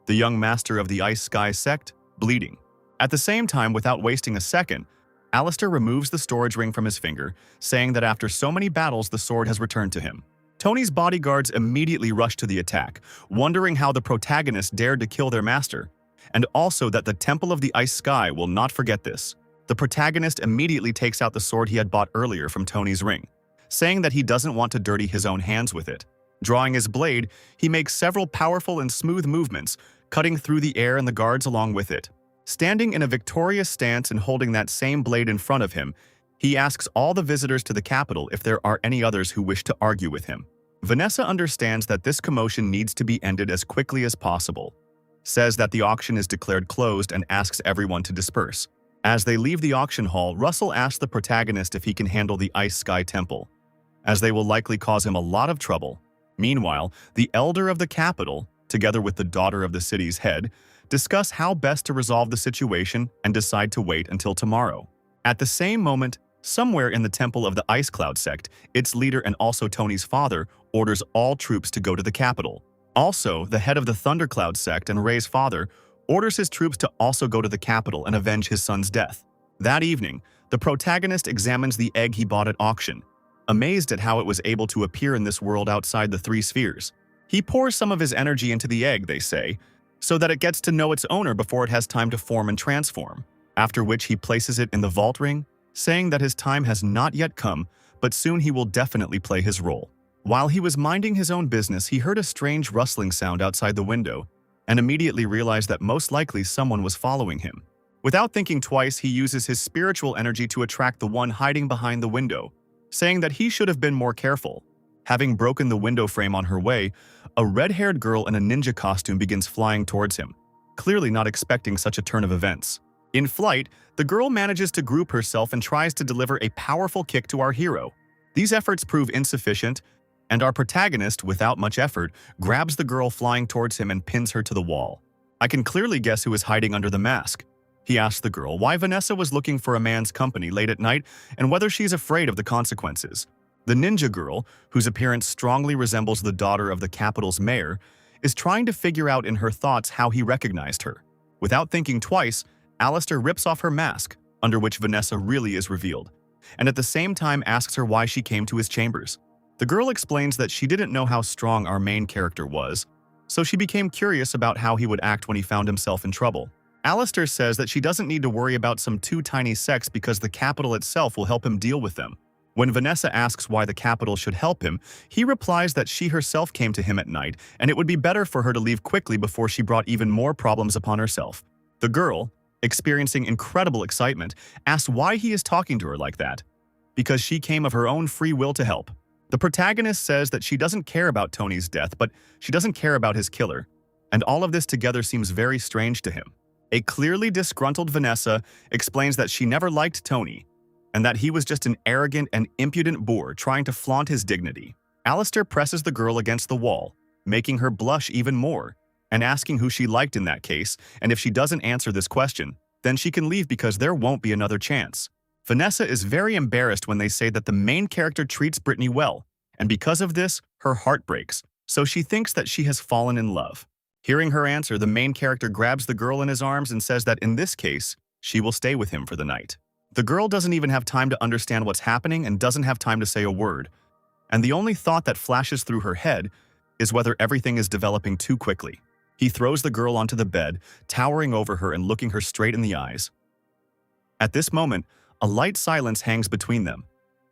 The young master of the Ice Sky sect, bleeding. At the same time, without wasting a second, Alistair removes the storage ring from his finger, saying that after so many battles, the sword has returned to him. Tony's bodyguards immediately rush to the attack, wondering how the protagonist dared to kill their master, and also that the Temple of the Ice Sky will not forget this. The protagonist immediately takes out the sword he had bought earlier from Tony's ring, saying that he doesn't want to dirty his own hands with it. Drawing his blade, he makes several powerful and smooth movements, cutting through the air and the guards along with it. Standing in a victorious stance and holding that same blade in front of him, he asks all the visitors to the capital if there are any others who wish to argue with him. Vanessa understands that this commotion needs to be ended as quickly as possible, says that the auction is declared closed and asks everyone to disperse. As they leave the auction hall, Russell asks the protagonist if he can handle the Ice Sky Temple, as they will likely cause him a lot of trouble. Meanwhile, the elder of the capital, together with the daughter of the city's head, discuss how best to resolve the situation and decide to wait until tomorrow. At the same moment, somewhere in the Temple of the Ice Cloud sect, its leader and also Tony's father orders all troops to go to the capital. Also, the head of the Thundercloud sect and Ray's father orders his troops to also go to the capital and avenge his son's death. That evening, the protagonist examines the egg he bought at auction, amazed at how it was able to appear in this world outside the three spheres. He pours some of his energy into the egg, they say, so that it gets to know its owner before it has time to form and transform, after which he places it in the vault ring, saying that his time has not yet come, but soon he will definitely play his role. While he was minding his own business, he heard a strange rustling sound outside the window and immediately realized that most likely someone was following him. Without thinking twice, he uses his spiritual energy to attract the one hiding behind the window, saying that he should have been more careful. Having broken the window frame on her way, a red-haired girl in a ninja costume begins flying towards him, clearly not expecting such a turn of events. In flight, the girl manages to group herself and tries to deliver a powerful kick to our hero. These efforts prove insufficient, and our protagonist, without much effort, grabs the girl flying towards him and pins her to the wall. I can clearly guess who is hiding under the mask. He asks the girl why Vanessa was looking for a man's company late at night and whether she's afraid of the consequences. The ninja girl, whose appearance strongly resembles the daughter of the capital's mayor, is trying to figure out in her thoughts how he recognized her. Without thinking twice, Alistair rips off her mask, under which Vanessa really is revealed, and at the same time asks her why she came to his chambers. The girl explains that she didn't know how strong our main character was, so she became curious about how he would act when he found himself in trouble. Alistair says that she doesn't need to worry about some two tiny sects because the capital itself will help him deal with them. When Vanessa asks why the capital should help him, he replies that she herself came to him at night and it would be better for her to leave quickly before she brought even more problems upon herself. The girl, experiencing incredible excitement, asks why he is talking to her like that. Because she came of her own free will to help. The protagonist says that she doesn't care about Tony's death, but she doesn't care about his killer, and all of this together seems very strange to him. A clearly disgruntled Vanessa explains that she never liked Tony, and that he was just an arrogant and impudent boor trying to flaunt his dignity. Alistair presses the girl against the wall, making her blush even more, and asking who she liked in that case, and if she doesn't answer this question, then she can leave because there won't be another chance. Vanessa is very embarrassed when they say that the main character treats Brittany well, and because of this, her heart breaks, so she thinks that she has fallen in love. Hearing her answer, the main character grabs the girl in his arms and says that in this case, she will stay with him for the night. The girl doesn't even have time to understand what's happening and doesn't have time to say a word, and the only thought that flashes through her head is whether everything is developing too quickly. He throws the girl onto the bed, towering over her and looking her straight in the eyes. At this moment, a light silence hangs between them,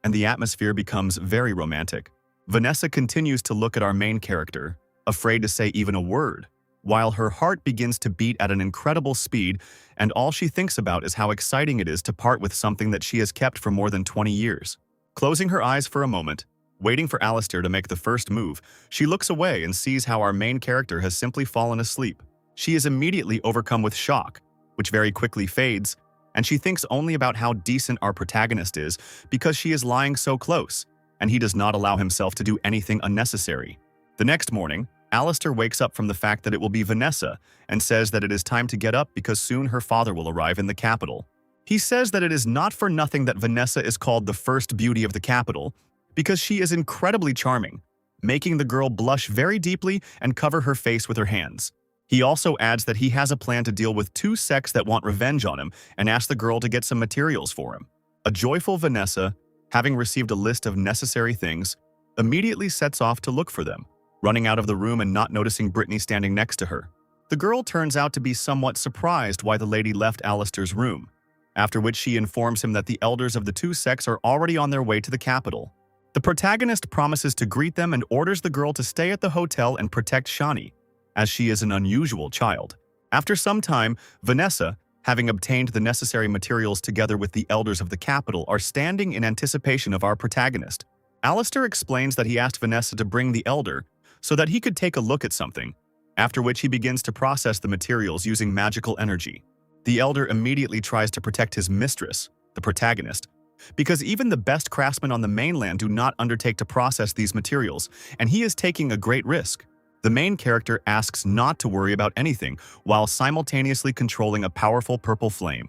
and the atmosphere becomes very romantic. Vanessa continues to look at our main character, afraid to say even a word, while her heart begins to beat at an incredible speed, and all she thinks about is how exciting it is to part with something that she has kept for more than 20 years. Closing her eyes for a moment, waiting for Alistair to make the first move, she looks away and sees how our main character has simply fallen asleep. She is immediately overcome with shock, which very quickly fades, and she thinks only about how decent our protagonist is because she is lying so close, and he does not allow himself to do anything unnecessary. The next morning, Alistair wakes up from the fact that it will be Vanessa and says that it is time to get up because soon her father will arrive in the capital. He says that it is not for nothing that Vanessa is called the first beauty of the capital, because she is incredibly charming, making the girl blush very deeply and cover her face with her hands. He also adds that he has a plan to deal with two sects that want revenge on him and asks the girl to get some materials for him. A joyful Vanessa, having received a list of necessary things, immediately sets off to look for them, running out of the room and not noticing Brittany standing next to her. The girl turns out to be somewhat surprised why the lady left Alistair's room, after which she informs him that the elders of the two sects are already on their way to the capital. The protagonist promises to greet them and orders the girl to stay at the hotel and protect Shani, as she is an unusual child. After some time, Vanessa, having obtained the necessary materials together with the elders of the capital, are standing in anticipation of our protagonist. Alistair explains that he asked Vanessa to bring the elder so that he could take a look at something, after which he begins to process the materials using magical energy. The elder immediately tries to protect his mistress, the protagonist, because even the best craftsmen on the mainland do not undertake to process these materials, and he is taking a great risk. The main character asks not to worry about anything while simultaneously controlling a powerful purple flame,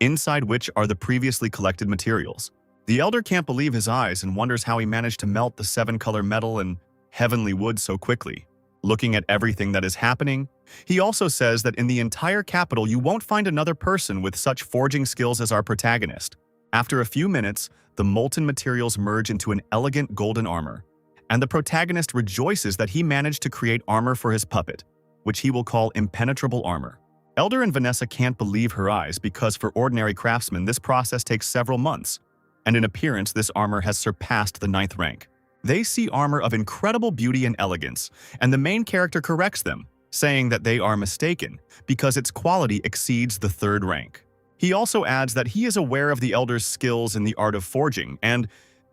inside which are the previously collected materials. The elder can't believe his eyes and wonders how he managed to melt the 7-color metal and heavenly wood so quickly. Looking at everything that is happening, he also says that in the entire capital you won't find another person with such forging skills as our protagonist. After a few minutes, the molten materials merge into an elegant golden armor, and the protagonist rejoices that he managed to create armor for his puppet, which he will call impenetrable armor. Elder and Vanessa can't believe her eyes because for ordinary craftsmen this process takes several months, and in appearance this armor has surpassed the 9th rank. They see armor of incredible beauty and elegance, and the main character corrects them, saying that they are mistaken because its quality exceeds the 3rd rank. He also adds that he is aware of the elder's skills in the art of forging, and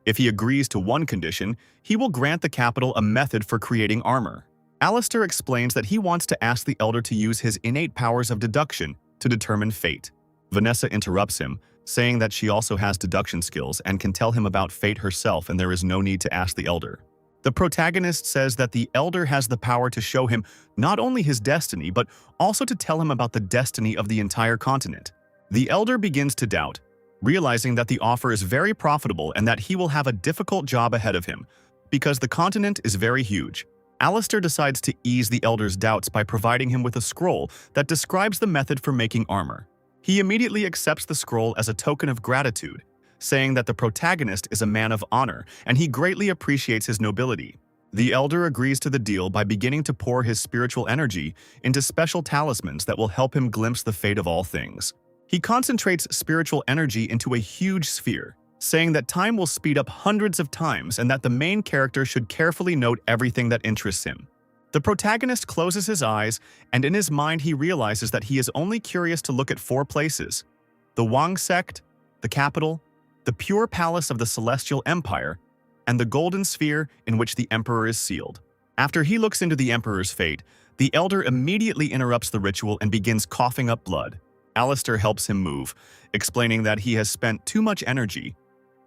if he agrees to one condition, he will grant the capital a method for creating armor. Alistair explains that he wants to ask the elder to use his innate powers of deduction to determine fate. Vanessa interrupts him, saying that she also has deduction skills and can tell him about fate herself and there is no need to ask the elder. The protagonist says that the elder has the power to show him not only his destiny, but also to tell him about the destiny of the entire continent. The elder begins to doubt, realizing that the offer is very profitable and that he will have a difficult job ahead of him, because the continent is very huge. Alistair decides to ease the elder's doubts by providing him with a scroll that describes the method for making armor. He immediately accepts the scroll as a token of gratitude, saying that the protagonist is a man of honor and he greatly appreciates his nobility. The elder agrees to the deal by beginning to pour his spiritual energy into special talismans that will help him glimpse the fate of all things. He concentrates spiritual energy into a huge sphere, saying that time will speed up hundreds of times and that the main character should carefully note everything that interests him. The protagonist closes his eyes, and in his mind he realizes that he is only curious to look at 4 places: the Wang sect, the capital, the pure palace of the Celestial Empire, and the golden sphere in which the Emperor is sealed. After he looks into the Emperor's fate, the elder immediately interrupts the ritual and begins coughing up blood. Alistair helps him move, explaining that he has spent too much energy,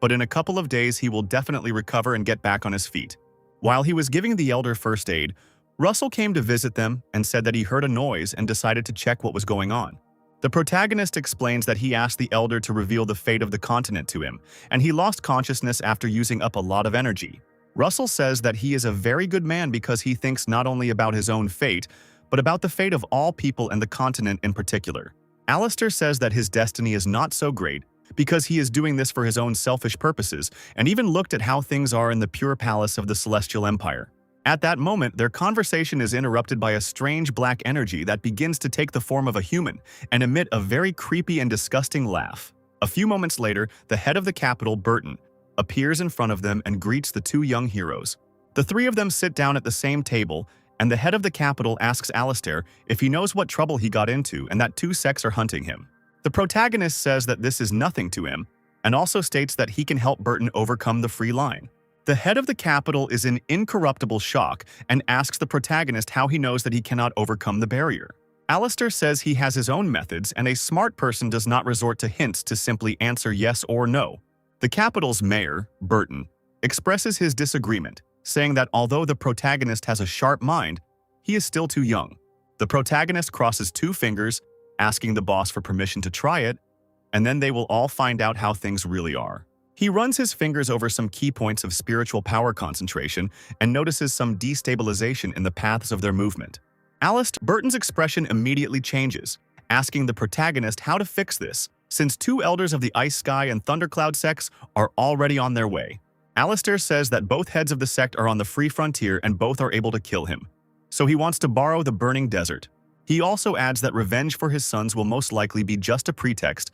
but in a couple of days he will definitely recover and get back on his feet. While he was giving the elder first aid, Russell came to visit them and said that he heard a noise and decided to check what was going on. The protagonist explains that he asked the elder to reveal the fate of the continent to him, and he lost consciousness after using up a lot of energy. Russell says that he is a very good man because he thinks not only about his own fate, but about the fate of all people and the continent in particular. Alistair says that his destiny is not so great because he is doing this for his own selfish purposes, and even looked at how things are in the pure palace of the Celestial Empire. At that moment, their conversation is interrupted by a strange black energy that begins to take the form of a human and emit a very creepy and disgusting laugh. A few moments later, the head of the capital, Burton, appears in front of them and greets the 2 young heroes. The 3 of them sit down at the same table, and the head of the capital asks Alistair if he knows what trouble he got into and that 2 sects are hunting him. The protagonist says that this is nothing to him, and also states that he can help Burton overcome the free line. The head of the capital is in incorruptible shock and asks the protagonist how he knows that he cannot overcome the barrier. Alistair says he has his own methods and a smart person does not resort to hints to simply answer yes or no. The capital's mayor, Burton, expresses his disagreement, saying that although the protagonist has a sharp mind, he is still too young. The protagonist crosses two fingers, asking the boss for permission to try it, and then they will all find out how things really are. He runs his fingers over some key points of spiritual power concentration and notices some destabilization in the paths of their movement. Burton's expression immediately changes, asking the protagonist how to fix this, since two elders of the Ice Sky and Thundercloud sects are already on their way. Alistair says that both heads of the sect are on the free frontier and both are able to kill him, so he wants to borrow the Burning Desert. He also adds that revenge for his sons will most likely be just a pretext,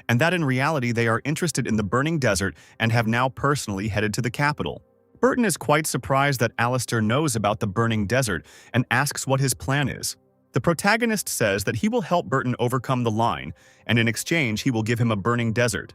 and that in reality they are interested in the Burning Desert and have now personally headed to the capital. Burton is quite surprised that Alistair knows about the Burning Desert and asks what his plan is. The protagonist says that he will help Burton overcome the line, and in exchange he will give him a burning desert.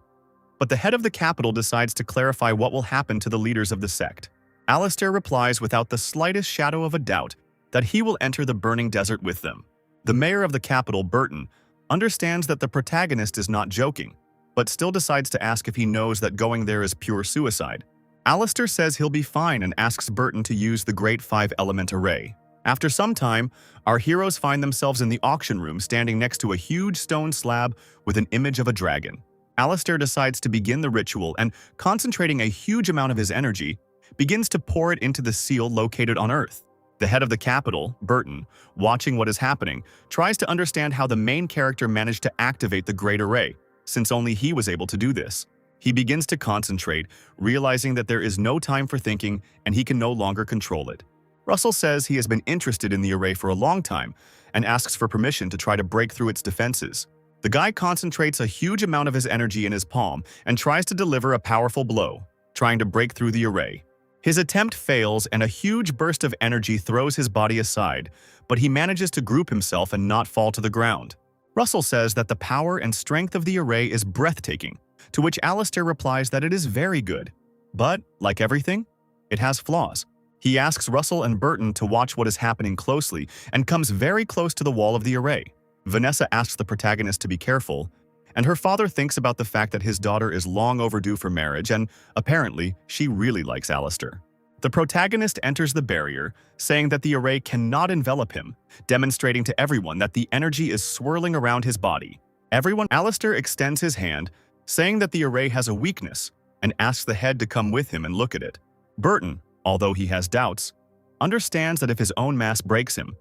But the head of the capital decides to clarify what will happen to the leaders of the sect. Alistair replies without the slightest shadow of a doubt that he will enter the Burning Desert with them. The mayor of the capital, Burton, understands that the protagonist is not joking, but still decides to ask if he knows that going there is pure suicide. Alistair says he'll be fine and asks Burton to use the Great Five-Element Array. After some time, our heroes find themselves in the auction room standing next to a huge stone slab with an image of a dragon. Alistair decides to begin the ritual and, concentrating a huge amount of his energy, begins to pour it into the seal located on Earth. The head of the capital, Burton, watching what is happening, tries to understand how the main character managed to activate the Great Array, since only he was able to do this. He begins to concentrate, realizing that there is no time for thinking and he can no longer control it. Russell says he has been interested in the array for a long time and asks for permission to try to break through its defenses. The guy concentrates a huge amount of his energy in his palm and tries to deliver a powerful blow, trying to break through the array. His attempt fails and a huge burst of energy throws his body aside, but he manages to group himself and not fall to the ground. Russell says that the power and strength of the array is breathtaking, to which Alistair replies that it is very good. But, like everything, it has flaws. He asks Russell and Burton to watch what is happening closely and comes very close to the wall of the array. Vanessa asks the protagonist to be careful, and her father thinks about the fact that his daughter is long overdue for marriage and, apparently, she really likes Alistair. The protagonist enters the barrier, saying that the array cannot envelop him, demonstrating to everyone that the energy is swirling around his body. Alistair extends his hand, saying that the array has a weakness, and asks the head to come with him and look at it. Burton, although he has doubts, understands that if his own mass breaks him,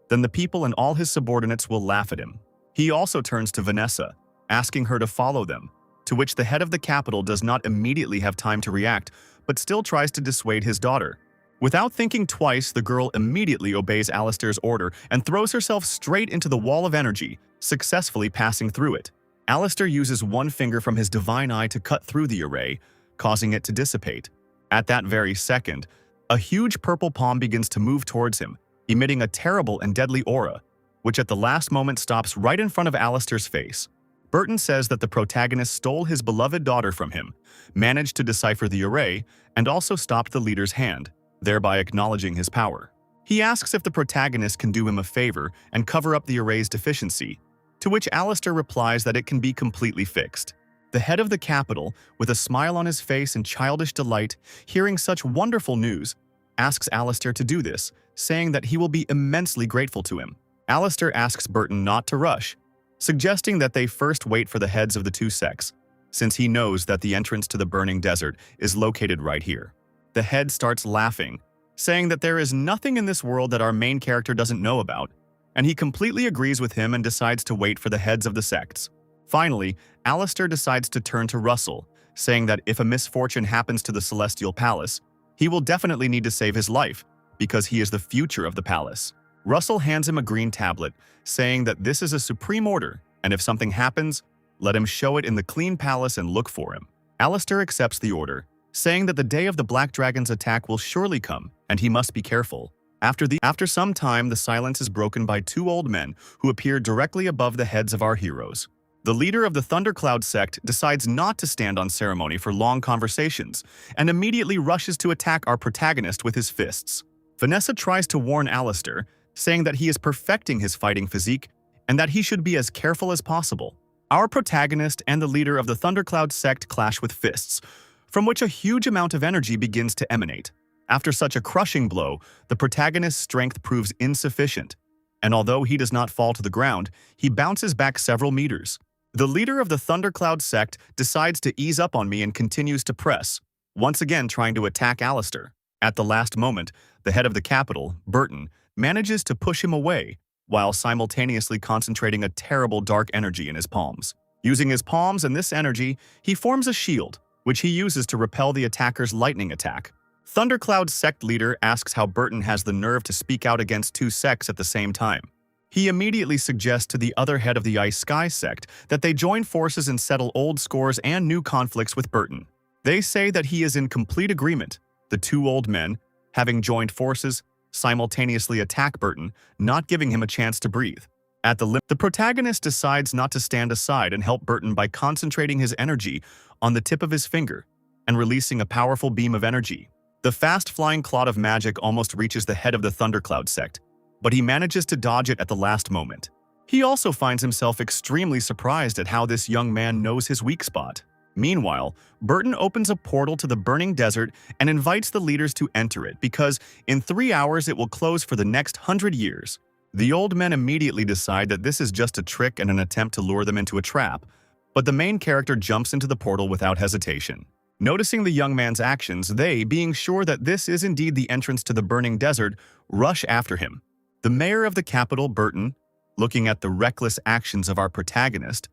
then the people and all his subordinates will laugh at him. He also turns to Vanessa, asking her to follow them, to which the head of the capital does not immediately have time to react, but still tries to dissuade his daughter. Without thinking twice, the girl immediately obeys Alistair's order and throws herself straight into the wall of energy, successfully passing through it. Alistair uses one finger from his divine eye to cut through the array, causing it to dissipate. At that very second, a huge purple palm begins to move towards him, emitting a terrible and deadly aura, which at the last moment stops right in front of Alistair's face. Burton says that the protagonist stole his beloved daughter from him, managed to decipher the array, and also stopped the leader's hand, thereby acknowledging his power. He asks if the protagonist can do him a favor and cover up the array's deficiency, to which Alistair replies that it can be completely fixed. The head of the capital, with a smile on his face and childish delight, hearing such wonderful news, asks Alistair to do this, saying that he will be immensely grateful to him. Alistair asks Burton not to rush, suggesting that they first wait for the heads of the two sects, since he knows that the entrance to the Burning Desert is located right here. The head starts laughing, saying that there is nothing in this world that our main character doesn't know about, and he completely agrees with him and decides to wait for the heads of the sects. Finally, Alistair decides to turn to Russell, saying that if a misfortune happens to the Celestial Palace, he will definitely need to save his life, because he is the future of the palace. Russell hands him a green tablet, saying that this is a supreme order, and if something happens, let him show it in the clean palace and look for him. Alistair accepts the order, saying that the day of the Black Dragon's attack will surely come, and he must be careful. After some time, the silence is broken by two old men who appear directly above the heads of our heroes. The leader of the Thundercloud sect decides not to stand on ceremony for long conversations and immediately rushes to attack our protagonist with his fists. Vanessa tries to warn Alistair, saying that he is perfecting his fighting physique and that he should be as careful as possible. Our protagonist and the leader of the Thundercloud sect clash with fists, from which a huge amount of energy begins to emanate. After such a crushing blow, the protagonist's strength proves insufficient, and although he does not fall to the ground, he bounces back several meters. The leader of the Thundercloud sect decides to ease up on me and continues to press, once again trying to attack Alistair. At the last moment, the head of the capital, Burton, manages to push him away, while simultaneously concentrating a terrible dark energy in his palms. Using his palms and this energy, he forms a shield, which he uses to repel the attacker's lightning attack. Thundercloud's sect leader asks how Burton has the nerve to speak out against two sects at the same time. He immediately suggests to the other head of the Ice Sky sect that they join forces and settle old scores and new conflicts with Burton. They say that he is in complete agreement. The two old men, having joined forces, simultaneously attack Burton, not giving him a chance to breathe. At the protagonist decides not to stand aside and help Burton by concentrating his energy on the tip of his finger and releasing a powerful beam of energy. The fast-flying cloud of magic almost reaches the head of the Thundercloud sect, but he manages to dodge it at the last moment. He also finds himself extremely surprised at how this young man knows his weak spot. Meanwhile, Burton opens a portal to the burning desert and invites the leaders to enter it because in 3 hours it will close for the next 100 years. The old men immediately decide that this is just a trick and an attempt to lure them into a trap, but the main character jumps into the portal without hesitation. Noticing the young man's actions, they, being sure that this is indeed the entrance to the burning desert, rush after him. The mayor of the capital, Burton, looking at the reckless actions of our protagonist,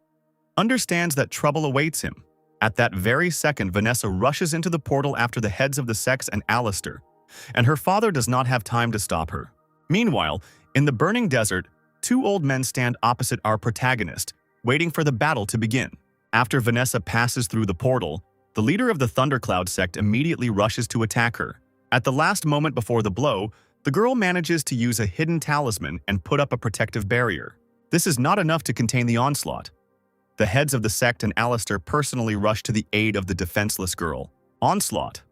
understands that trouble awaits him. At that very second, Vanessa rushes into the portal after the heads of the sects and Alistair, and her father does not have time to stop her. Meanwhile, in the burning desert, two old men stand opposite our protagonist, waiting for the battle to begin. After Vanessa passes through the portal, the leader of the Thundercloud sect immediately rushes to attack her. At the last moment before the blow, the girl manages to use a hidden talisman and put up a protective barrier. This is not enough to contain the onslaught. The heads of the sect and Alistair personally rush to the aid of the defenseless girl. Onslaught.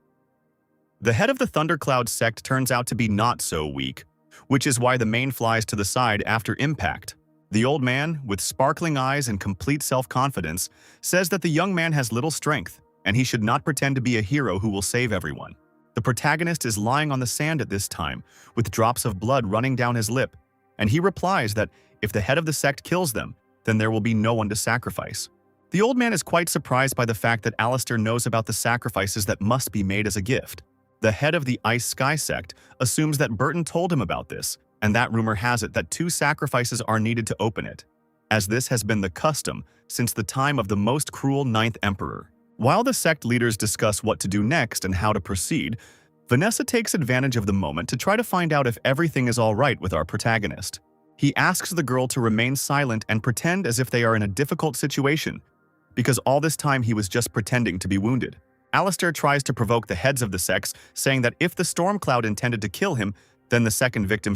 The head of the Thundercloud sect turns out to be not so weak, which is why the main flies to the side after impact. The old man, with sparkling eyes and complete self-confidence, says that the young man has little strength, and he should not pretend to be a hero who will save everyone. The protagonist is lying on the sand at this time, with drops of blood running down his lip, and he replies that if the head of the sect kills them, then there will be no one to sacrifice. The old man is quite surprised by the fact that Alistair knows about the sacrifices that must be made as a gift. The head of the Ice Sky sect assumes that Burton told him about this, and that rumor has it that 2 sacrifices are needed to open it, as this has been the custom since the time of the most cruel 9th Emperor. While the sect leaders discuss what to do next and how to proceed, Vanessa takes advantage of the moment to try to find out if everything is all right with our protagonist. He asks the girl to remain silent and pretend as if they are in a difficult situation, because all this time he was just pretending to be wounded. Alistair tries to provoke the heads of the sects, saying that if the storm cloud intended to kill him, then the second victim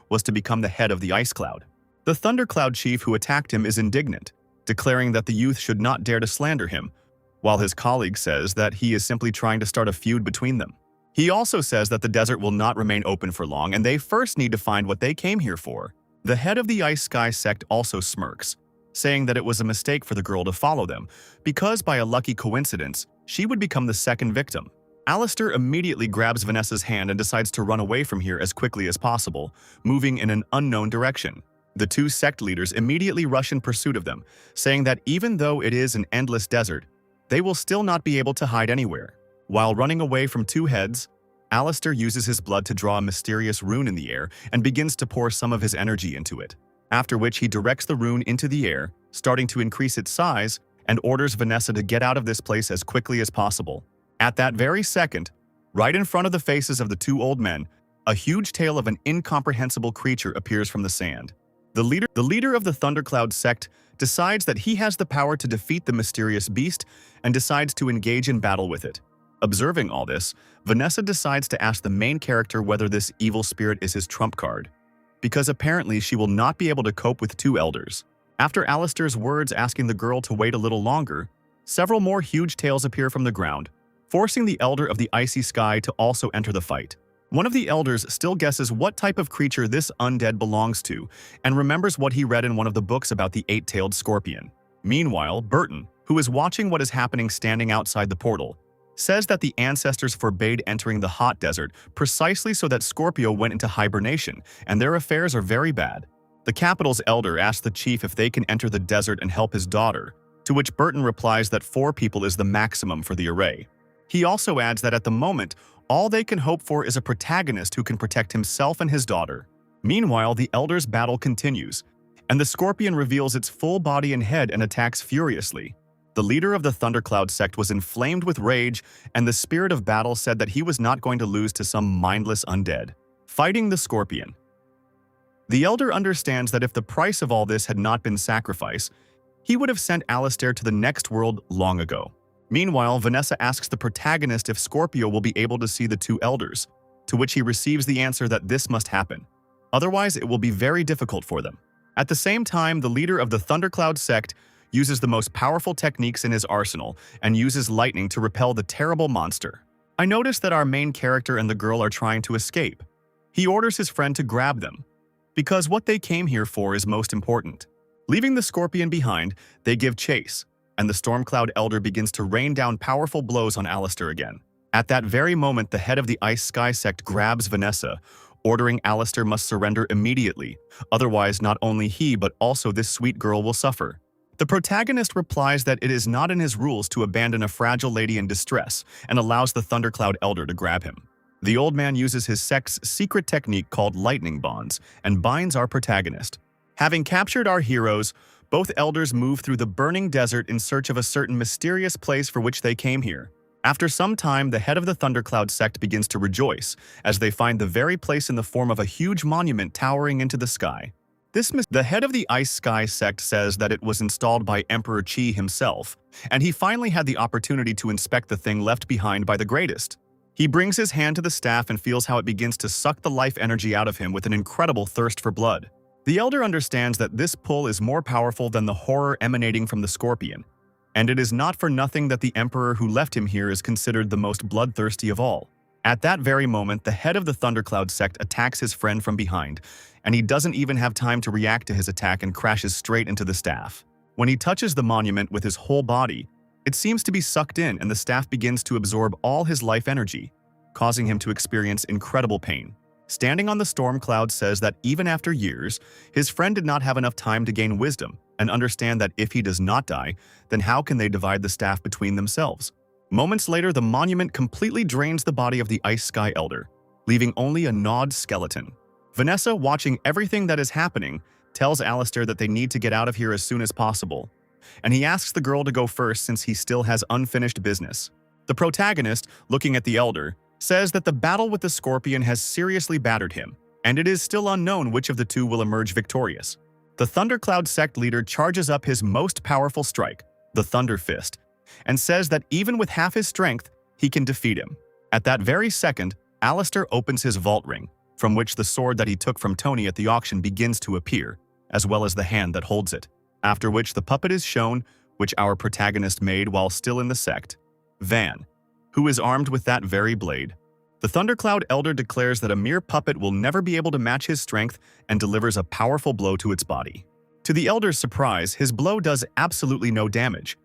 was to become the head of the ice cloud. The thundercloud chief who attacked him is indignant, declaring that the youth should not dare to slander him, while his colleague says that he is simply trying to start a feud between them. He also says that the desert will not remain open for long and they first need to find what they came here for. The head of the Ice Sky sect also smirks, saying that it was a mistake for the girl to follow them, because by a lucky coincidence, she would become the second victim. Alistair immediately grabs Vanessa's hand and decides to run away from here as quickly as possible, moving in an unknown direction. The 2 sect leaders immediately rush in pursuit of them, saying that even though it is an endless desert, they will still not be able to hide anywhere. While running away from 2 heads, Alistair uses his blood to draw a mysterious rune in the air and begins to pour some of his energy into it, after which he directs the rune into the air, starting to increase its size, and orders Vanessa to get out of this place as quickly as possible. At that very second, right in front of the faces of the 2 old men, a huge tail of an incomprehensible creature appears from the sand. The leader of the Thundercloud sect decides that he has the power to defeat the mysterious beast and decides to engage in battle with it. Observing all this, Vanessa decides to ask the main character whether this evil spirit is his trump card, because apparently she will not be able to cope with 2 elders. After Alistair's words asking the girl to wait a little longer, several more huge tails appear from the ground, forcing the elder of the icy sky to also enter the fight. One of the elders still guesses what type of creature this undead belongs to and remembers what he read in one of the books about the 8-tailed scorpion. Meanwhile, Burton, who is watching what is happening standing outside the portal, says that the ancestors forbade entering the hot desert precisely so that Scorpio went into hibernation, and their affairs are very bad. The capital's elder asks the chief if they can enter the desert and help his daughter, to which Burton replies that 4 people is the maximum for the array. He also adds that at the moment, all they can hope for is a protagonist who can protect himself and his daughter. Meanwhile, the elder's battle continues, and the scorpion reveals its full body and head and attacks furiously. The leader of the Thundercloud sect was inflamed with rage, and the spirit of battle said that he was not going to lose to some mindless undead. Fighting the scorpion. The elder understands that if the price of all this had not been sacrifice, he would have sent Alistair to the next world long ago. Meanwhile, Vanessa asks the protagonist if Scorpio will be able to see the 2 elders, to which he receives the answer that this must happen. Otherwise, it will be very difficult for them. At the same time, the leader of the Thundercloud sect uses the most powerful techniques in his arsenal and uses lightning to repel the terrible monster. I notice that our main character and the girl are trying to escape. He orders his friend to grab them, because what they came here for is most important. Leaving the scorpion behind, they give chase, and the Stormcloud Elder begins to rain down powerful blows on Alistair again. At that very moment, the head of the Ice Sky sect grabs Vanessa, ordering Alistair must surrender immediately, otherwise not only he but also this sweet girl will suffer. The protagonist replies that it is not in his rules to abandon a fragile lady in distress and allows the Thundercloud Elder to grab him. The old man uses his sect's secret technique called lightning bonds and binds our protagonist. Having captured our heroes, both elders move through the burning desert in search of a certain mysterious place for which they came here. After some time, the head of the Thundercloud sect begins to rejoice as they find the very place in the form of a huge monument towering into the sky. The head of the Ice Sky sect says that it was installed by Emperor Qi himself, and he finally had the opportunity to inspect the thing left behind by the greatest. He brings his hand to the staff and feels how it begins to suck the life energy out of him with an incredible thirst for blood. The elder understands that this pull is more powerful than the horror emanating from the scorpion, and it is not for nothing that the emperor who left him here is considered the most bloodthirsty of all. At that very moment, the head of the Thundercloud sect attacks his friend from behind, and he doesn't even have time to react to his attack and crashes straight into the staff. When he touches the monument with his whole body, it seems to be sucked in and the staff begins to absorb all his life energy, causing him to experience incredible pain. Standing on the storm cloud says that even after years, his friend did not have enough time to gain wisdom and understand that if he does not die, then how can they divide the staff between themselves? Moments later, the monument completely drains the body of the Ice Sky Elder, leaving only a gnawed skeleton. Vanessa, watching everything that is happening, tells Alistair that they need to get out of here as soon as possible, and he asks the girl to go first since he still has unfinished business. The protagonist, looking at the Elder, says that the battle with the Scorpion has seriously battered him, and it is still unknown which of the 2 will emerge victorious. The Thundercloud sect leader charges up his most powerful strike, the Thunder Fist, and says that even with half his strength, he can defeat him. At that very second, Alistair opens his vault ring, from which the sword that he took from Tony at the auction begins to appear, as well as the hand that holds it, after which the puppet is shown, which our protagonist made while still in the sect, Van, who is armed with that very blade. The Thundercloud Elder declares that a mere puppet will never be able to match his strength and delivers a powerful blow to its body. To the Elder's surprise, his blow does absolutely no damage,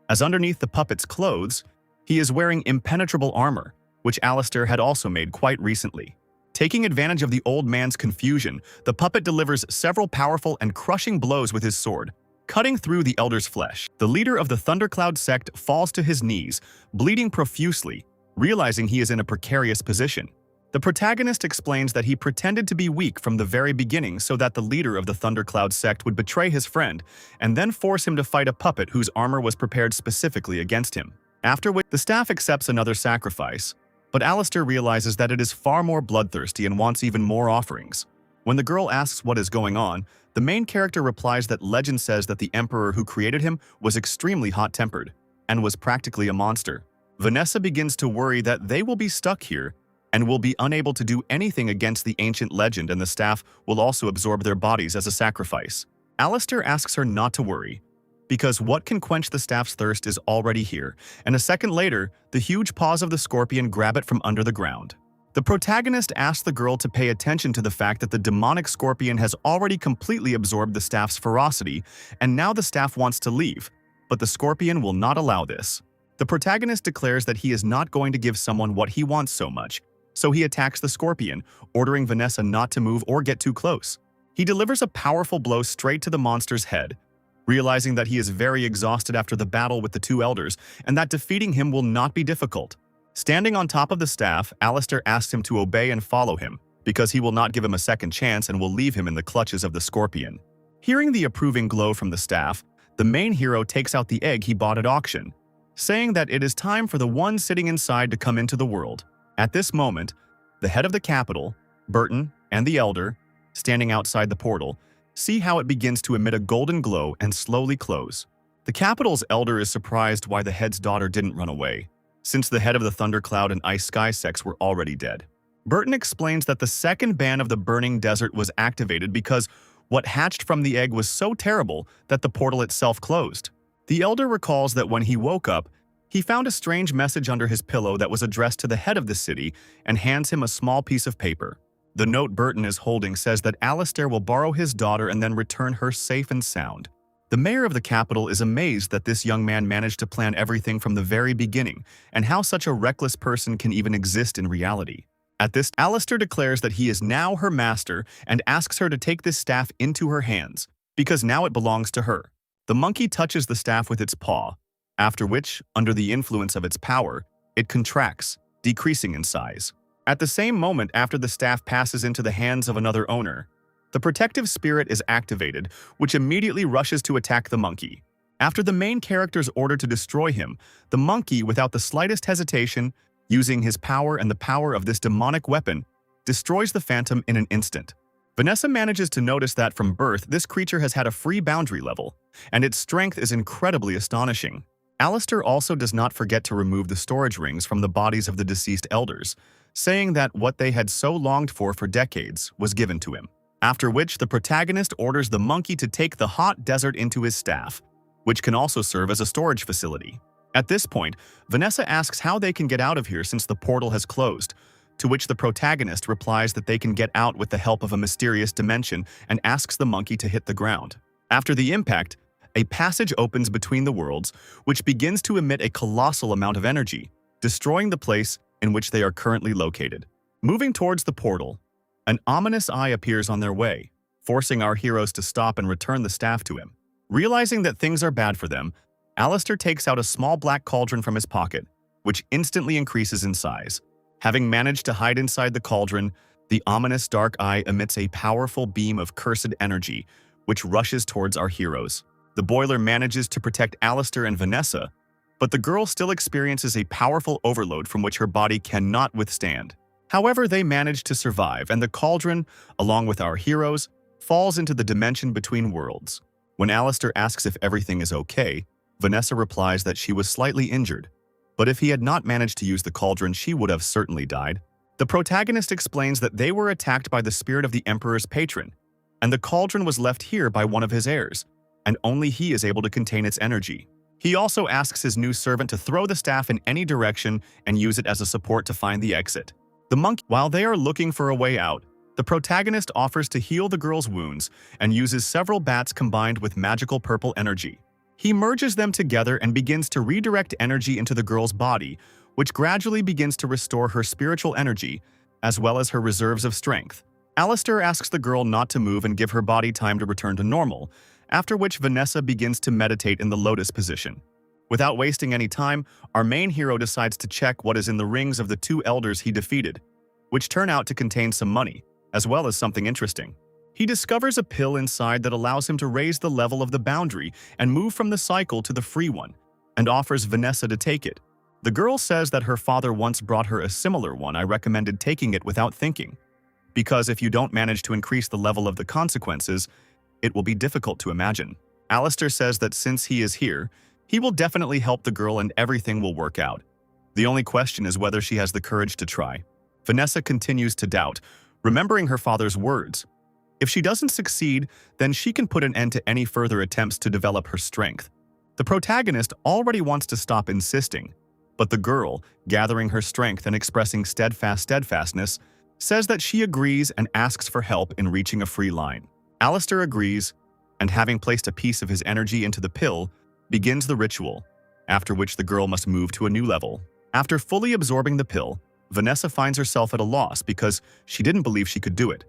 as underneath the puppet's clothes, he is wearing impenetrable armor, which Alistair had also made quite recently. Taking advantage of the old man's confusion, the puppet delivers several powerful and crushing blows with his sword, cutting through the Elder's flesh. The leader of the Thundercloud sect falls to his knees, bleeding profusely, realizing he is in a precarious position. The protagonist explains that he pretended to be weak from the very beginning so that the leader of the Thundercloud sect would betray his friend and then force him to fight a puppet whose armor was prepared specifically against him. After which, the staff accepts another sacrifice, but Alistair realizes that it is far more bloodthirsty and wants even more offerings. When the girl asks what is going on, the main character replies that legend says that the emperor who created him was extremely hot-tempered and was practically a monster. Vanessa begins to worry that they will be stuck here and will be unable to do anything against the ancient legend, and the staff will also absorb their bodies as a sacrifice. Alistair asks her not to worry, because what can quench the staff's thirst is already here, and a second later, the huge paws of the scorpion grab it from under the ground. The protagonist asks the girl to pay attention to the fact that the demonic scorpion has already completely absorbed the staff's ferocity, and now the staff wants to leave, but the scorpion will not allow this. The protagonist declares that he is not going to give someone what he wants so much, so he attacks the scorpion, ordering Vanessa not to move or get too close. He delivers a powerful blow straight to the monster's head, realizing that he is very exhausted after the battle with the two elders and that defeating him will not be difficult. Standing on top of the staff, Alistair asks him to obey and follow him, because he will not give him a second chance and will leave him in the clutches of the scorpion. Hearing the approving glow from the staff, the main hero takes out the egg he bought at auction, saying that it is time for the one sitting inside to come into the world. At this moment, the head of the capital, Burton, and the elder, standing outside the portal, see how it begins to emit a golden glow and slowly close. The capital's elder is surprised why the head's daughter didn't run away, since the head of the Thundercloud and Ice Sky sects were already dead. Burton explains that the second ban of the burning desert was activated because what hatched from the egg was so terrible that the portal itself closed. The elder recalls that when he woke up, he found a strange message under his pillow that was addressed to the head of the city and hands him a small piece of paper. The note Burton is holding says that Alistair will borrow his daughter and then return her safe and sound. The mayor of the capital is amazed that this young man managed to plan everything from the very beginning and how such a reckless person can even exist in reality. At this, Alistair declares that he is now her master and asks her to take this staff into her hands, because now it belongs to her. The monkey touches the staff with its paw, after which, under the influence of its power, it contracts, decreasing in size. At the same moment after the staff passes into the hands of another owner, the protective spirit is activated, which immediately rushes to attack the monkey. After the main character's order to destroy him, the monkey, without the slightest hesitation, using his power and the power of this demonic weapon, destroys the phantom in an instant. Vanessa manages to notice that from birth, this creature has had a free boundary level, and its strength is incredibly astonishing. Alistair also does not forget to remove the storage rings from the bodies of the deceased elders, saying that what they had so longed for decades was given to him. After which, the protagonist orders the monkey to take the hot desert into his staff, which can also serve as a storage facility. At this point, Vanessa asks how they can get out of here since the portal has closed, to which the protagonist replies that they can get out with the help of a mysterious dimension and asks the monkey to hit the ground. After the impact, a passage opens between the worlds, which begins to emit a colossal amount of energy, destroying the place in which they are currently located. Moving towards the portal, an ominous eye appears on their way, forcing our heroes to stop and return the staff to him. Realizing that things are bad for them, Alistair takes out a small black cauldron from his pocket, which instantly increases in size. Having managed to hide inside the cauldron, the ominous dark eye emits a powerful beam of cursed energy, which rushes towards our heroes. The boiler manages to protect Alistair and Vanessa, but the girl still experiences a powerful overload from which her body cannot withstand. However, they manage to survive, and the cauldron, along with our heroes, falls into the dimension between worlds. When Alistair asks if everything is okay, Vanessa replies that she was slightly injured, but if he had not managed to use the cauldron, she would have certainly died. The protagonist explains that they were attacked by the spirit of the Emperor's patron, and the cauldron was left here by one of his heirs, and only he is able to contain its energy. He also asks his new servant to throw the staff in any direction and use it as a support to find the exit. While they are looking for a way out, the protagonist offers to heal the girl's wounds and uses several bats combined with magical purple energy. He merges them together and begins to redirect energy into the girl's body, which gradually begins to restore her spiritual energy, as well as her reserves of strength. Alistair asks the girl not to move and give her body time to return to normal, after which Vanessa begins to meditate in the lotus position. Without wasting any time, our main hero decides to check what is in the rings of the two elders he defeated, which turn out to contain some money, as well as something interesting. He discovers a pill inside that allows him to raise the level of the boundary and move from the cycle to the free one, and offers Vanessa to take it. The girl says that her father once brought her a similar one. I recommended taking it without thinking, because if you don't manage to increase the level of the consequences, it will be difficult to imagine. Alistair says that since he is here, he will definitely help the girl and everything will work out. The only question is whether she has the courage to try. Vanessa continues to doubt, remembering her father's words. If she doesn't succeed, then she can put an end to any further attempts to develop her strength. The protagonist already wants to stop insisting, but the girl, gathering her strength and expressing steadfastness, says that she agrees and asks for help in reaching a free line. Alistair agrees, and having placed a piece of his energy into the pill, begins the ritual, after which the girl must move to a new level. After fully absorbing the pill, Vanessa finds herself at a loss because she didn't believe she could do it.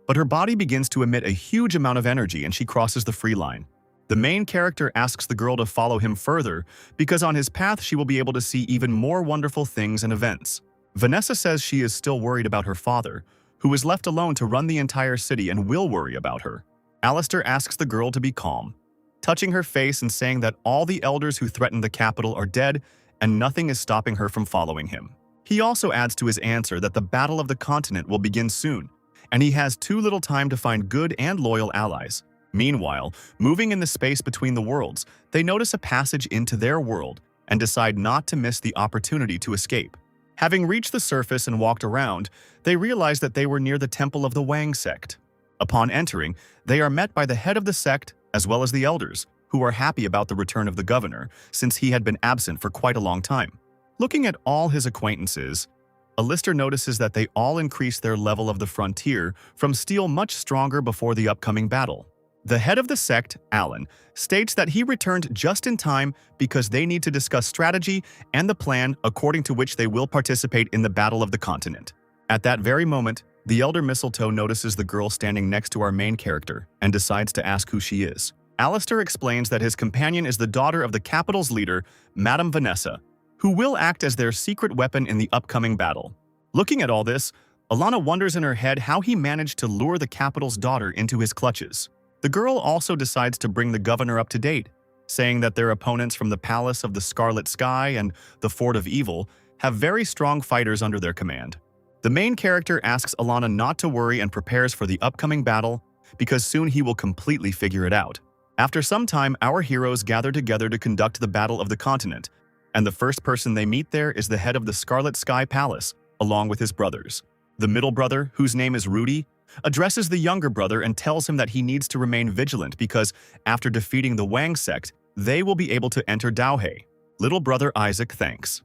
But her body begins to emit a huge amount of energy and she crosses the free line. The main character asks the girl to follow him further because on his path she will be able to see even more wonderful things and events. Vanessa says she is still worried about her father, who is left alone to run the entire city and will worry about her. Alistair asks the girl to be calm, touching her face and saying that all the elders who threatened the capital are dead and nothing is stopping her from following him. He also adds to his answer that the Battle of the Continent will begin soon, and he has too little time to find good and loyal allies. Meanwhile, moving in the space between the worlds, they notice a passage into their world and decide not to miss the opportunity to escape. Having reached the surface and walked around, they realize that they were near the temple of the Wang sect. Upon entering, they are met by the head of the sect as well as the elders, who are happy about the return of the governor, since he had been absent for quite a long time. Looking at all his acquaintances, Alistair notices that they all increase their level of the frontier from steel much stronger before the upcoming battle. The head of the sect, Alan, states that he returned just in time because they need to discuss strategy and the plan according to which they will participate in the Battle of the Continent. At that very moment, the elder Mistletoe notices the girl standing next to our main character and decides to ask who she is. Alistair explains that his companion is the daughter of the capital's leader, Madame Vanessa, who will act as their secret weapon in the upcoming battle. Looking at all this, Alana wonders in her head how he managed to lure the capital's daughter into his clutches. The girl also decides to bring the governor up to date, saying that their opponents from the Palace of the Scarlet Sky and the Fort of Evil have very strong fighters under their command. The main character asks Alana not to worry and prepares for the upcoming battle because soon he will completely figure it out. After some time, our heroes gather together to conduct the Battle of the Continent, and the first person they meet there is the head of the Scarlet Sky Palace, along with his brothers. The middle brother, whose name is Rudy, addresses the younger brother and tells him that he needs to remain vigilant because, after defeating the Wang sect, they will be able to enter Daohe. Little brother Isaac thanks.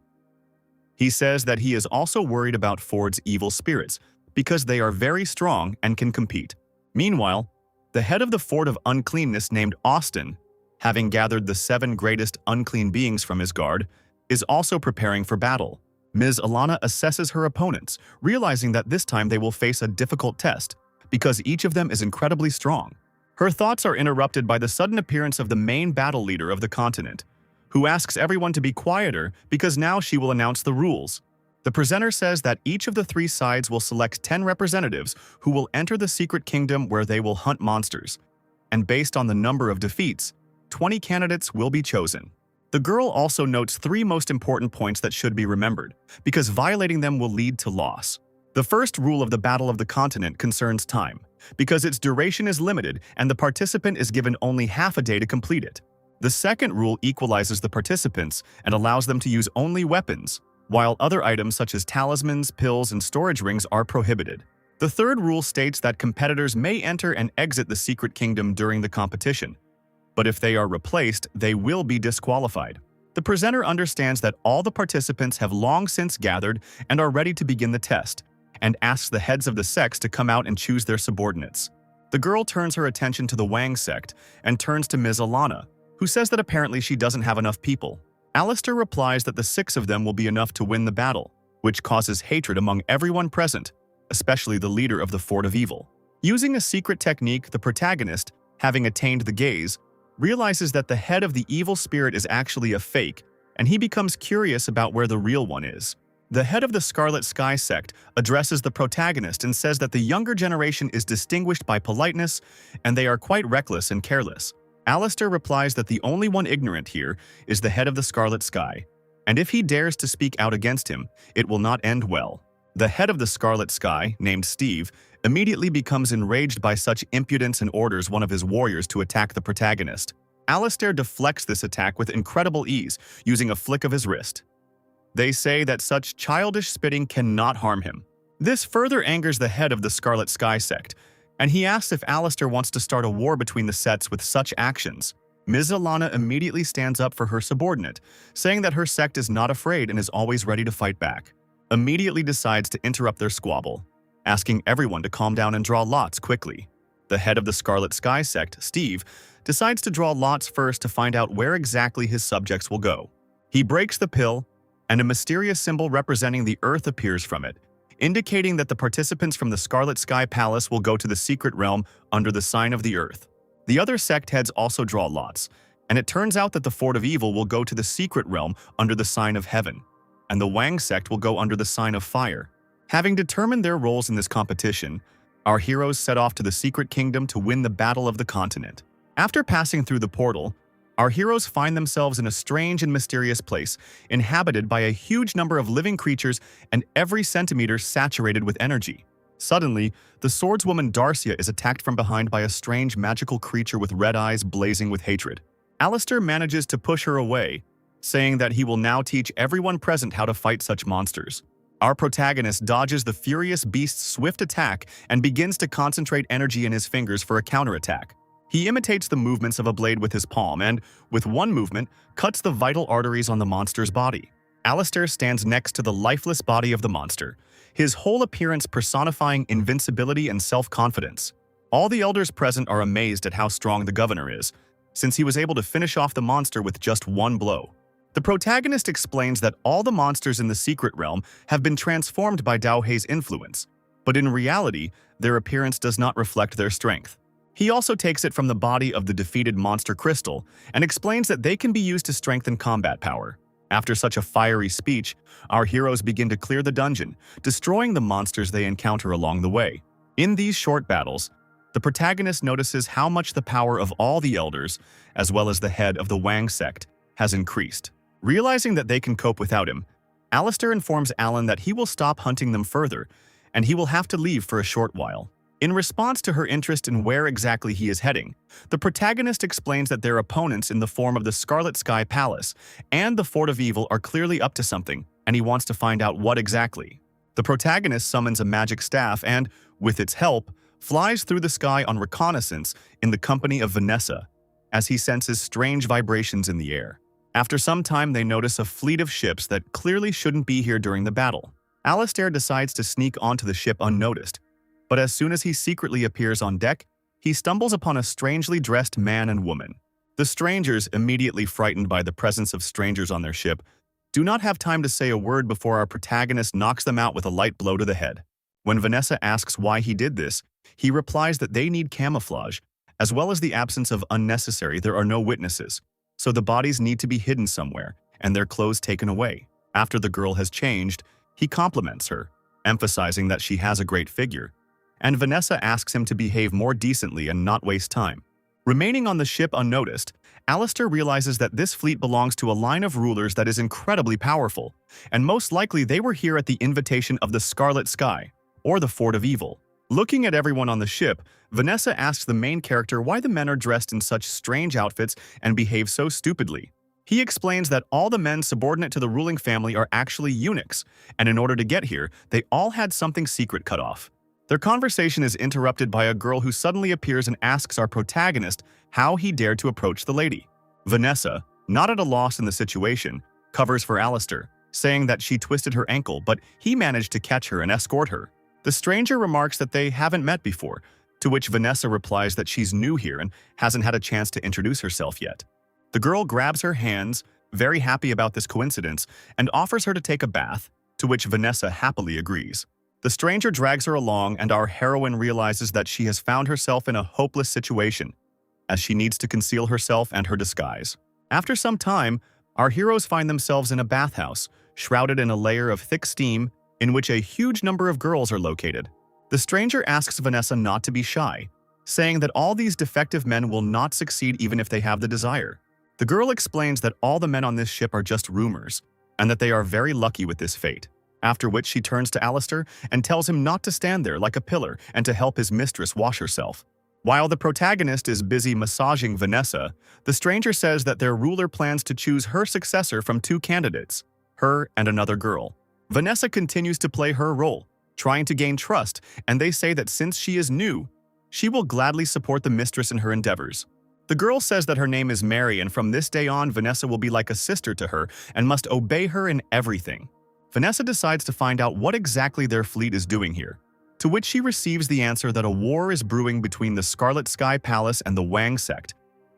He says that he is also worried about Ford's evil spirits because they are very strong and can compete. Meanwhile, the head of the Fort of Uncleanness named Austin, having gathered the 7 greatest unclean beings from his guard, is also preparing for battle. Ms. Alana assesses her opponents, realizing that this time they will face a difficult test, because each of them is incredibly strong. Her thoughts are interrupted by the sudden appearance of the main battle leader of the continent, who asks everyone to be quieter because now she will announce the rules. The presenter says that each of the 3 sides will select 10 representatives who will enter the secret kingdom where they will hunt monsters, and based on the number of defeats, 20 candidates will be chosen. The girl also notes 3 most important points that should be remembered, because violating them will lead to loss. The first rule of the Battle of the Continent concerns time, because its duration is limited and the participant is given only half a day to complete it. The second rule equalizes the participants and allows them to use only weapons, while other items such as talismans, pills, and storage rings are prohibited. The third rule states that competitors may enter and exit the secret kingdom during the competition, but if they are replaced, they will be disqualified. The presenter understands that all the participants have long since gathered and are ready to begin the test, and asks the heads of the sects to come out and choose their subordinates. The girl turns her attention to the Wang sect and turns to Ms. Alana, who says that apparently she doesn't have enough people. Alistair replies that the 6 of them will be enough to win the battle, which causes hatred among everyone present, especially the leader of the Fort of Evil. Using a secret technique, the protagonist, having attained the gaze, realizes that the head of the evil spirit is actually a fake, and he becomes curious about where the real one is. The head of the Scarlet Sky sect addresses the protagonist and says that the younger generation is distinguished by politeness and they are quite reckless and careless. Alistair replies that the only one ignorant here is the head of the Scarlet Sky, and if he dares to speak out against him, it will not end well. The head of the Scarlet Sky, named Steve, immediately becomes enraged by such impudence and orders one of his warriors to attack the protagonist. Alistair deflects this attack with incredible ease, using a flick of his wrist. They say that such childish spitting cannot harm him. This further angers the head of the Scarlet Sky sect, and he asks if Alistair wants to start a war between the sets with such actions. Ms. Alana immediately stands up for her subordinate, saying that her sect is not afraid and is always ready to fight back. Immediately decides to interrupt their squabble, asking everyone to calm down and draw lots quickly. The head of the Scarlet Sky sect, Steve, decides to draw lots first to find out where exactly his subjects will go. He breaks the pill, and a mysterious symbol representing the Earth appears from it, indicating that the participants from the Scarlet Sky Palace will go to the secret realm under the sign of the Earth. The other sect heads also draw lots, and it turns out that the Fort of Evil will go to the secret realm under the sign of Heaven, and the Wang sect will go under the sign of Fire. Having determined their roles in this competition, our heroes set off to the secret kingdom to win the Battle of the Continent. After passing through the portal, our heroes find themselves in a strange and mysterious place, inhabited by a huge number of living creatures and every centimeter saturated with energy. Suddenly, the swordswoman Darcia is attacked from behind by a strange magical creature with red eyes blazing with hatred. Alistair manages to push her away, saying that he will now teach everyone present how to fight such monsters. Our protagonist dodges the furious beast's swift attack and begins to concentrate energy in his fingers for a counterattack. He imitates the movements of a blade with his palm and, with one movement, cuts the vital arteries on the monster's body. Alistair stands next to the lifeless body of the monster, his whole appearance personifying invincibility and self-confidence. All the elders present are amazed at how strong the governor is, since he was able to finish off the monster with just one blow. The protagonist explains that all the monsters in the secret realm have been transformed by Dao Hei's influence, but in reality, their appearance does not reflect their strength. He also takes it from the body of the defeated monster Crystal and explains that they can be used to strengthen combat power. After such a fiery speech, our heroes begin to clear the dungeon, destroying the monsters they encounter along the way. In these short battles, the protagonist notices how much the power of all the elders, as well as the head of the Wang sect, has increased. Realizing that they can cope without him, Alistair informs Alan that he will stop hunting them further, and he will have to leave for a short while. In response to her interest in where exactly he is heading, the protagonist explains that their opponents in the form of the Scarlet Sky Palace and the Fort of Evil are clearly up to something, and he wants to find out what exactly. The protagonist summons a magic staff and, with its help, flies through the sky on reconnaissance in the company of Vanessa, as he senses strange vibrations in the air. After some time, they notice a fleet of ships that clearly shouldn't be here during the battle. Alistair decides to sneak onto the ship unnoticed, but as soon as he secretly appears on deck, he stumbles upon a strangely dressed man and woman. The strangers, immediately frightened by the presence of strangers on their ship, do not have time to say a word before our protagonist knocks them out with a light blow to the head. When Vanessa asks why he did this, he replies that they need camouflage, as well as the absence of unnecessary. There are no witnesses, so the bodies need to be hidden somewhere and their clothes taken away. After the girl has changed, he compliments her, emphasizing that she has a great figure, and Vanessa asks him to behave more decently and not waste time. Remaining on the ship unnoticed, Alistair realizes that this fleet belongs to a line of rulers that is incredibly powerful, and most likely they were here at the invitation of the Scarlet Sky, or the Fort of Evil. Looking at everyone on the ship, Vanessa asks the main character why the men are dressed in such strange outfits and behave so stupidly. He explains that all the men subordinate to the ruling family are actually eunuchs, and in order to get here, they all had something secret cut off. Their conversation is interrupted by a girl who suddenly appears and asks our protagonist how he dared to approach the lady. Vanessa, not at a loss in the situation, covers for Alistair, saying that she twisted her ankle, but he managed to catch her and escort her. The stranger remarks that they haven't met before, to which Vanessa replies that she's new here and hasn't had a chance to introduce herself yet. The girl grabs her hands, very happy about this coincidence, and offers her to take a bath, to which Vanessa happily agrees. The stranger drags her along, and our heroine realizes that she has found herself in a hopeless situation, as she needs to conceal herself and her disguise. After some time, our heroes find themselves in a bathhouse, shrouded in a layer of thick steam, in which a huge number of girls are located. The stranger asks Vanessa not to be shy, saying that all these defective men will not succeed even if they have the desire. The girl explains that all the men on this ship are just rumors, and that they are very lucky with this fate. After which she turns to Alistair and tells him not to stand there like a pillar and to help his mistress wash herself. While the protagonist is busy massaging Vanessa, the stranger says that their ruler plans to choose her successor from two candidates, her and another girl. Vanessa continues to play her role, trying to gain trust, and they say that since she is new, she will gladly support the mistress in her endeavors. The girl says that her name is Mary, and from this day on, Vanessa will be like a sister to her and must obey her in everything. Vanessa decides to find out what exactly their fleet is doing here, to which she receives the answer that a war is brewing between the Scarlet Sky Palace and the Wang sect,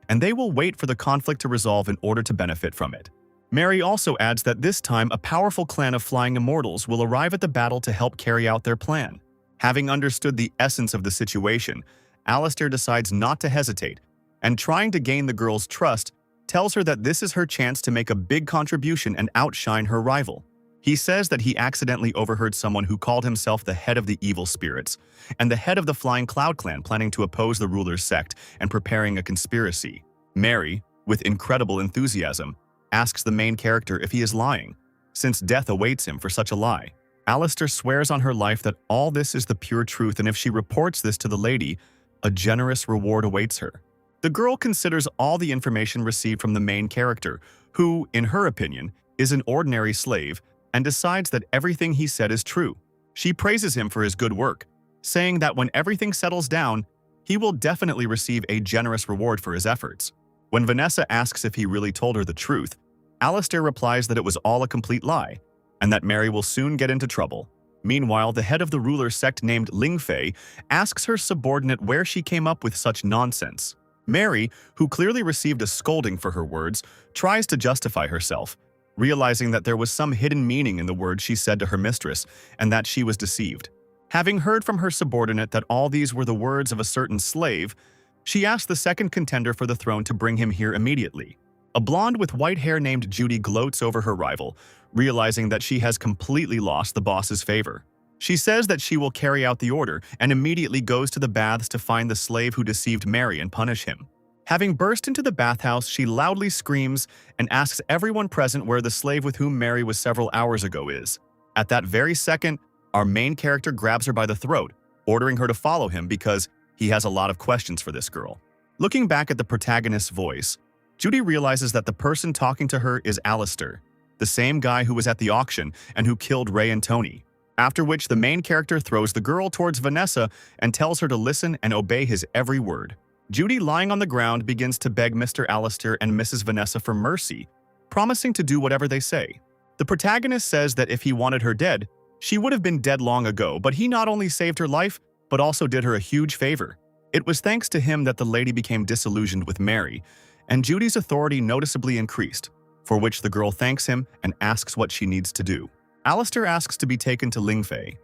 and they will wait for the conflict to resolve in order to benefit from it. Mary also adds that this time a powerful clan of flying immortals will arrive at the battle to help carry out their plan. Having understood the essence of the situation, Alistair decides not to hesitate, and trying to gain the girl's trust, tells her that this is her chance to make a big contribution and outshine her rival. He says that he accidentally overheard someone who called himself the head of the evil spirits, and the head of the Flying Cloud clan planning to oppose the ruler's sect and preparing a conspiracy. Mary, with incredible enthusiasm, asks the main character if he is lying, since death awaits him for such a lie. Alistair swears on her life that all this is the pure truth, and if she reports this to the lady, a generous reward awaits her. The girl considers all the information received from the main character, who, in her opinion, is an ordinary slave, and decides that everything he said is true. She praises him for his good work, saying that when everything settles down, he will definitely receive a generous reward for his efforts. When Vanessa asks if he really told her the truth, Alistair replies that it was all a complete lie, and that Mary will soon get into trouble. Meanwhile, the head of the ruler's sect named Lingfei asks her subordinate where she came up with such nonsense. Mary, who clearly received a scolding for her words, tries to justify herself, realizing that there was some hidden meaning in the words she said to her mistress and that she was deceived. Having heard from her subordinate that all these were the words of a certain slave, she asked the second contender for the throne to bring him here immediately. A blonde with white hair named Judy gloats over her rival, realizing that she has completely lost the boss's favor. She says that she will carry out the order and immediately goes to the baths to find the slave who deceived Mary and punish him. Having burst into the bathhouse, she loudly screams and asks everyone present where the slave with whom Mary was several hours ago is. At that very second, our main character grabs her by the throat, ordering her to follow him because he has a lot of questions for this girl. Looking back at the protagonist's voice, Judy realizes that the person talking to her is Alistair, the same guy who was at the auction and who killed Ray and Tony. After which, the main character throws the girl towards Vanessa and tells her to listen and obey his every word. Judy, lying on the ground, begins to beg Mr. Alistair and Mrs. Vanessa for mercy, promising to do whatever they say. The protagonist says that if he wanted her dead, she would have been dead long ago, but he not only saved her life, but also did her a huge favor. It was thanks to him that the lady became disillusioned with Mary, and Judy's authority noticeably increased, for which the girl thanks him and asks what she needs to do. Alistair asks to be taken to Lingfei,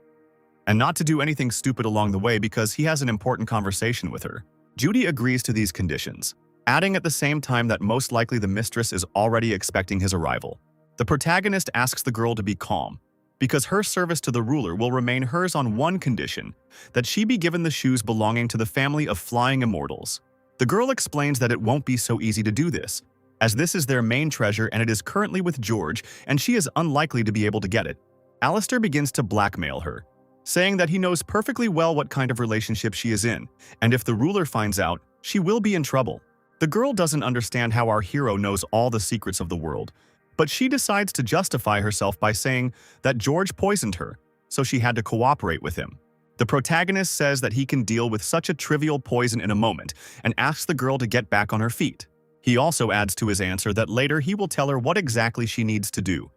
and not to do anything stupid along the way because he has an important conversation with her. Judy agrees to these conditions, adding at the same time that most likely the mistress is already expecting his arrival. The protagonist asks the girl to be calm, because her service to the ruler will remain hers on one condition, that she be given the shoes belonging to the family of flying immortals. The girl explains that it won't be so easy to do this, as this is their main treasure and it is currently with George and she is unlikely to be able to get it. Alistair begins to blackmail her, saying that he knows perfectly well what kind of relationship she is in, and if the ruler finds out, she will be in trouble. The girl doesn't understand how our hero knows all the secrets of the world, but she decides to justify herself by saying that George poisoned her, so she had to cooperate with him. The protagonist says that he can deal with such a trivial poison in a moment and asks the girl to get back on her feet. He also adds to his answer that later he will tell her what exactly she needs to do.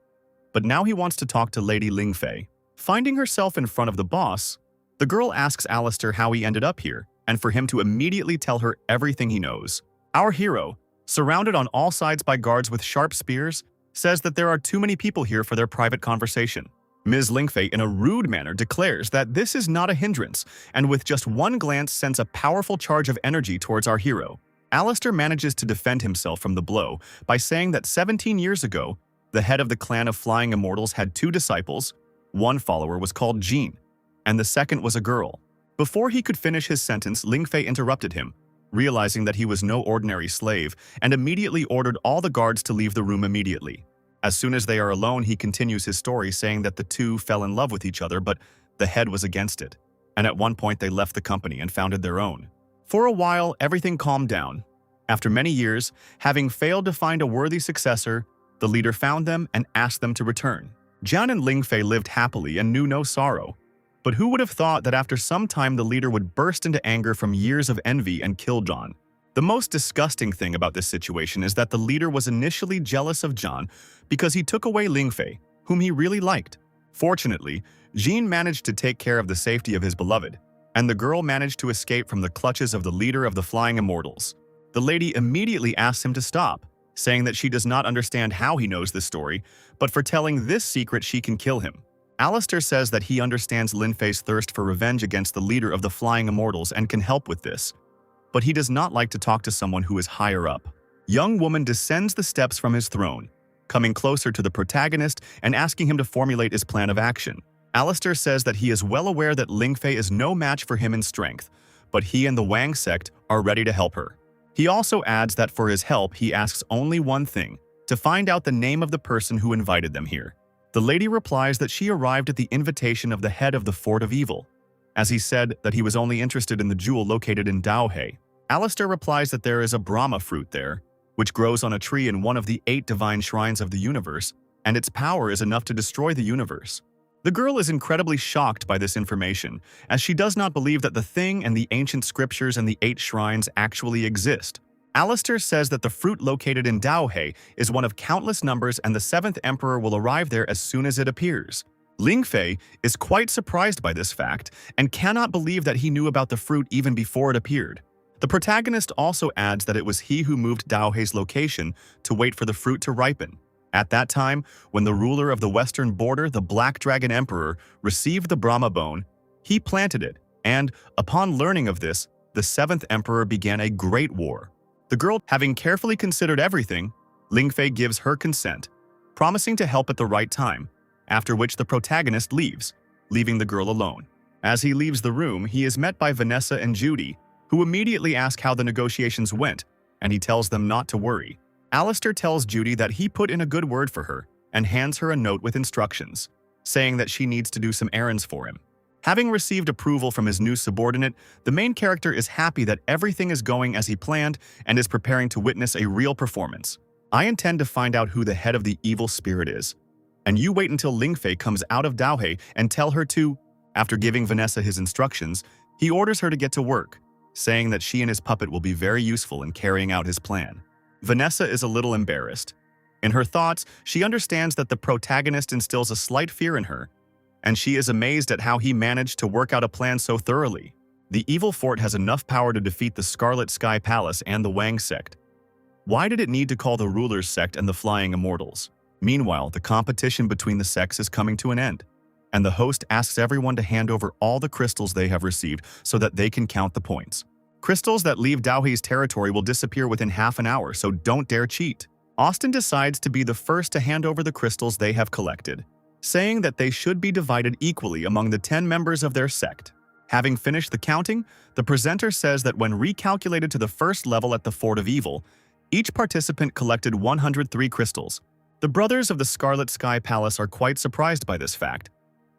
But now he wants to talk to Lady Lingfei. Finding herself in front of the boss, the girl asks Alistair how he ended up here and for him to immediately tell her everything he knows. Our hero, surrounded on all sides by guards with sharp spears, says that there are too many people here for their private conversation. Ms. Lingfei, in a rude manner, declares that this is not a hindrance, and with just one glance sends a powerful charge of energy towards our hero. Alistair manages to defend himself from the blow by saying that 17 years ago, the head of the clan of flying immortals had two disciples. One follower was called Jean, and the second was a girl. Before he could finish his sentence, Lingfei interrupted him, realizing that he was no ordinary slave, and immediately ordered all the guards to leave the room immediately. As soon as they are alone, he continues his story saying that the two fell in love with each other, but the head was against it, and at one point they left the company and founded their own. For a while, everything calmed down. After many years, having failed to find a worthy successor, the leader found them and asked them to return. Jian and Lingfei lived happily and knew no sorrow. But who would have thought that after some time the leader would burst into anger from years of envy and kill John? The most disgusting thing about this situation is that the leader was initially jealous of John because he took away Lingfei, whom he really liked. Fortunately, Jean managed to take care of the safety of his beloved, and the girl managed to escape from the clutches of the leader of the flying immortals. The lady immediately asks him to stop, saying that she does not understand how he knows this story, but for telling this secret she can kill him. Alistair says that he understands Linfei's thirst for revenge against the leader of the Flying Immortals and can help with this, but he does not like to talk to someone who is higher up. Young woman descends the steps from his throne, coming closer to the protagonist and asking him to formulate his plan of action. Alistair says that he is well aware that Lingfei is no match for him in strength, but he and the Wang sect are ready to help her. He also adds that for his help, he asks only one thing: to find out the name of the person who invited them here. The lady replies that she arrived at the invitation of the head of the Fort of Evil, as he said that he was only interested in the jewel located in Daohe. Alistair replies that there is a Brahma fruit there, which grows on a tree in one of the 8 divine shrines of the universe, and its power is enough to destroy the universe. The girl is incredibly shocked by this information, as she does not believe that the thing and the ancient scriptures and the 8 shrines actually exist. Alistair says that the fruit located in Daohe is one of countless numbers and the 7th emperor will arrive there as soon as it appears. Lingfei is quite surprised by this fact and cannot believe that he knew about the fruit even before it appeared. The protagonist also adds that it was he who moved Daohe's location to wait for the fruit to ripen. At that time, when the ruler of the western border, the Black Dragon Emperor, received the Brahma bone, he planted it, and, upon learning of this, the 7th emperor began a great war. The girl, having carefully considered everything, Lingfei gives her consent, promising to help at the right time, after which the protagonist leaves, leaving the girl alone. As he leaves the room, he is met by Vanessa and Judy, who immediately ask how the negotiations went, and he tells them not to worry. Alistair tells Judy that he put in a good word for her and hands her a note with instructions, saying that she needs to do some errands for him. Having received approval from his new subordinate, the main character is happy that everything is going as he planned and is preparing to witness a real performance. I intend to find out who the head of the evil spirit is, and you wait until Lingfei comes out of Daohe and tell her to. After giving Vanessa his instructions, he orders her to get to work, saying that she and his puppet will be very useful in carrying out his plan. Vanessa is a little embarrassed. In her thoughts, she understands that the protagonist instills a slight fear in her, and she is amazed at how he managed to work out a plan so thoroughly. The evil fort has enough power to defeat the Scarlet Sky Palace and the Wang sect. Why did it need to call the Ruler's sect and the Flying Immortals? Meanwhile, the competition between the sects is coming to an end, and the host asks everyone to hand over all the crystals they have received so that they can count the points. Crystals that leave Daohe's territory will disappear within half an hour, so don't dare cheat. Austin decides to be the first to hand over the crystals they have collected, saying that they should be divided equally among the 10 members of their sect. Having finished the counting, the presenter says that when recalculated to the first level at the Fort of Evil, each participant collected 103 crystals. The brothers of the Scarlet Sky Palace are quite surprised by this fact,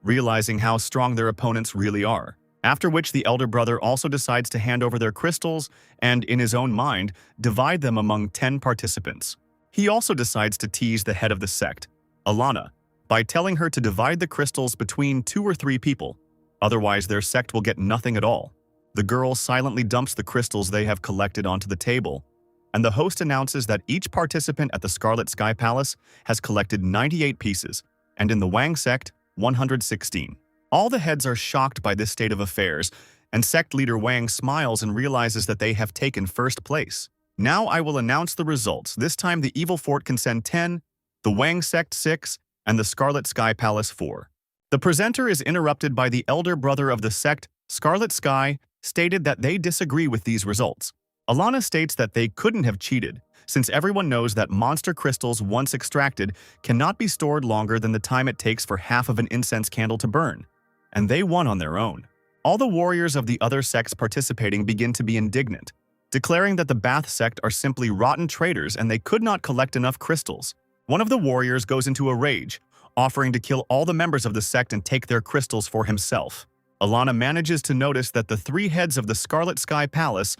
realizing how strong their opponents really are. After which the elder brother also decides to hand over their crystals and, in his own mind, divide them among 10 participants. He also decides to tease the head of the sect, Alana, by telling her to divide the crystals between 2 or 3 people, otherwise their sect will get nothing at all. The girl silently dumps the crystals they have collected onto the table, and the host announces that each participant at the Scarlet Sky Palace has collected 98 pieces, and in the Wang sect, 116. All the heads are shocked by this state of affairs, and sect leader Wang smiles and realizes that they have taken first place. Now I will announce the results. This time the Evil Fort can send 10, the Wang sect 6, and the Scarlet Sky Palace 4. The presenter is interrupted by the elder brother of the sect, Scarlet Sky, stated that they disagree with these results. Alana states that they couldn't have cheated, since everyone knows that monster crystals once extracted cannot be stored longer than the time it takes for half of an incense candle to burn, and they won on their own. All the warriors of the other sects participating begin to be indignant, declaring that the Bath sect are simply rotten traitors and they could not collect enough crystals. One of the warriors goes into a rage, offering to kill all the members of the sect and take their crystals for himself. Alana manages to notice that the 3 heads of the Scarlet Sky Palace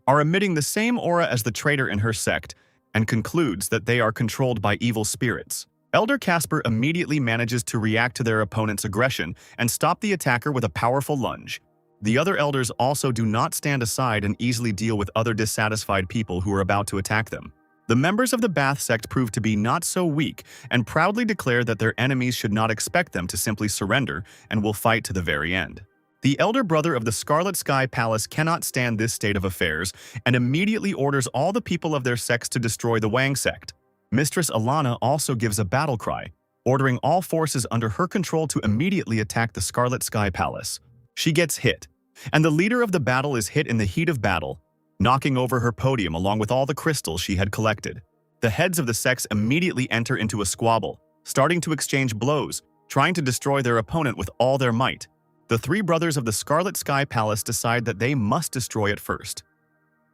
are emitting the same aura as the traitor in her sect, and concludes that they are controlled by evil spirits. Elder Casper immediately manages to react to their opponent's aggression and stop the attacker with a powerful lunge. The other elders also do not stand aside and easily deal with other dissatisfied people who are about to attack them. The members of the Bath sect prove to be not so weak and proudly declare that their enemies should not expect them to simply surrender and will fight to the very end. The elder brother of the Scarlet Sky Palace cannot stand this state of affairs and immediately orders all the people of their sects to destroy the Wang sect. Mistress Alana also gives a battle cry, ordering all forces under her control to immediately attack the Scarlet Sky Palace. She gets hit, and the leader of the battle is hit in the heat of battle, knocking over her podium along with all the crystals she had collected. The heads of the sects immediately enter into a squabble, starting to exchange blows, trying to destroy their opponent with all their might. The three brothers of the Scarlet Sky Palace decide that they must destroy it first.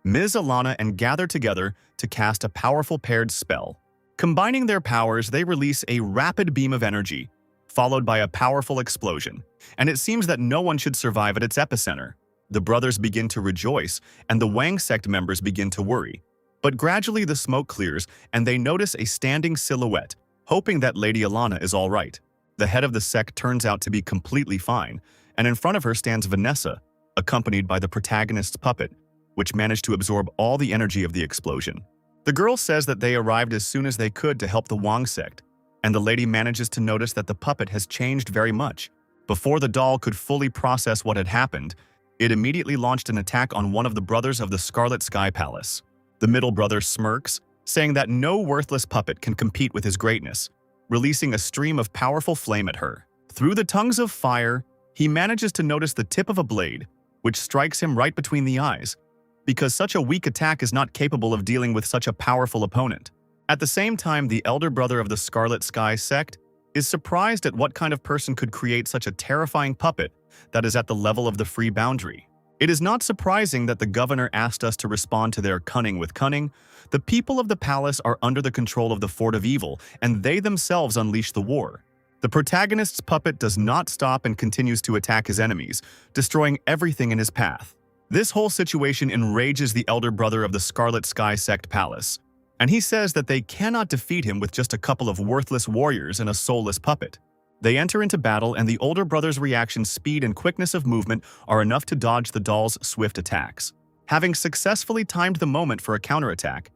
Ms. Alana and gather together to cast a powerful paired spell. Combining their powers, they release a rapid beam of energy, followed by a powerful explosion, and it seems that no one should survive at its epicenter. The brothers begin to rejoice, and the Wang sect members begin to worry. But gradually the smoke clears, and they notice a standing silhouette, hoping that Lady Alana is all right. The head of the sect turns out to be completely fine, and in front of her stands Vanessa, accompanied by the protagonist's puppet, which managed to absorb all the energy of the explosion. The girl says that they arrived as soon as they could to help the Wang sect, and the lady manages to notice that the puppet has changed very much. Before the doll could fully process what had happened, it immediately launched an attack on one of the brothers of the Scarlet Sky Palace. The middle brother smirks, saying that no worthless puppet can compete with his greatness, releasing a stream of powerful flame at her. Through the tongues of fire, he manages to notice the tip of a blade, which strikes him right between the eyes, because such a weak attack is not capable of dealing with such a powerful opponent. At the same time, the elder brother of the Scarlet Sky sect is surprised at what kind of person could create such a terrifying puppet that is at the level of the free boundary. It is not surprising that the governor asked us to respond to their cunning with cunning. The people of the palace are under the control of the Fort of Evil, and they themselves unleash the war. The protagonist's puppet does not stop and continues to attack his enemies, destroying everything in his path. This whole situation enrages the elder brother of the Scarlet Sky Sect Palace, and he says that they cannot defeat him with just a couple of worthless warriors and a soulless puppet. They enter into battle, and the older brother's reaction speed and quickness of movement are enough to dodge the doll's swift attacks. Having successfully timed the moment for a counterattack,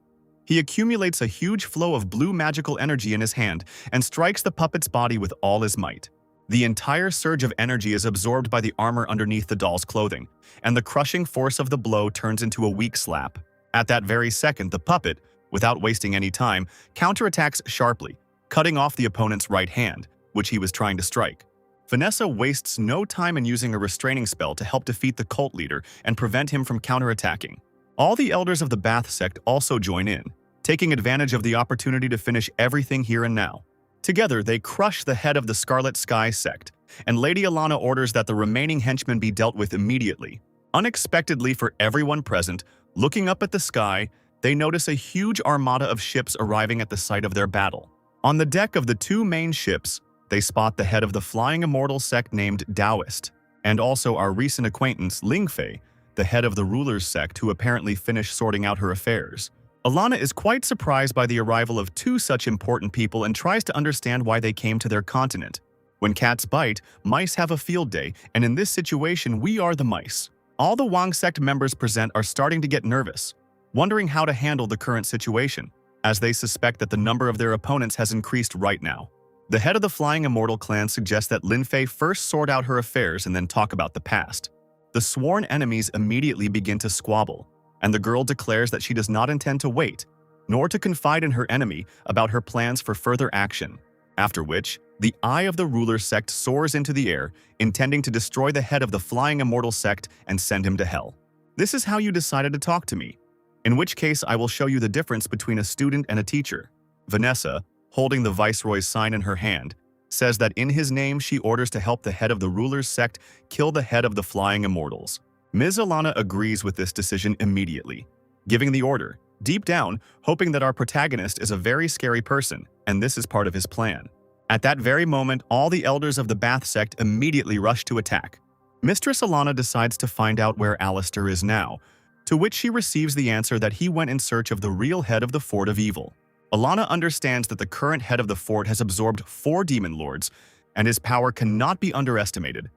he accumulates a huge flow of blue magical energy in his hand and strikes the puppet's body with all his might. The entire surge of energy is absorbed by the armor underneath the doll's clothing, and the crushing force of the blow turns into a weak slap. At that very second, the puppet, without wasting any time, counterattacks sharply, cutting off the opponent's right hand, which he was trying to strike. Vanessa wastes no time in using a restraining spell to help defeat the cult leader and prevent him from counterattacking. All the elders of the Bath sect also join in, taking advantage of the opportunity to finish everything here and now. Together, they crush the head of the Scarlet Sky sect, and Lady Alana orders that the remaining henchmen be dealt with immediately. Unexpectedly for everyone present, looking up at the sky, they notice a huge armada of ships arriving at the site of their battle. On the deck of the two main ships, they spot the head of the Flying Immortal sect named Taoist, and also our recent acquaintance Lingfei, the head of the Ruler's sect who apparently finished sorting out her affairs. Alana is quite surprised by the arrival of two such important people and tries to understand why they came to their continent. When cats bite, mice have a field day, and in this situation, we are the mice. All the Wang sect members present are starting to get nervous, wondering how to handle the current situation, as they suspect that the number of their opponents has increased right now. The head of the Flying Immortal clan suggests that Linfei first sort out her affairs and then talk about the past. The sworn enemies immediately begin to squabble, and the girl declares that she does not intend to wait, nor to confide in her enemy about her plans for further action. After which, the eye of the Ruler sect soars into the air, intending to destroy the head of the Flying Immortal sect and send him to hell. This is how you decided to talk to me, in which case I will show you the difference between a student and a teacher. Vanessa, holding the Viceroy's sign in her hand, says that in his name she orders to help the head of the Ruler's sect kill the head of the Flying Immortals. Ms. Alana agrees with this decision immediately, giving the order, deep down hoping that our protagonist is a very scary person, and this is part of his plan. At that very moment, all the elders of the Bath sect immediately rush to attack. Mistress Alana decides to find out where Alistair is now, to which she receives the answer that he went in search of the real head of the Fort of Evil. Alana understands that the current head of the fort has absorbed 4 demon lords, and his power cannot be underestimated,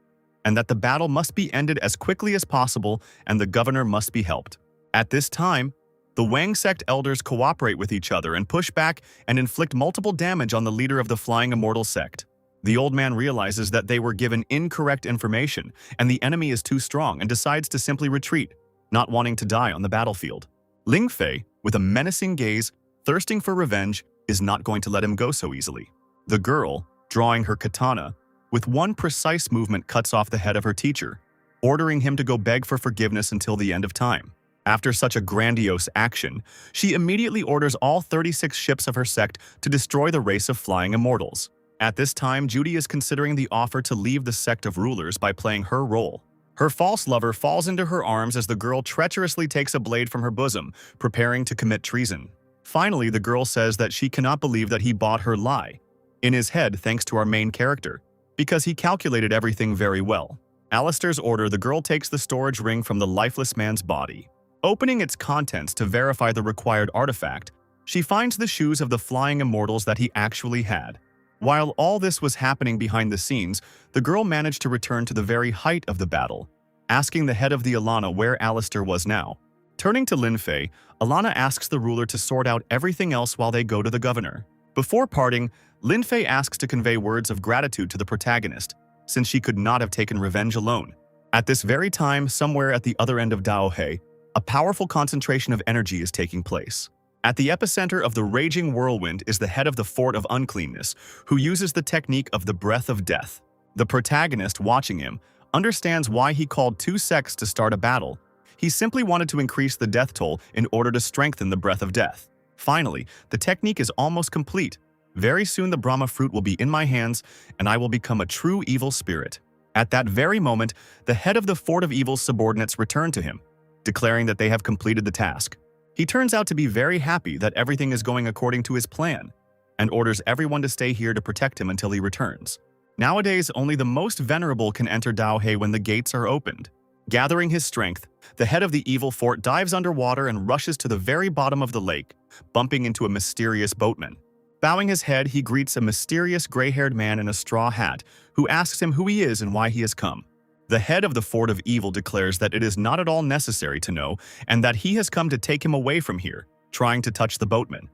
and that the battle must be ended as quickly as possible and the governor must be helped. At this time, the Wang sect elders cooperate with each other and push back and inflict multiple damage on the leader of the Flying Immortal sect. The old man realizes that they were given incorrect information and the enemy is too strong and decides to simply retreat, not wanting to die on the battlefield. Ling Fei, with a menacing gaze, thirsting for revenge, is not going to let him go so easily. The girl, drawing her katana, with one precise movement cuts off the head of her teacher, ordering him to go beg for forgiveness until the end of time. After such a grandiose action, she immediately orders all 36 ships of her sect to destroy the race of flying immortals. At this time, Judy is considering the offer to leave the sect of rulers by playing her role. Her false lover falls into her arms as the girl treacherously takes a blade from her bosom, preparing to commit treason. Finally, the girl says that she cannot believe that he bought her lie. In his head, thanks to our main character, because he calculated everything very well. Alistair's order, the girl takes the storage ring from the lifeless man's body. Opening its contents to verify the required artifact, she finds the shoes of the flying immortals that he actually had. While all this was happening behind the scenes, the girl managed to return to the very height of the battle, asking the head of the Alana where Alistair was now. Turning to Lin Fei, Alana asks the ruler to sort out everything else while they go to the governor. Before parting, Lin Fei asks to convey words of gratitude to the protagonist, since she could not have taken revenge alone. At this very time, somewhere at the other end of Daohe, a powerful concentration of energy is taking place. At the epicenter of the raging whirlwind is the head of the Fort of Uncleanness, who uses the technique of the Breath of Death. The protagonist, watching him, understands why he called 2 sects to start a battle. He simply wanted to increase the death toll in order to strengthen the Breath of Death. Finally, the technique is almost complete. Very soon the Brahma fruit will be in my hands, and I will become a true evil spirit. At that very moment, the head of the Fort of Evil's subordinates return to him, declaring that they have completed the task. He turns out to be very happy that everything is going according to his plan, and orders everyone to stay here to protect him until he returns. Nowadays, only the most venerable can enter Daohe when the gates are opened. Gathering his strength, the head of the evil fort dives underwater and rushes to the very bottom of the lake, bumping into a mysterious boatman. Bowing his head, he greets a mysterious gray-haired man in a straw hat, who asks him who he is and why he has come. The head of the Fort of Evil declares that it is not at all necessary to know and that he has come to take him away from here, trying to touch the boatman.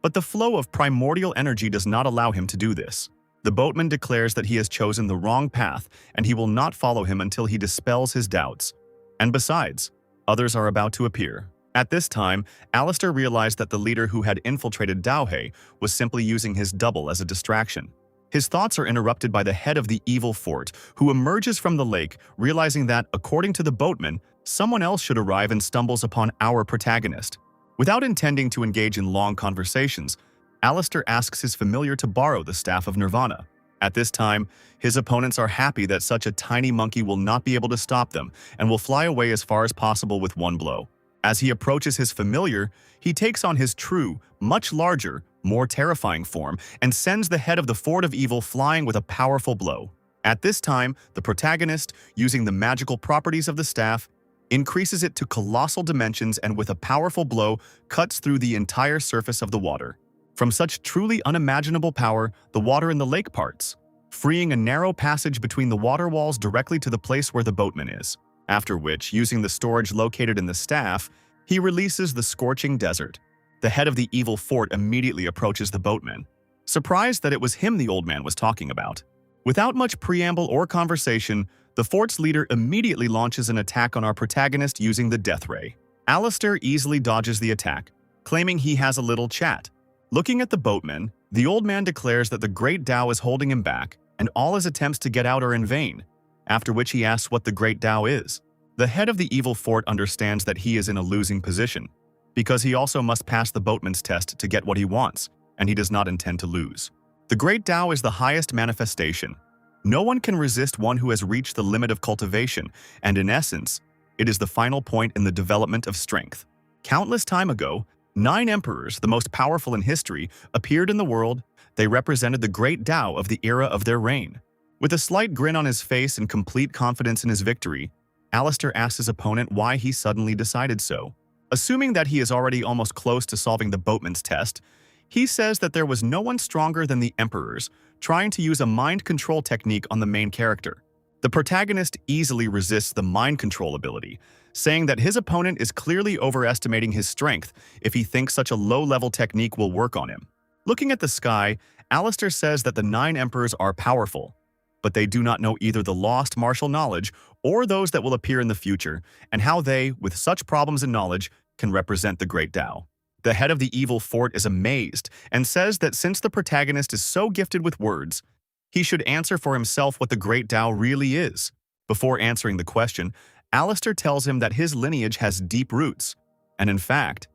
But the flow of primordial energy does not allow him to do this. The boatman declares that he has chosen the wrong path and he will not follow him until he dispels his doubts. And besides, others are about to appear. At this time, Alistair realized that the leader who had infiltrated Daohe was simply using his double as a distraction. His thoughts are interrupted by the head of the evil fort, who emerges from the lake, realizing that, according to the boatman, someone else should arrive and stumbles upon our protagonist. Without intending to engage in long conversations, Alistair asks his familiar to borrow the Staff of Nirvana. At this time, his opponents are happy that such a tiny monkey will not be able to stop them and will fly away as far as possible with one blow. As he approaches his familiar, he takes on his true, much larger, more terrifying form and sends the head of the Fort of Evil flying with a powerful blow. At this time, the protagonist, using the magical properties of the staff, increases it to colossal dimensions and with a powerful blow cuts through the entire surface of the water. From such truly unimaginable power, the water in the lake parts, freeing a narrow passage between the water walls directly to the place where the boatman is. After which, using the storage located in the staff, he releases the scorching desert. The head of the evil fort immediately approaches the boatman, surprised that it was him the old man was talking about. Without much preamble or conversation, the fort's leader immediately launches an attack on our protagonist using the death ray. Alistair easily dodges the attack, claiming he has a little chat. Looking at the boatman, the old man declares that the Great Tao is holding him back, and all his attempts to get out are in vain, after which he asks what the Great Tao is. The head of the evil fort understands that he is in a losing position, because he also must pass the boatman's test to get what he wants, and he does not intend to lose. The Great Tao is the highest manifestation. No one can resist one who has reached the limit of cultivation, and in essence, it is the final point in the development of strength. Countless time ago, 9 emperors, the most powerful in history, appeared in the world. They represented the Great Tao of the era of their reign. With a slight grin on his face and complete confidence in his victory, Alistair asks his opponent why he suddenly decided so. Assuming that he is already almost close to solving the boatman's test, he says that there was no one stronger than the emperors, trying to use a mind control technique on the main character. The protagonist easily resists the mind control ability, saying that his opponent is clearly overestimating his strength if he thinks such a low-level technique will work on him. Looking at the sky, Alistair says that the 9 emperors are powerful, but they do not know either the lost martial knowledge or those that will appear in the future, and how they, with such problems and knowledge, can represent the great Tao. The head of the evil fort is amazed and says that since the protagonist is so gifted with words, he should answer for himself what the great Tao really is. Before answering the question, Alistair tells him that his lineage has deep roots, and in fact,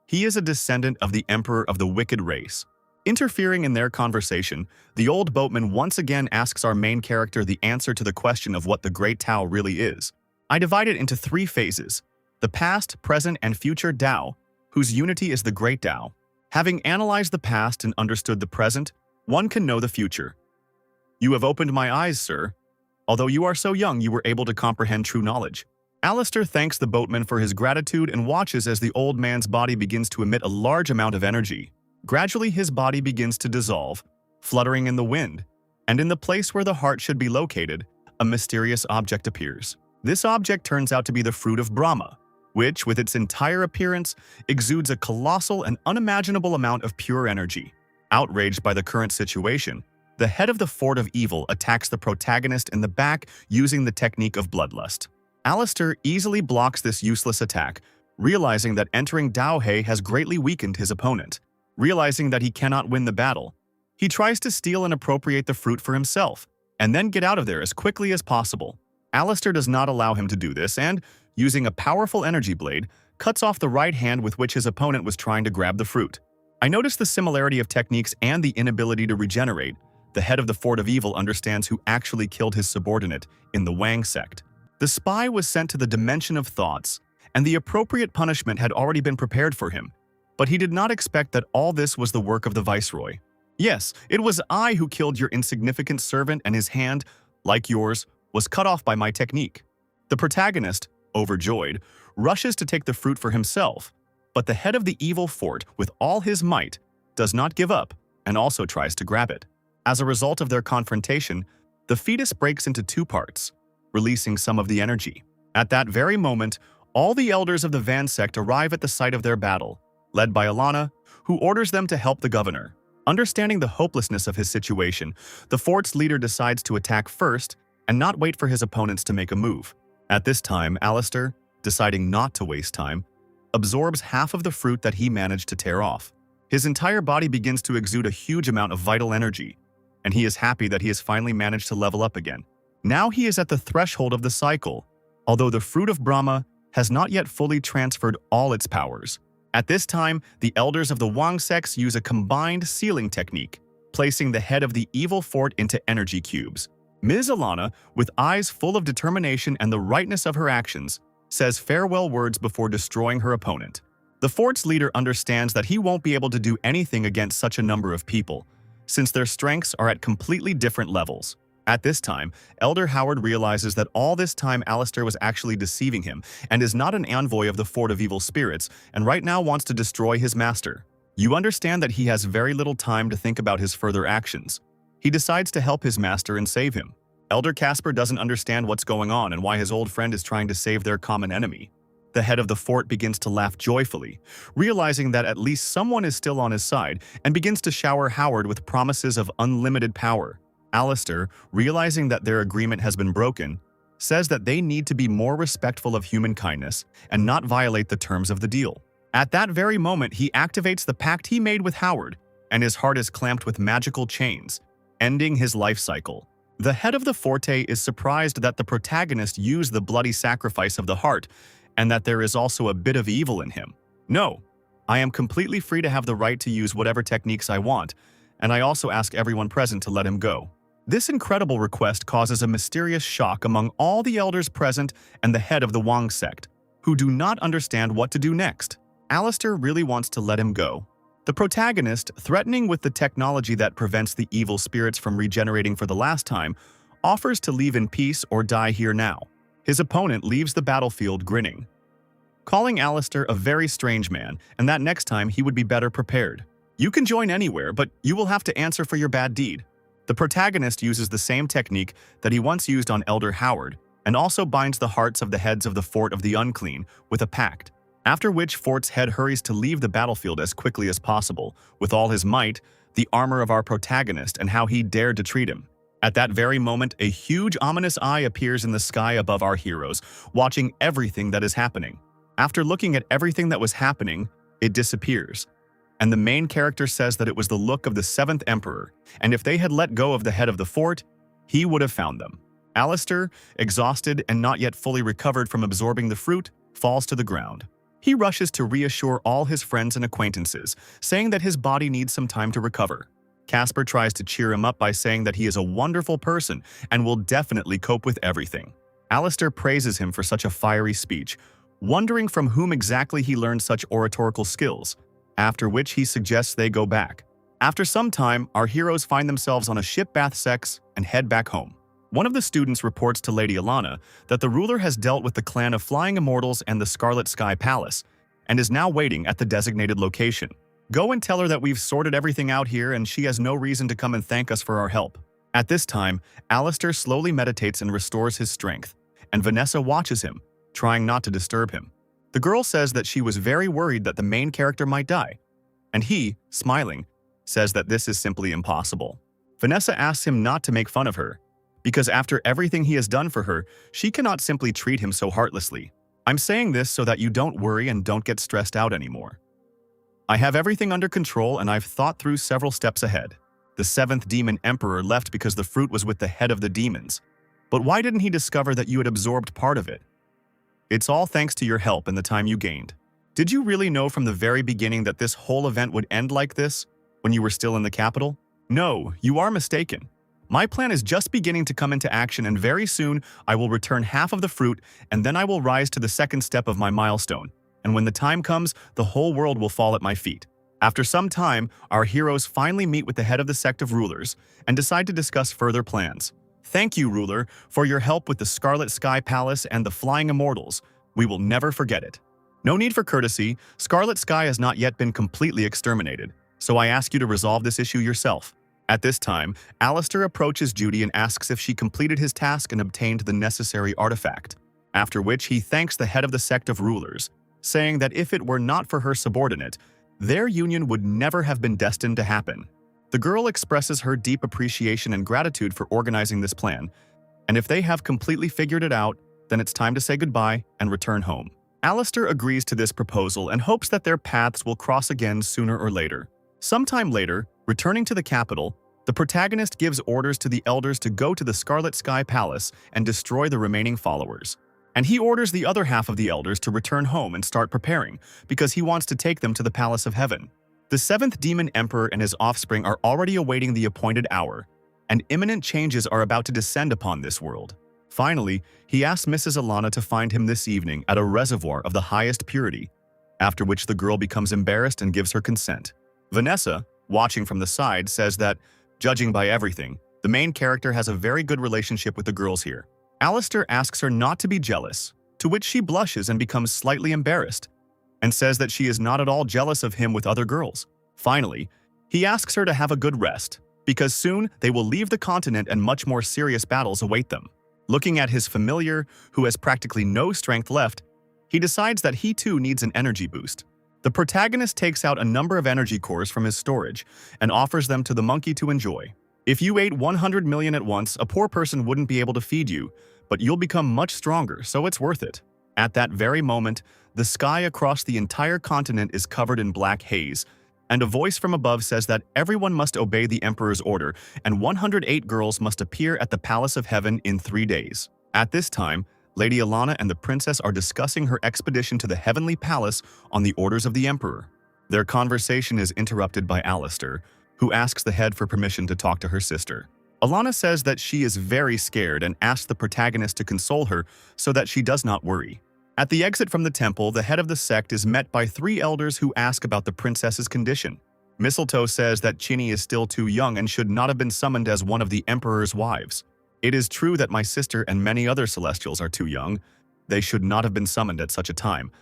he is a descendant of the Emperor of the Wicked race. Interfering in their conversation, the old boatman once again asks our main character the answer to the question of what the great Tao really is. I divide it into 3 phases: the past, present, and future Tao, whose unity is the great Tao. Having analyzed the past and understood the present, one can know the future. You have opened my eyes, sir. Although you are so young, you were able to comprehend true knowledge. Alistair thanks the boatman for his gratitude and watches as the old man's body begins to emit a large amount of energy. Gradually, his body begins to dissolve, fluttering in the wind, and in the place where the heart should be located, a mysterious object appears. This object turns out to be the fruit of Brahma, which, with its entire appearance, exudes a colossal and unimaginable amount of pure energy. Outraged by the current situation, the head of the Fort of Evil attacks the protagonist in the back using the technique of bloodlust. Alistair easily blocks this useless attack, realizing that entering Daohei has greatly weakened his opponent. Realizing that he cannot win the battle, he tries to steal and appropriate the fruit for himself, and then get out of there as quickly as possible. Alistair does not allow him to do this and, using a powerful energy blade, cuts off the right hand with which his opponent was trying to grab the fruit. I notice the similarity of techniques and the inability to regenerate. The head of the Fort of Evil understands who actually killed his subordinate in the Wang sect. The spy was sent to the dimension of thoughts, and the appropriate punishment had already been prepared for him. But he did not expect that all this was the work of the Viceroy. Yes, it was I who killed your insignificant servant, and his hand, like yours, was cut off by my technique. The protagonist, overjoyed, rushes to take the fruit for himself, but the head of the evil fort, with all his might, does not give up and also tries to grab it. As a result of their confrontation, the fetus breaks into 2 parts, releasing some of the energy. At that very moment, all the elders of the Van sect arrive at the site of their battle, led by Alana, who orders them to help the governor. Understanding the hopelessness of his situation, the fort's leader decides to attack first and not wait for his opponents to make a move. At this time, Alistair, deciding not to waste time, absorbs half of the fruit that he managed to tear off. His entire body begins to exude a huge amount of vital energy, and he is happy that he has finally managed to level up again. Now he is at the threshold of the cycle, although the fruit of Brahma has not yet fully transferred all its powers. At this time, the elders of the Wang sects use a combined sealing technique, placing the head of the evil fort into energy cubes. Ms. Alana, with eyes full of determination and the rightness of her actions, says farewell words before destroying her opponent. The fort's leader understands that he won't be able to do anything against such a number of people, since their strengths are at completely different levels. At this time, Elder Howard realizes that all this time Alistair was actually deceiving him and is not an envoy of the Fort of Evil Spirits and right now wants to destroy his master. You understand that he has very little time to think about his further actions. He decides to help his master and save him. Elder Casper doesn't understand what's going on and why his old friend is trying to save their common enemy. The head of the fort begins to laugh joyfully, realizing that at least someone is still on his side, and begins to shower Howard with promises of unlimited power. Alistair, realizing that their agreement has been broken, says that they need to be more respectful of human kindness and not violate the terms of the deal. At that very moment, he activates the pact he made with Howard, and his heart is clamped with magical chains, ending his life cycle. The head of the Forte is surprised that the protagonist used the bloody sacrifice of the heart, and that there is also a bit of evil in him. No, I am completely free to have the right to use whatever techniques I want, and I also ask everyone present to let him go. This incredible request causes a mysterious shock among all the elders present and the head of the Wang sect, who do not understand what to do next. Alistair really wants to let him go. The protagonist, threatening with the technology that prevents the evil spirits from regenerating for the last time, offers to leave in peace or die here now. His opponent leaves the battlefield grinning, calling Alistair a very strange man and that next time he would be better prepared. You can join anywhere, but you will have to answer for your bad deed. The protagonist uses the same technique that he once used on Elder Howard and also binds the hearts of the heads of the Fort of the Unclean with a pact. After which Fort's head hurries to leave the battlefield as quickly as possible, with all his might, the armor of our protagonist and how he dared to treat him. At that very moment, a huge ominous eye appears in the sky above our heroes, watching everything that is happening. After looking at everything that was happening, it disappears. And the main character says that it was the look of the 7th Emperor, and if they had let go of the head of the fort, he would have found them. Alistair, exhausted and not yet fully recovered from absorbing the fruit, falls to the ground. He rushes to reassure all his friends and acquaintances, saying that his body needs some time to recover. Casper tries to cheer him up by saying that he is a wonderful person and will definitely cope with everything. Alistair praises him for such a fiery speech, wondering from whom exactly he learned such oratorical skills, after which he suggests they go back. After some time, our heroes find themselves on a ship bath sex and head back home. One of the students reports to Lady Alana that the ruler has dealt with the clan of Flying Immortals and the Scarlet Sky Palace, and is now waiting at the designated location. Go and tell her that we've sorted everything out here and she has no reason to come and thank us for our help. At this time, Alistair slowly meditates and restores his strength, and Vanessa watches him, trying not to disturb him. The girl says that she was very worried that the main character might die, and he, smiling, says that this is simply impossible. Vanessa asks him not to make fun of her, because after everything he has done for her, she cannot simply treat him so heartlessly. I'm saying this so that you don't worry and don't get stressed out anymore. I have everything under control and I've thought through several steps ahead. The 7th Demon Emperor left because the fruit was with the head of the demons. But why didn't he discover that you had absorbed part of it? It's all thanks to your help and the time you gained. Did you really know from the very beginning that this whole event would end like this, when you were still in the capital? No, you are mistaken. My plan is just beginning to come into action and very soon I will return half of the fruit and then I will rise to the 2nd step of my milestone. And when the time comes, the whole world will fall at my feet. After some time, our heroes finally meet with the head of the sect of rulers and decide to discuss further plans. Thank you, ruler, for your help with the Scarlet Sky Palace and the Flying Immortals. We will never forget it. No need for courtesy. Scarlet Sky has not yet been completely exterminated, so I ask you to resolve this issue yourself. At this time, Alistair approaches Judy and asks if she completed his task and obtained the necessary artifact, after which he thanks the head of the sect of rulers, saying that if it were not for her subordinate, their union would never have been destined to happen. The girl expresses her deep appreciation and gratitude for organizing this plan, and if they have completely figured it out, then it's time to say goodbye and return home. Alistair agrees to this proposal and hopes that their paths will cross again sooner or later. Sometime later, returning to the capital, the protagonist gives orders to the elders to go to the Scarlet Sky Palace and destroy the remaining followers. And he orders the other half of the elders to return home and start preparing, because he wants to take them to the Palace of Heaven. The 7th Demon Emperor and his offspring are already awaiting the appointed hour, and imminent changes are about to descend upon this world. Finally, he asks Mrs. Alana to find him this evening at a reservoir of the highest purity, after which the girl becomes embarrassed and gives her consent. Vanessa, watching from the side, says that, judging by everything, the main character has a very good relationship with the girls here. Alistair asks her not to be jealous, to which she blushes and becomes slightly embarrassed, and says that she is not at all jealous of him with other girls. Finally, he asks her to have a good rest, because soon they will leave the continent and much more serious battles await them. Looking at his familiar, who has practically no strength left, he decides that he too needs an energy boost. The protagonist takes out a number of energy cores from his storage and offers them to the monkey to enjoy. If you ate 100 million at once, a poor person wouldn't be able to feed you, but you'll become much stronger, so it's worth it. At that very moment, the sky across the entire continent is covered in black haze, and a voice from above says that everyone must obey the Emperor's order, and 108 girls must appear at the Palace of Heaven in 3 days. At this time, Lady Alana and the princess are discussing her expedition to the Heavenly Palace on the orders of the Emperor. Their conversation is interrupted by Alistair, who asks the head for permission to talk to her sister. Alana says that she is very scared and asks the protagonist to console her so that she does not worry. At the exit from the temple, the head of the sect is met by 3 elders who ask about the princess's condition. Mistletoe says that Chinny is still too young and should not have been summoned as one of the Emperor's wives. It is true that my sister and many other Celestials are too young. They should not have been summoned at such a time.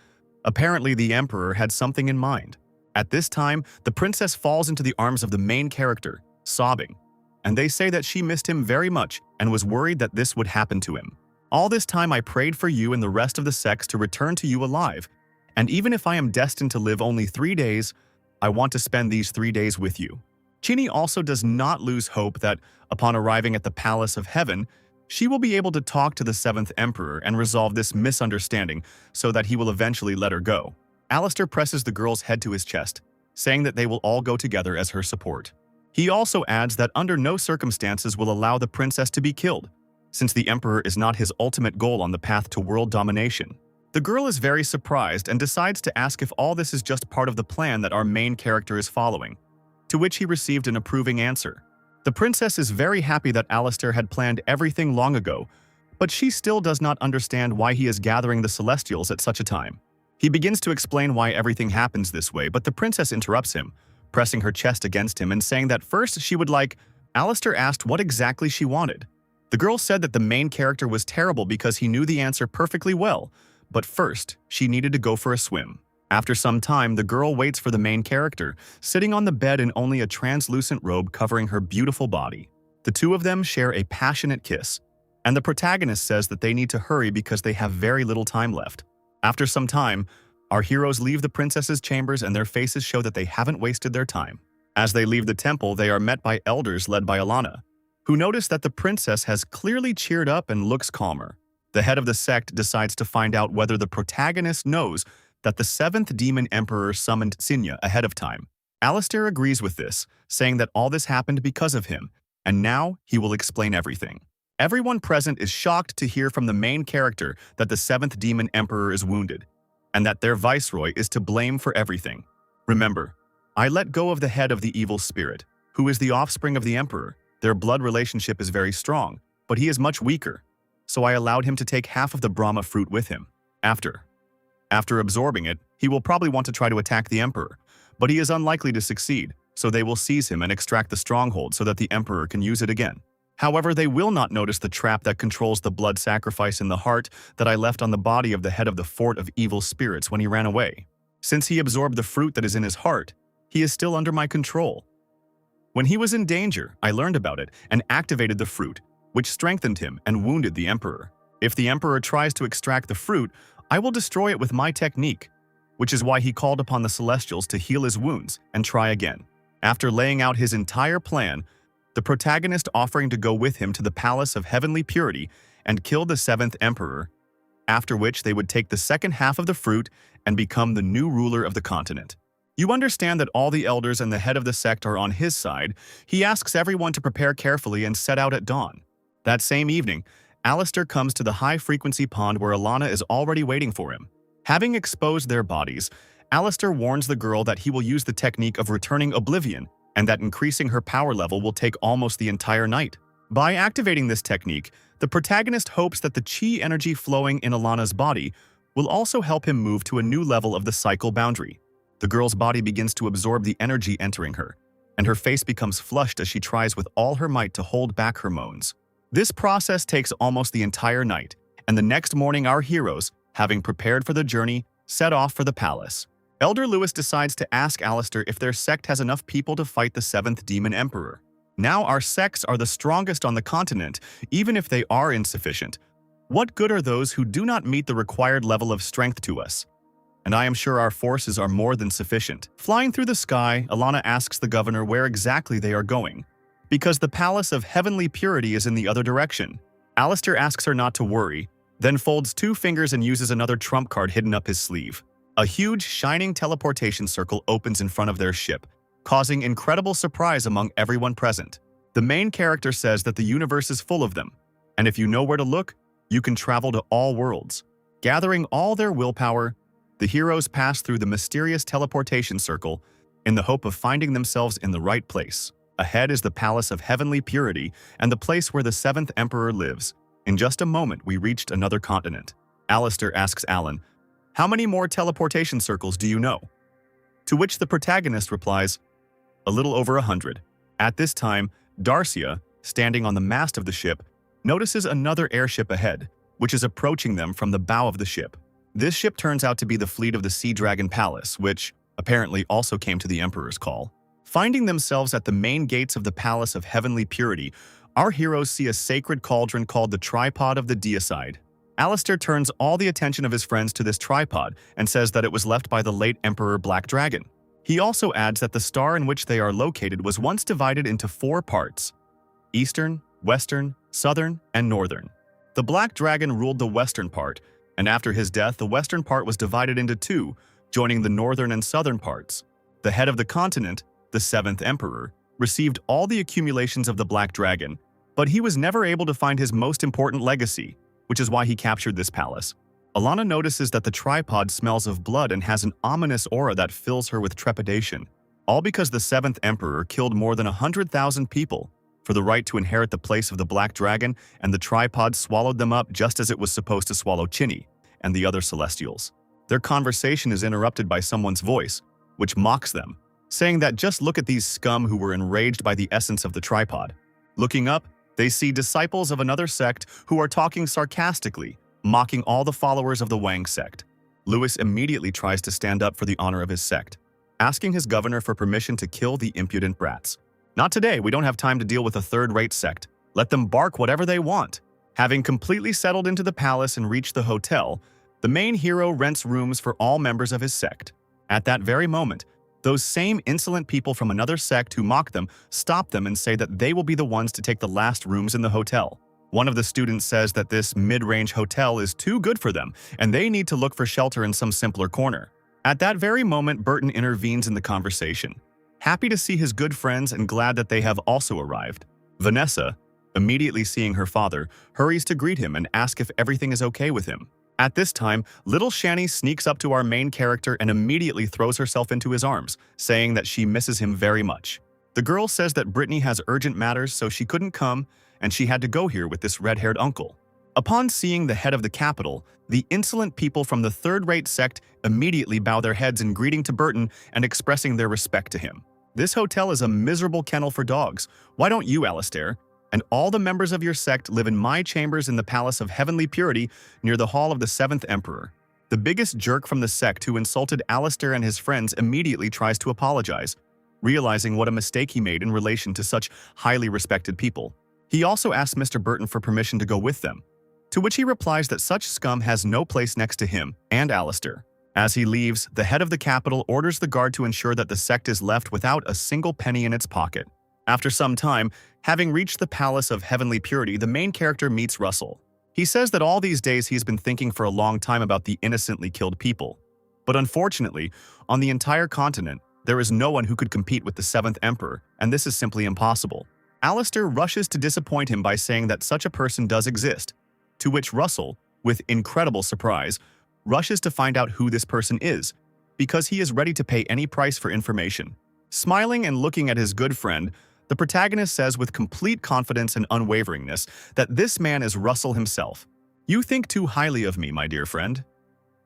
Apparently, the Emperor had something in mind. At this time, the princess falls into the arms of the main character, sobbing, and they say that she missed him very much and was worried that this would happen to him. All this time I prayed for you and the rest of the sects to return to you alive, And even if I am destined to live only 3 days, I want to spend these 3 days with you. Chini also does not lose hope that, upon arriving at the Palace of Heaven, she will be able to talk to the 7th Emperor and resolve this misunderstanding so that he will eventually let her go. Alistair presses the girl's head to his chest, saying that they will all go together as her support. He also adds that under no circumstances will allow the princess to be killed, since the Emperor is not his ultimate goal on the path to world domination. The girl is very surprised and decides to ask if all this is just part of the plan that our main character is following, to which he received an approving answer. The princess is very happy that Alistair had planned everything long ago, but she still does not understand why he is gathering the Celestials at such a time. He begins to explain why everything happens this way, but the princess interrupts him, pressing her chest against him and saying that first she would like. Alistair asked what exactly she wanted. The girl said that the main character was terrible because he knew the answer perfectly well, but first, she needed to go for a swim. After some time, the girl waits for the main character, sitting on the bed in only a translucent robe covering her beautiful body. The two of them share a passionate kiss, and the protagonist says that they need to hurry because they have very little time left. After some time, our heroes leave the princess's chambers and their faces show that they haven't wasted their time. As they leave the temple, they are met by elders led by Alana, who notice that the princess has clearly cheered up and looks calmer. The head of the sect decides to find out whether the protagonist knows that the 7th Demon Emperor summoned Sinya ahead of time. Alistair agrees with this, saying that all this happened because of him, and now he will explain everything. Everyone present is shocked to hear from the main character that the 7th Demon Emperor is wounded, and that their viceroy is to blame for everything. Remember, I let go of the head of the evil spirit, who is the offspring of the Emperor. Their blood relationship is very strong, but he is much weaker, so I allowed him to take half of the Brahma fruit with him. After absorbing it, he will probably want to try to attack the Emperor, but he is unlikely to succeed, so they will seize him and extract the stronghold so that the Emperor can use it again. However, they will not notice the trap that controls the blood sacrifice in the heart that I left on the body of the head of the fort of evil spirits when he ran away. Since he absorbed the fruit that is in his heart, he is still under my control. When he was in danger, I learned about it and activated the fruit, which strengthened him and wounded the Emperor. If the Emperor tries to extract the fruit, I will destroy it with my technique, which is why he called upon the Celestials to heal his wounds and try again. After laying out his entire plan, the protagonist offering to go with him to the Palace of Heavenly Purity and kill the 7th Emperor, after which they would take the second half of the fruit and become the new ruler of the continent. You understand that all the elders and the head of the sect are on his side. He asks everyone to prepare carefully and set out at dawn. That same evening, Alistair comes to the high-frequency pond where Alana is already waiting for him. Having exposed their bodies, Alistair warns the girl that he will use the technique of returning oblivion and that increasing her power level will take almost the entire night. By activating this technique, the protagonist hopes that the chi energy flowing in Alana's body will also help him move to a new level of the cycle boundary. The girl's body begins to absorb the energy entering her, and her face becomes flushed as she tries with all her might to hold back her moans. This process takes almost the entire night, and the next morning our heroes, having prepared for the journey, set off for the palace. Elder Lewis decides to ask Alistair if their sect has enough people to fight the 7th Demon Emperor. Now our sects are the strongest on the continent, even if they are insufficient. What good are those who do not meet the required level of strength to us? And I am sure our forces are more than sufficient. Flying through the sky, Alana asks the governor where exactly they are going, because the Palace of Heavenly Purity is in the other direction. Alistair asks her not to worry, then folds 2 fingers and uses another trump card hidden up his sleeve. A huge, shining teleportation circle opens in front of their ship, causing incredible surprise among everyone present. The main character says that the universe is full of them, and if you know where to look, you can travel to all worlds. Gathering all their willpower, the heroes pass through the mysterious teleportation circle in the hope of finding themselves in the right place. Ahead is the Palace of Heavenly Purity and the place where the 7th Emperor lives. In just a moment, we reached another continent. Alistair asks Alan, "How many more teleportation circles do you know?" To which the protagonist replies, "A little over 100. At this time, Darcia, standing on the mast of the ship, notices another airship ahead, which is approaching them from the bow of the ship. This ship turns out to be the fleet of the Sea Dragon Palace, which apparently also came to the Emperor's call. Finding themselves at the main gates of the Palace of Heavenly Purity, our heroes see a sacred cauldron called the Tripod of the Deicide. Alistair turns all the attention of his friends to this tripod and says that it was left by the late Emperor Black Dragon. He also adds that the star in which they are located was once divided into 4 parts: Eastern, Western, Southern, and Northern. The Black Dragon ruled the western part, and after his death, the western part was divided into 2, joining the northern and southern parts. The head of the continent, the 7th Emperor, received all the accumulations of the Black Dragon, but he was never able to find his most important legacy, which is why he captured this palace. Alana notices that the tripod smells of blood and has an ominous aura that fills her with trepidation, all because the 7th Emperor killed more than 100,000 people for the right to inherit the place of the Black Dragon, and the tripod swallowed them up just as it was supposed to swallow Chinny and the other Celestials. Their conversation is interrupted by someone's voice, which mocks them, saying that just look at these scum who were enraged by the essence of the tripod. Looking up, they see disciples of another sect who are talking sarcastically, mocking all the followers of the Wang sect. Lewis immediately tries to stand up for the honor of his sect, asking his governor for permission to kill the impudent brats. Not today, we don't have time to deal with a third-rate sect. Let them bark whatever they want. Having completely settled into the palace and reached the hotel, the main hero rents rooms for all members of his sect. At that very moment, those same insolent people from another sect who mock them stop them and say that they will be the ones to take the last rooms in the hotel. One of the students says that this mid-range hotel is too good for them and they need to look for shelter in some simpler corner. At that very moment, Burton intervenes in the conversation, happy to see his good friends and glad that they have also arrived. Vanessa, immediately seeing her father, hurries to greet him and ask if everything is okay with him. At this time, little Shani sneaks up to our main character and immediately throws herself into his arms, saying that she misses him very much. The girl says that Brittany has urgent matters, so she couldn't come, and she had to go here with this red-haired uncle. Upon seeing the head of the capital, the insolent people from the third-rate sect immediately bow their heads in greeting to Burton and expressing their respect to him. This hotel is a miserable kennel for dogs. Why don't you, Alistair, and all the members of your sect live in my chambers in the Palace of Heavenly Purity near the Hall of the 7th Emperor? The biggest jerk from the sect who insulted Alistair and his friends immediately tries to apologize, realizing what a mistake he made in relation to such highly respected people. He also asks Mr. Burton for permission to go with them, to which he replies that such scum has no place next to him and Alistair. As he leaves, the head of the capital orders the guard to ensure that the sect is left without a single penny in its pocket. After some time, having reached the Palace of Heavenly Purity, the main character meets Russell. He says that all these days he's been thinking for a long time about the innocently killed people. But unfortunately, on the entire continent, there is no one who could compete with the 7th Emperor, and this is simply impossible. Alistair rushes to disappoint him by saying that such a person does exist, to which Russell, with incredible surprise, rushes to find out who this person is, because he is ready to pay any price for information. Smiling and looking at his good friend, the protagonist says with complete confidence and unwaveringness that this man is Russell himself. You think too highly of me, my dear friend.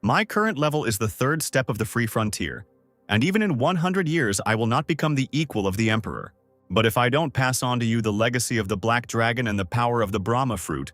My current level is the 3rd step of the free frontier, and even in 100 years I will not become the equal of the Emperor. But if I don't pass on to you the legacy of the Black Dragon and the power of the Brahma fruit,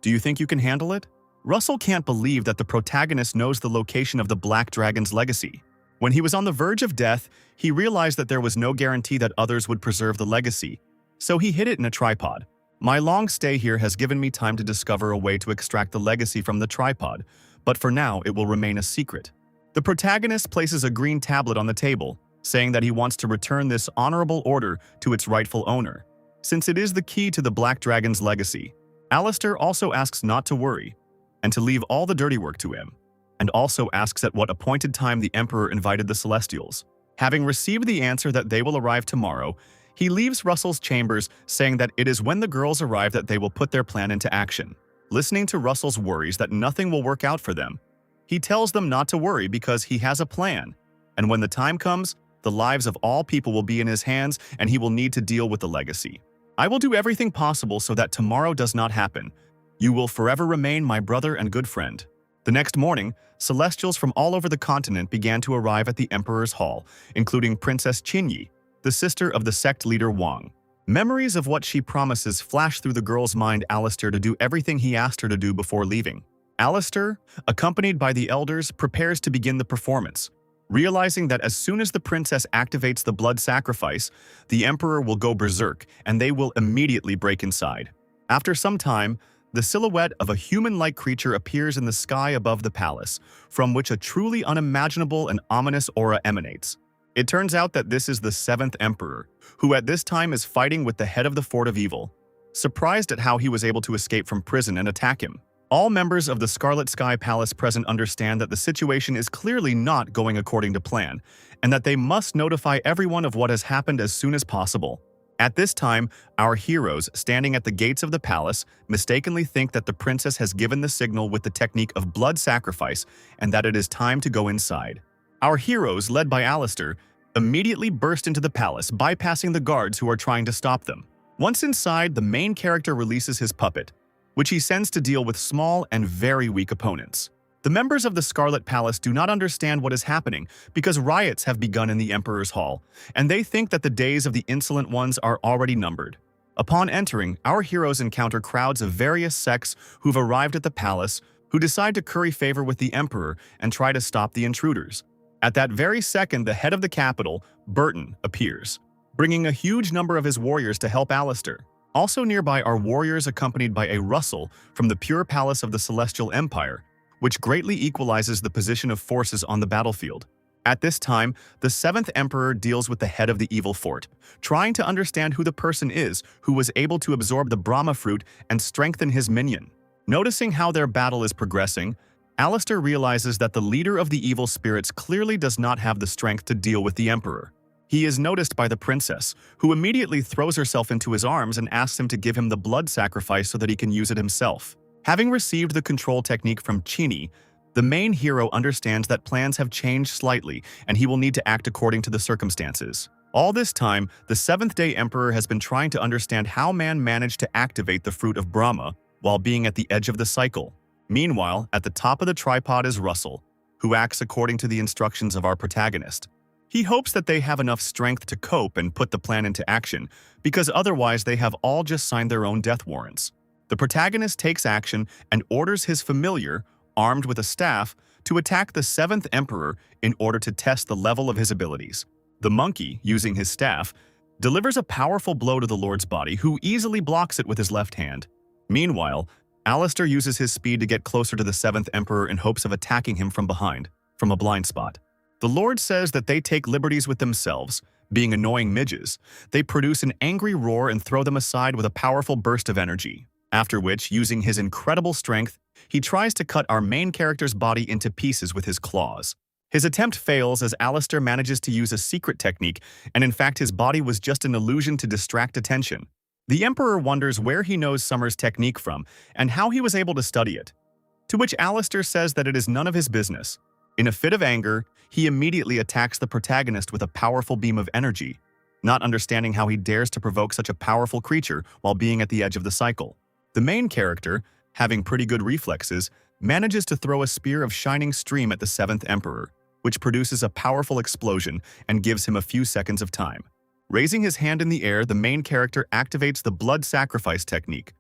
do you think you can handle it? Russell can't believe that the protagonist knows the location of the Black Dragon's legacy. When he was on the verge of death, he realized that there was no guarantee that others would preserve the legacy, so he hid it in a tripod. My long stay here has given me time to discover a way to extract the legacy from the tripod, but for now it will remain a secret. The protagonist places a green tablet on the table, saying that he wants to return this honorable order to its rightful owner, since it is the key to the Black Dragon's legacy. Alistair also asks not to worry, and to leave all the dirty work to him, and also asks at what appointed time the Emperor invited the Celestials. Having received the answer that they will arrive tomorrow, he leaves Russell's chambers, saying that it is when the girls arrive that they will put their plan into action. Listening to Russell's worries that nothing will work out for them, he tells them not to worry because he has a plan, and when the time comes, the lives of all people will be in his hands and he will need to deal with the legacy. I will do everything possible so that tomorrow does not happen. You will forever remain my brother and good friend. The next morning, Celestials from all over the continent began to arrive at the Emperor's Hall, including Princess Qinyi, the sister of the sect leader Wang. Memories of what she promises flash through the girl's mind Alistair to do everything he asked her to do before leaving. Alistair, accompanied by the elders, prepares to begin the performance, realizing that as soon as the princess activates the blood sacrifice, the Emperor will go berserk and they will immediately break inside. After some time, the silhouette of a human-like creature appears in the sky above the palace, from which a truly unimaginable and ominous aura emanates. It turns out that this is the 7th Emperor, who at this time is fighting with the head of the Fort of Evil. Surprised at how he was able to escape from prison and attack him, all members of the Scarlet Sky Palace present understand that the situation is clearly not going according to plan, and that they must notify everyone of what has happened as soon as possible. At this time, our heroes, standing at the gates of the palace, mistakenly think that the princess has given the signal with the technique of blood sacrifice and that it is time to go inside. Our heroes, led by Alistair, immediately burst into the palace, bypassing the guards who are trying to stop them. Once inside, the main character releases his puppet, which he sends to deal with small and very weak opponents. The members of the Scarlet Palace do not understand what is happening because riots have begun in the Emperor's Hall, and they think that the days of the insolent ones are already numbered. Upon entering, our heroes encounter crowds of various sects who've arrived at the palace, who decide to curry favor with the Emperor and try to stop the intruders. At that very second, the head of the capital, Burton, appears, bringing a huge number of his warriors to help Alistair. Also nearby are warriors accompanied by a Russell from the Pure Palace of the Celestial Empire, which greatly equalizes the position of forces on the battlefield. At this time, the 7th Emperor deals with the head of the evil fort, trying to understand who the person is who was able to absorb the Brahma fruit and strengthen his minion. Noticing how their battle is progressing, Alistair realizes that the leader of the evil spirits clearly does not have the strength to deal with the Emperor. He is noticed by the princess, who immediately throws herself into his arms and asks him to give him the blood sacrifice so that he can use it himself. Having received the control technique from Chini, the main hero understands that plans have changed slightly and he will need to act according to the circumstances. All this time, the 7th-day Emperor has been trying to understand how man managed to activate the fruit of Brahma while being at the edge of the cycle. Meanwhile, at the top of the tripod is Russell, who acts according to the instructions of our protagonist. He hopes that they have enough strength to cope and put the plan into action, because otherwise they have all just signed their own death warrants. The protagonist takes action and orders his familiar, armed with a staff, to attack the 7th Emperor in order to test the level of his abilities. The monkey, using his staff, delivers a powerful blow to the Lord's body, who easily blocks it with his left hand. Meanwhile, Alistair uses his speed to get closer to the 7th Emperor in hopes of attacking him from behind, from a blind spot. The Lord says that they take liberties with themselves. Being annoying midges, they produce an angry roar and throw them aside with a powerful burst of energy. After which, using his incredible strength, he tries to cut our main character's body into pieces with his claws. His attempt fails as Alistair manages to use a secret technique, and in fact his body was just an illusion to distract attention. The Emperor wonders where he knows Summer's technique from and how he was able to study it, to which Alistair says that it is none of his business. In a fit of anger, he immediately attacks the protagonist with a powerful beam of energy, not understanding how he dares to provoke such a powerful creature while being at the edge of the cycle. The main character, having pretty good reflexes, manages to throw a spear of shining stream at the 7th Emperor, which produces a powerful explosion and gives him a few seconds of time. Raising his hand in the air, the main character activates the blood sacrifice technique,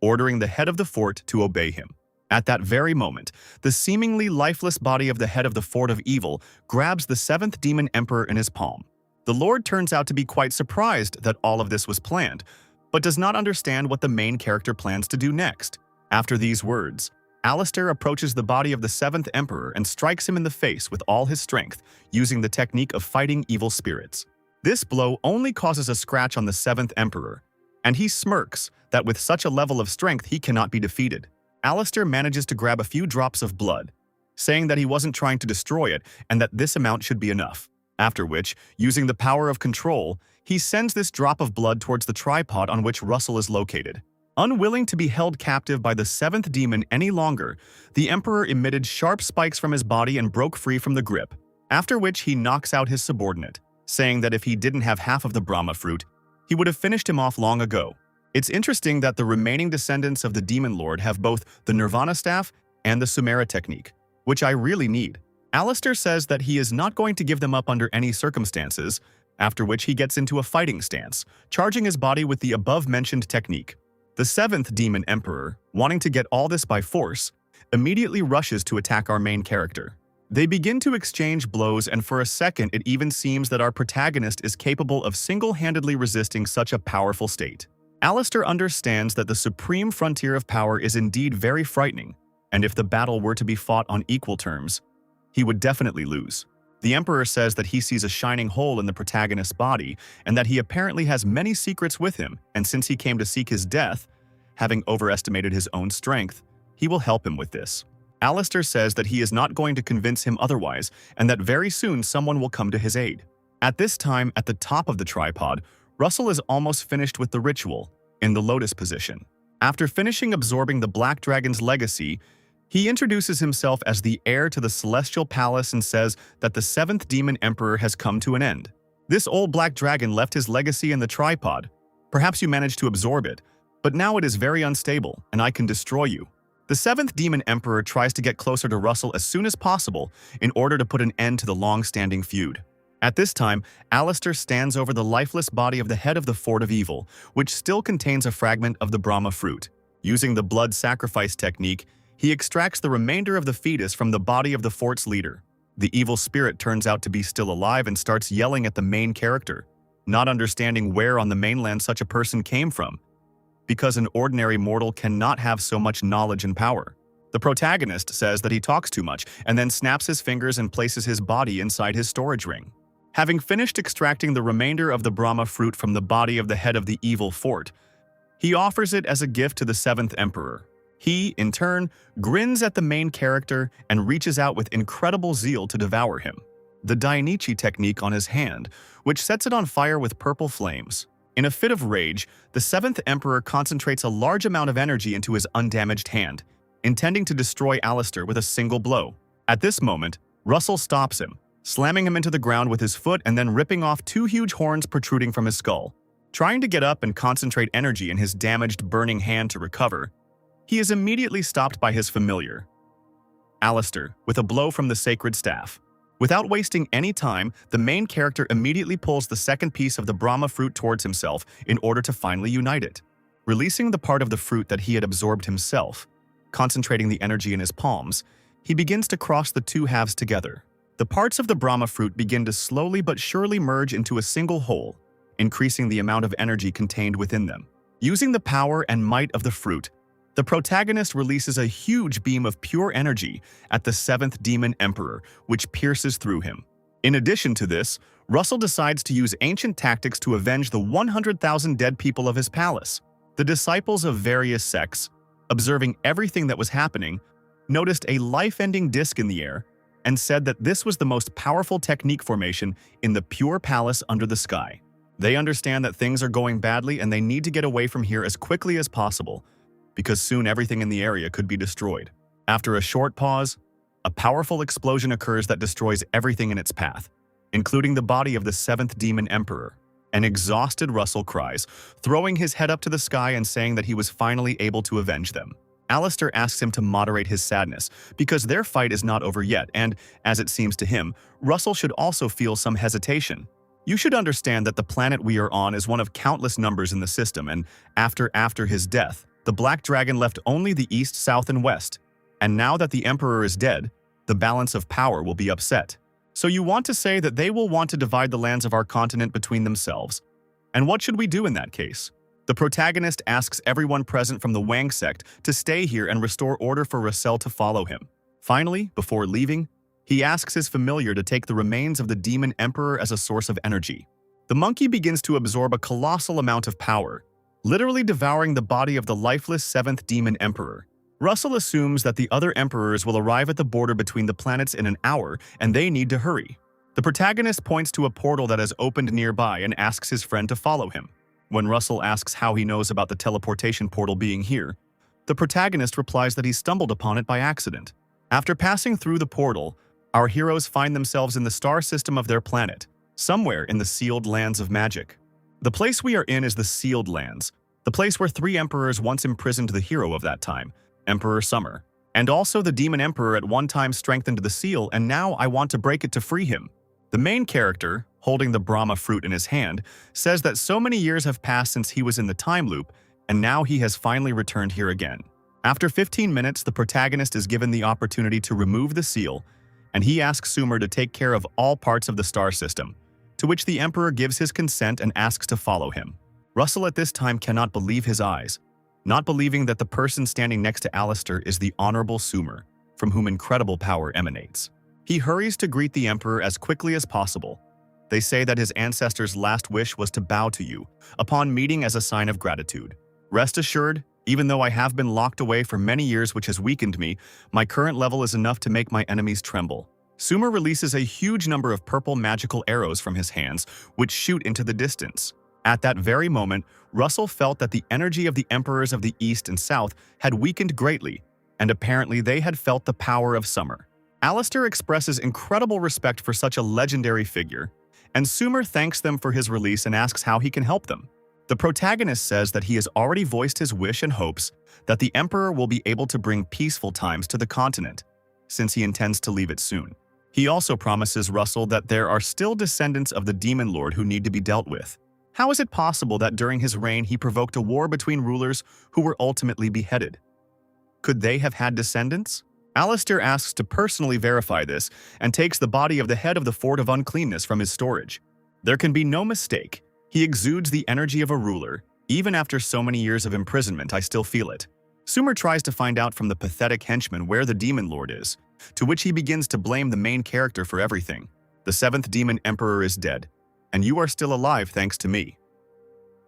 ordering the head of the fort to obey him. At that very moment, the seemingly lifeless body of the head of the Fort of Evil grabs the 7th Demon Emperor in his palm. The Lord turns out to be quite surprised that all of this was planned, but does not understand what the main character plans to do next. After these words, Alistair approaches the body of the 7th Emperor and strikes him in the face with all his strength, using the technique of fighting evil spirits. This blow only causes a scratch on the 7th Emperor, and he smirks that with such a level of strength he cannot be defeated. Alistair manages to grab a few drops of blood, saying that he wasn't trying to destroy it and that this amount should be enough. After which, using the power of control, he sends this drop of blood towards the tripod on which Russell is located. Unwilling to be held captive by the 7th demon any longer, the Emperor emitted sharp spikes from his body and broke free from the grip, after which he knocks out his subordinate, saying that if he didn't have half of the Brahma fruit, he would have finished him off long ago. It's interesting that the remaining descendants of the Demon Lord have both the Nirvana Staff and the Sumera technique, which I really need. Alistair says that he is not going to give them up under any circumstances, after which he gets into a fighting stance, charging his body with the above-mentioned technique. The 7th Demon Emperor, wanting to get all this by force, immediately rushes to attack our main character. They begin to exchange blows, and for a second it even seems that our protagonist is capable of single-handedly resisting such a powerful state. Alistair understands that the supreme frontier of power is indeed very frightening, and if the battle were to be fought on equal terms, he would definitely lose. The Emperor says that he sees a shining hole in the protagonist's body and that he apparently has many secrets with him, and since he came to seek his death, having overestimated his own strength, he will help him with this. Alistair says that he is not going to convince him otherwise and that very soon someone will come to his aid. At this time, at the top of the tripod, Russell is almost finished with the ritual, in the lotus position. After finishing absorbing the Black Dragon's legacy, he introduces himself as the heir to the Celestial Palace and says that the 7th Demon Emperor has come to an end. This old Black Dragon left his legacy in the tripod. Perhaps you managed to absorb it, but now it is very unstable, and I can destroy you. The 7th Demon Emperor tries to get closer to Russell as soon as possible in order to put an end to the long-standing feud. At this time, Alistair stands over the lifeless body of the head of the Fort of Evil, which still contains a fragment of the Brahma fruit. Using the blood sacrifice technique, he extracts the remainder of the fetus from the body of the fort's leader. The evil spirit turns out to be still alive and starts yelling at the main character, not understanding where on the mainland such a person came from, because an ordinary mortal cannot have so much knowledge and power. The protagonist says that he talks too much and then snaps his fingers and places his body inside his storage ring. Having finished extracting the remainder of the Brahma fruit from the body of the head of the evil fort, he offers it as a gift to the 7th Emperor. He, in turn, grins at the main character and reaches out with incredible zeal to devour him. The Dainichi technique on his hand, which sets it on fire with purple flames. In a fit of rage, the 7th Emperor concentrates a large amount of energy into his undamaged hand, intending to destroy Alistair with a single blow. At this moment, Russell stops him, slamming him into the ground with his foot and then ripping off 2 huge horns protruding from his skull. Trying to get up and concentrate energy in his damaged, burning hand to recover, he is immediately stopped by his familiar, Alistair, with a blow from the sacred staff. Without wasting any time, the main character immediately pulls the second piece of the Brahma fruit towards himself in order to finally unite it. Releasing the part of the fruit that he had absorbed himself, concentrating the energy in his palms, he begins to cross the 2 halves together. The parts of the Brahma fruit begin to slowly but surely merge into a single whole, increasing the amount of energy contained within them. Using the power and might of the fruit, the protagonist releases a huge beam of pure energy at the 7th Demon Emperor, which pierces through him. In addition to this, Russell decides to use ancient tactics to avenge the 100,000 dead people of his palace. The disciples of various sects, observing everything that was happening, noticed a life-ending disc in the air and said that this was the most powerful technique formation in the pure palace under the sky. They understand that things are going badly and they need to get away from here as quickly as possible, because soon everything in the area could be destroyed. After a short pause, a powerful explosion occurs that destroys everything in its path, including the body of the 7th Demon Emperor. An exhausted Russell cries, throwing his head up to the sky and saying that he was finally able to avenge them. Alistair asks him to moderate his sadness, because their fight is not over yet and, as it seems to him, Russell should also feel some hesitation. You should understand that the planet we are on is one of countless numbers in the system, and after his death, the Black Dragon left only the east, south, and west. And now that the Emperor is dead, the balance of power will be upset. So you want to say that they will want to divide the lands of our continent between themselves. And what should we do in that case? The protagonist asks everyone present from the Wang sect to stay here and restore order for Russell to follow him. Finally, before leaving, he asks his familiar to take the remains of the Demon Emperor as a source of energy. The monkey begins to absorb a colossal amount of power, literally devouring the body of the lifeless 7th Demon Emperor. Russell assumes that the other emperors will arrive at the border between the planets in an hour, and they need to hurry. The protagonist points to a portal that has opened nearby and asks his friend to follow him. When Russell asks how he knows about the teleportation portal being here, the protagonist replies that he stumbled upon it by accident. After passing through the portal, our heroes find themselves in the star system of their planet, somewhere in the sealed lands of magic. The place we are in is the Sealed Lands, the place where 3 emperors once imprisoned the hero of that time, Emperor Summer. And also the Demon Emperor at one time strengthened the seal, and now I want to break it to free him. The main character, holding the Brahma fruit in his hand, says that so many years have passed since he was in the time loop, and now he has finally returned here again. After 15 minutes, the protagonist is given the opportunity to remove the seal, and he asks Sumer to take care of all parts of the star system, to which the Emperor gives his consent and asks to follow him. Russell at this time cannot believe his eyes, not believing that the person standing next to Alistair is the Honorable Sumer, from whom incredible power emanates. He hurries to greet the Emperor as quickly as possible. They say that his ancestors' last wish was to bow to you upon meeting as a sign of gratitude. Rest assured, even though I have been locked away for many years which has weakened me, my current level is enough to make my enemies tremble. Sumer releases a huge number of purple magical arrows from his hands, which shoot into the distance. At that very moment, Russell felt that the energy of the Emperors of the East and South had weakened greatly, and apparently they had felt the power of Summer. Alistair expresses incredible respect for such a legendary figure, and Sumer thanks them for his release and asks how he can help them. The protagonist says that he has already voiced his wish and hopes that the Emperor will be able to bring peaceful times to the continent, since he intends to leave it soon. He also promises Russell that there are still descendants of the Demon Lord who need to be dealt with. How is it possible that during his reign he provoked a war between rulers who were ultimately beheaded? Could they have had descendants? Alistair asks to personally verify this and takes the body of the head of the Fort of Uncleanness from his storage. There can be no mistake. He exudes the energy of a ruler. Even after so many years of imprisonment, I still feel it. Sumer tries to find out from the pathetic henchman where the Demon Lord is, to which he begins to blame the main character for everything. The 7th Demon Emperor is dead, and you are still alive thanks to me.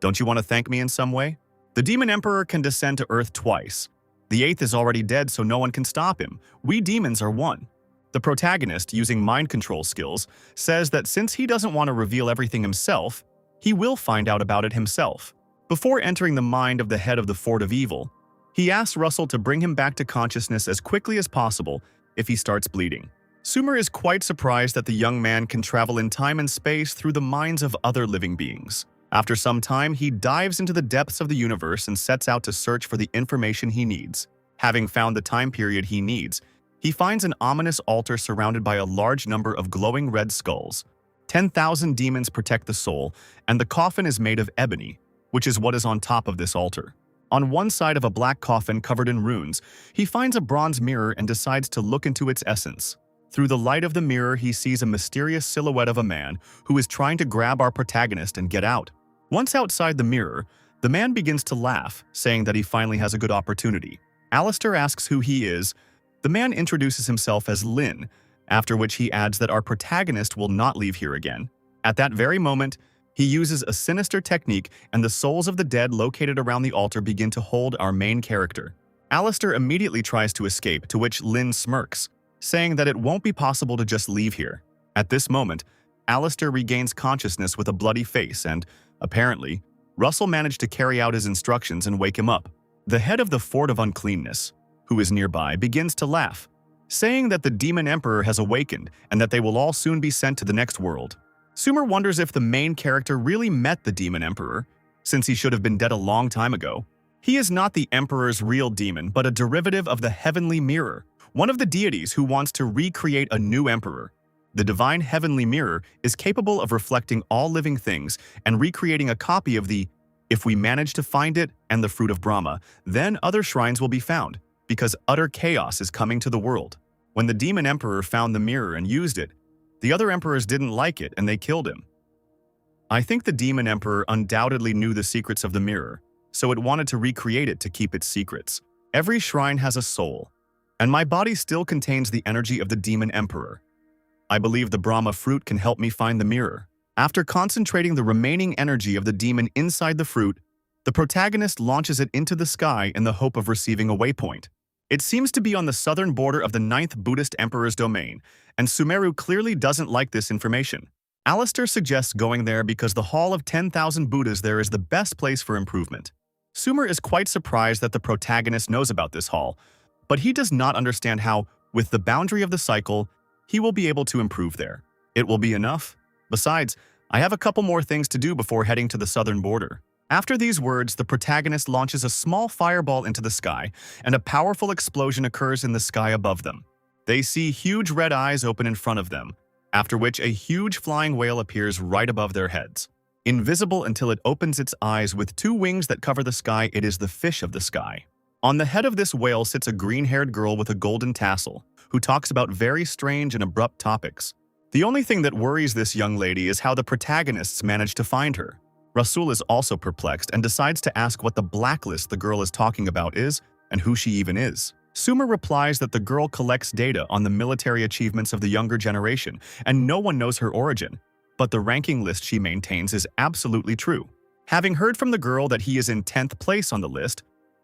Don't you want to thank me in some way? The Demon Emperor can descend to Earth twice. The 8th is already dead, so no one can stop him. We demons are one. The protagonist, using mind control skills, says that since he doesn't want to reveal everything himself, he will find out about it himself. Before entering the mind of the head of the Fort of Evil, he asks Russell to bring him back to consciousness as quickly as possible if he starts bleeding. Sumer is quite surprised that the young man can travel in time and space through the minds of other living beings. After some time, he dives into the depths of the universe and sets out to search for the information he needs. Having found the time period he needs, he finds an ominous altar surrounded by a large number of glowing red skulls. 10,000 demons protect the soul, and the coffin is made of ebony, which is what is on top of this altar. On one side of a black coffin covered in runes, he finds a bronze mirror and decides to look into its essence. Through the light of the mirror, he sees a mysterious silhouette of a man who is trying to grab our protagonist and get out. Once outside the mirror, the man begins to laugh, saying that he finally has a good opportunity. Alistair asks who he is. The man introduces himself as Lin, after which he adds that our protagonist will not leave here again. At that very moment, he uses a sinister technique and the souls of the dead located around the altar begin to hold our main character. Alistair immediately tries to escape, to which Lin smirks, saying that it won't be possible to just leave here. At this moment, Alistair regains consciousness with a bloody face and, apparently, Russell managed to carry out his instructions and wake him up. The head of the Fort of Uncleanness, who is nearby, begins to laugh, saying that the Demon Emperor has awakened and that they will all soon be sent to the next world. Sumer wonders if the main character really met the Demon Emperor, since he should have been dead a long time ago. He is not the Emperor's real demon, but a derivative of the Heavenly Mirror, one of the deities who wants to recreate a new emperor. The divine Heavenly Mirror is capable of reflecting all living things and recreating a copy of the if we manage to find it and the fruit of Brahma, then other shrines will be found, because utter chaos is coming to the world. When the Demon Emperor found the mirror and used it, the other emperors didn't like it and they killed him. I think the Demon Emperor undoubtedly knew the secrets of the mirror, so it wanted to recreate it to keep its secrets. Every shrine has a soul, and my body still contains the energy of the Demon Emperor. I believe the Brahma fruit can help me find the mirror. After concentrating the remaining energy of the demon inside the fruit, the protagonist launches it into the sky in the hope of receiving a waypoint. It seems to be on the southern border of the 9th Buddhist Emperor's domain, and Sumeru clearly doesn't like this information. Alistair suggests going there because the Hall of 10,000 Buddhas there is the best place for improvement. Sumer is quite surprised that the protagonist knows about this hall, but he does not understand how, with the boundary of the cycle, he will be able to improve there. It will be enough. Besides, I have a couple more things to do before heading to the southern border. After these words, the protagonist launches a small fireball into the sky, and a powerful explosion occurs in the sky above them. They see huge red eyes open in front of them, after which a huge flying whale appears right above their heads. Invisible until it opens its eyes with 2 wings that cover the sky, it is the fish of the sky. On the head of this whale sits a green-haired girl with a golden tassel, who talks about very strange and abrupt topics. The only thing that worries this young lady is how the protagonists manage to find her. Rasul is also perplexed and decides to ask what the blacklist the girl is talking about is and who she even is. Summer replies that the girl collects data on the military achievements of the younger generation and no one knows her origin, but the ranking list she maintains is absolutely true. Having heard from the girl that he is in 10th place on the list,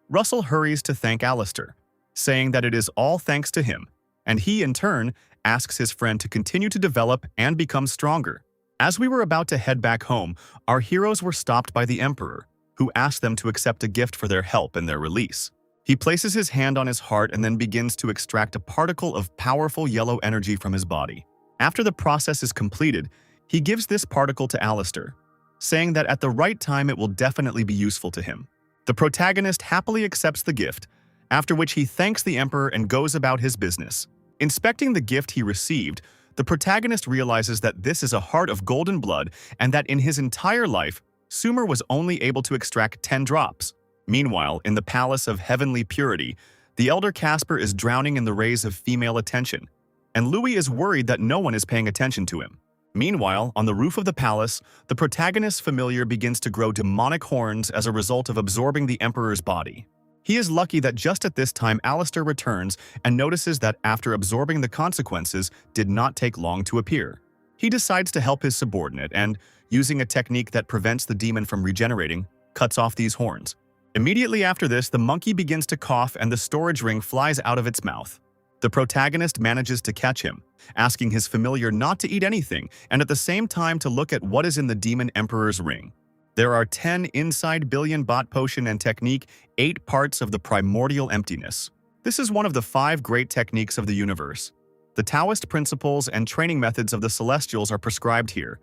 Russell hurries to thank Alistair, saying that it is all thanks to him, and he, in turn, asks his friend to continue to develop and become stronger. As we were about to head back home, our heroes were stopped by the Emperor, who asked them to accept a gift for their help in their release. He places his hand on his heart and then begins to extract a particle of powerful yellow energy from his body. After the process is completed, he gives this particle to Alistair, saying that at the right time it will definitely be useful to him. The protagonist happily accepts the gift, after which he thanks the Emperor and goes about his business. Inspecting the gift he received, the protagonist realizes that this is a heart of golden blood and that in his entire life, Sumer was only able to extract 10 drops. Meanwhile, in the Palace of Heavenly Purity, the elder Casper is drowning in the rays of female attention, and Louis is worried that no one is paying attention to him. Meanwhile, on the roof of the palace, the protagonist's familiar begins to grow demonic horns as a result of absorbing the Emperor's body. He is lucky that just at this time Alistair returns and notices that after absorbing the consequences did not take long to appear. He decides to help his subordinate and, using a technique that prevents the demon from regenerating, cuts off these horns. Immediately after this, the monkey begins to cough and the storage ring flies out of its mouth. The protagonist manages to catch him, asking his familiar not to eat anything and at the same time to look at what is in the demon emperor's ring. There are 10 inside billion bot potion and technique, 8 parts of the primordial emptiness. This is one of the 5 great techniques of the universe. The Taoist principles and training methods of the Celestials are prescribed here,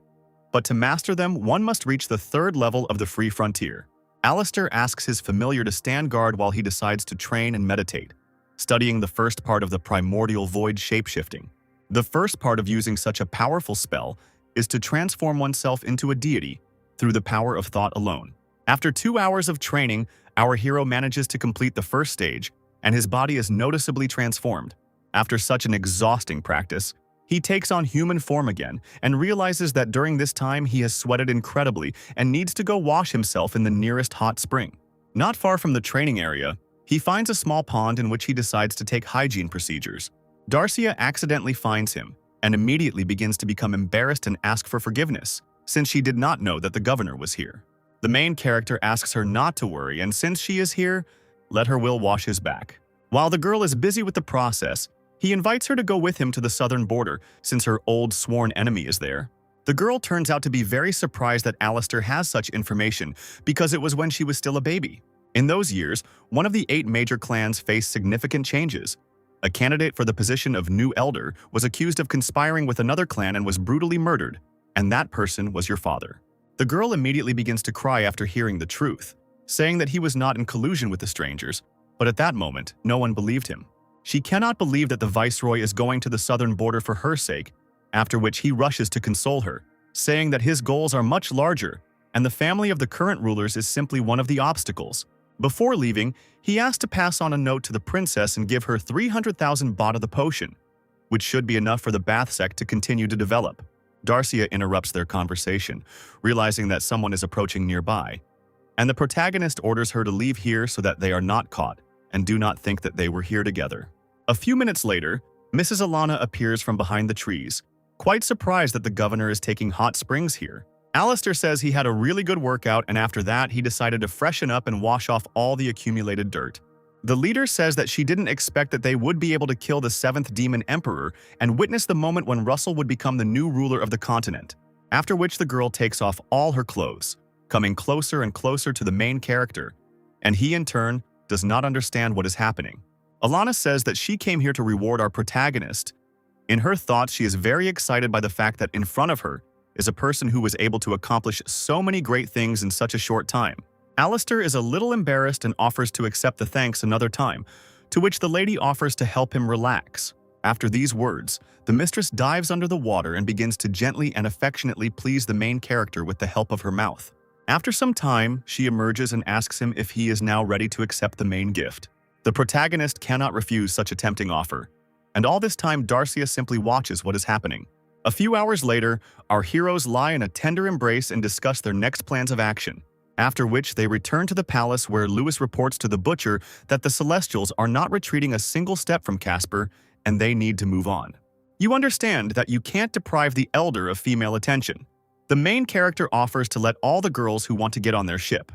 but to master them, one must reach the 3rd level of the free frontier. Alistair asks his familiar to stand guard while he decides to train and meditate, studying the first part of the primordial void shapeshifting. The first part of using such a powerful spell is to transform oneself into a deity through the power of thought alone. After 2 hours of training, our hero manages to complete the first stage, and his body is noticeably transformed. After such an exhausting practice, he takes on human form again and realizes that during this time he has sweated incredibly and needs to go wash himself in the nearest hot spring. Not far from the training area, he finds a small pond in which he decides to take hygiene procedures. Darcia accidentally finds him and immediately begins to become embarrassed and ask for forgiveness, since she did not know that the governor was here. The main character asks her not to worry, and since she is here, let her will wash his back. While the girl is busy with the process, he invites her to go with him to the southern border since her old sworn enemy is there. The girl turns out to be very surprised that Alistair has such information because it was when she was still a baby. In those years, one of the 8 major clans faced significant changes. A candidate for the position of new elder was accused of conspiring with another clan and was brutally murdered, and that person was your father. The girl immediately begins to cry after hearing the truth, saying that he was not in collusion with the strangers, but at that moment, no one believed him. She cannot believe that the viceroy is going to the southern border for her sake, after which he rushes to console her, saying that his goals are much larger and the family of the current rulers is simply one of the obstacles. Before leaving, he asks to pass on a note to the princess and give her 300,000 baht of the potion, which should be enough for the Bath sect to continue to develop. Darcia interrupts their conversation, realizing that someone is approaching nearby, and the protagonist orders her to leave here so that they are not caught and do not think that they were here together. A few minutes later, Mrs. Alana appears from behind the trees, quite surprised that the governor is taking hot springs here. Alistair says he had a really good workout and after that he decided to freshen up and wash off all the accumulated dirt. The leader says that she didn't expect that they would be able to kill the 7th demon emperor and witness the moment when Russell would become the new ruler of the continent, after which the girl takes off all her clothes, coming closer and closer to the main character, and he in turn does not understand what is happening. Alana says that she came here to reward our protagonist. In her thoughts, she is very excited by the fact that in front of her is a person who was able to accomplish so many great things in such a short time. Alistair is a little embarrassed and offers to accept the thanks another time, to which the lady offers to help him relax. After these words, the mistress dives under the water and begins to gently and affectionately please the main character with the help of her mouth. After some time, she emerges and asks him if he is now ready to accept the main gift. The protagonist cannot refuse such a tempting offer, and all this time Darcia simply watches what is happening. A few hours later, our heroes lie in a tender embrace and discuss their next plans of action, after which they return to the palace where Lewis reports to the butcher that the Celestials are not retreating a single step from Casper and they need to move on. You understand that you can't deprive the Elder of female attention. The main character offers to let all the girls who want to get on their ship.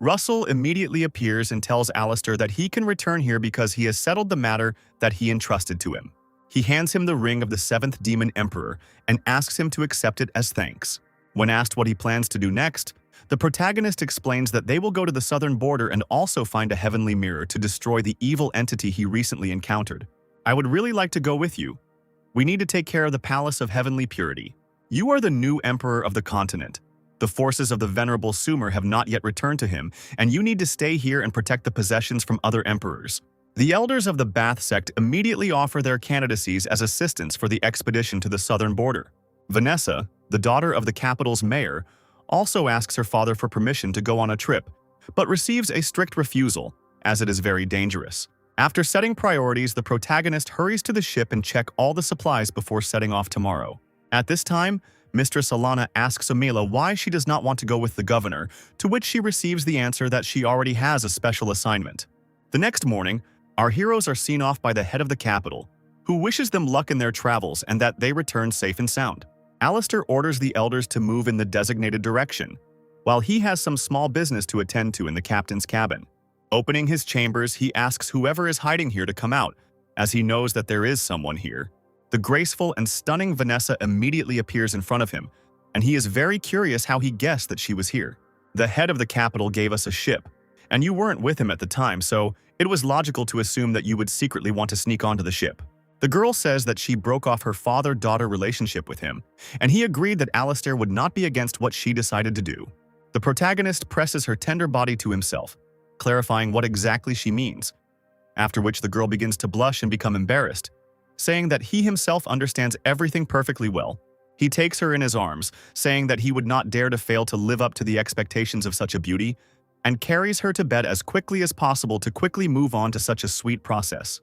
Russell immediately appears and tells Alistair that he can return here because he has settled the matter that he entrusted to him. He hands him the ring of the 7th Demon Emperor and asks him to accept it as thanks. When asked what he plans to do next, the protagonist explains that they will go to the southern border and also find a heavenly mirror to destroy the evil entity he recently encountered. I would really like to go with you. We need to take care of the Palace of Heavenly Purity. You are the new emperor of the continent. The forces of the venerable Sumer have not yet returned to him, and you need to stay here and protect the possessions from other emperors. The elders of the Bath sect immediately offer their candidacies as assistants for the expedition to the southern border. Vanessa, the daughter of the capital's mayor, also asks her father for permission to go on a trip, but receives a strict refusal, as it is very dangerous. After setting priorities, the protagonist hurries to the ship and check all the supplies before setting off tomorrow. At this time, Mistress Alana asks Amila why she does not want to go with the governor, to which she receives the answer that she already has a special assignment. The next morning, our heroes are seen off by the head of the capital, who wishes them luck in their travels and that they return safe and sound. Alistair orders the elders to move in the designated direction, while he has some small business to attend to in the captain's cabin. Opening his chambers, he asks whoever is hiding here to come out, as he knows that there is someone here. The graceful and stunning Vanessa immediately appears in front of him, and he is very curious how he guessed that she was here. The head of the capital gave us a ship, and you weren't with him at the time, so it was logical to assume that you would secretly want to sneak onto the ship. The girl says that she broke off her father-daughter relationship with him, and he agreed that Alistair would not be against what she decided to do. The protagonist presses her tender body to himself, clarifying what exactly she means, after which the girl begins to blush and become embarrassed, saying that he himself understands everything perfectly well. He takes her in his arms, saying that he would not dare to fail to live up to the expectations of such a beauty, and carries her to bed as quickly as possible to quickly move on to such a sweet process.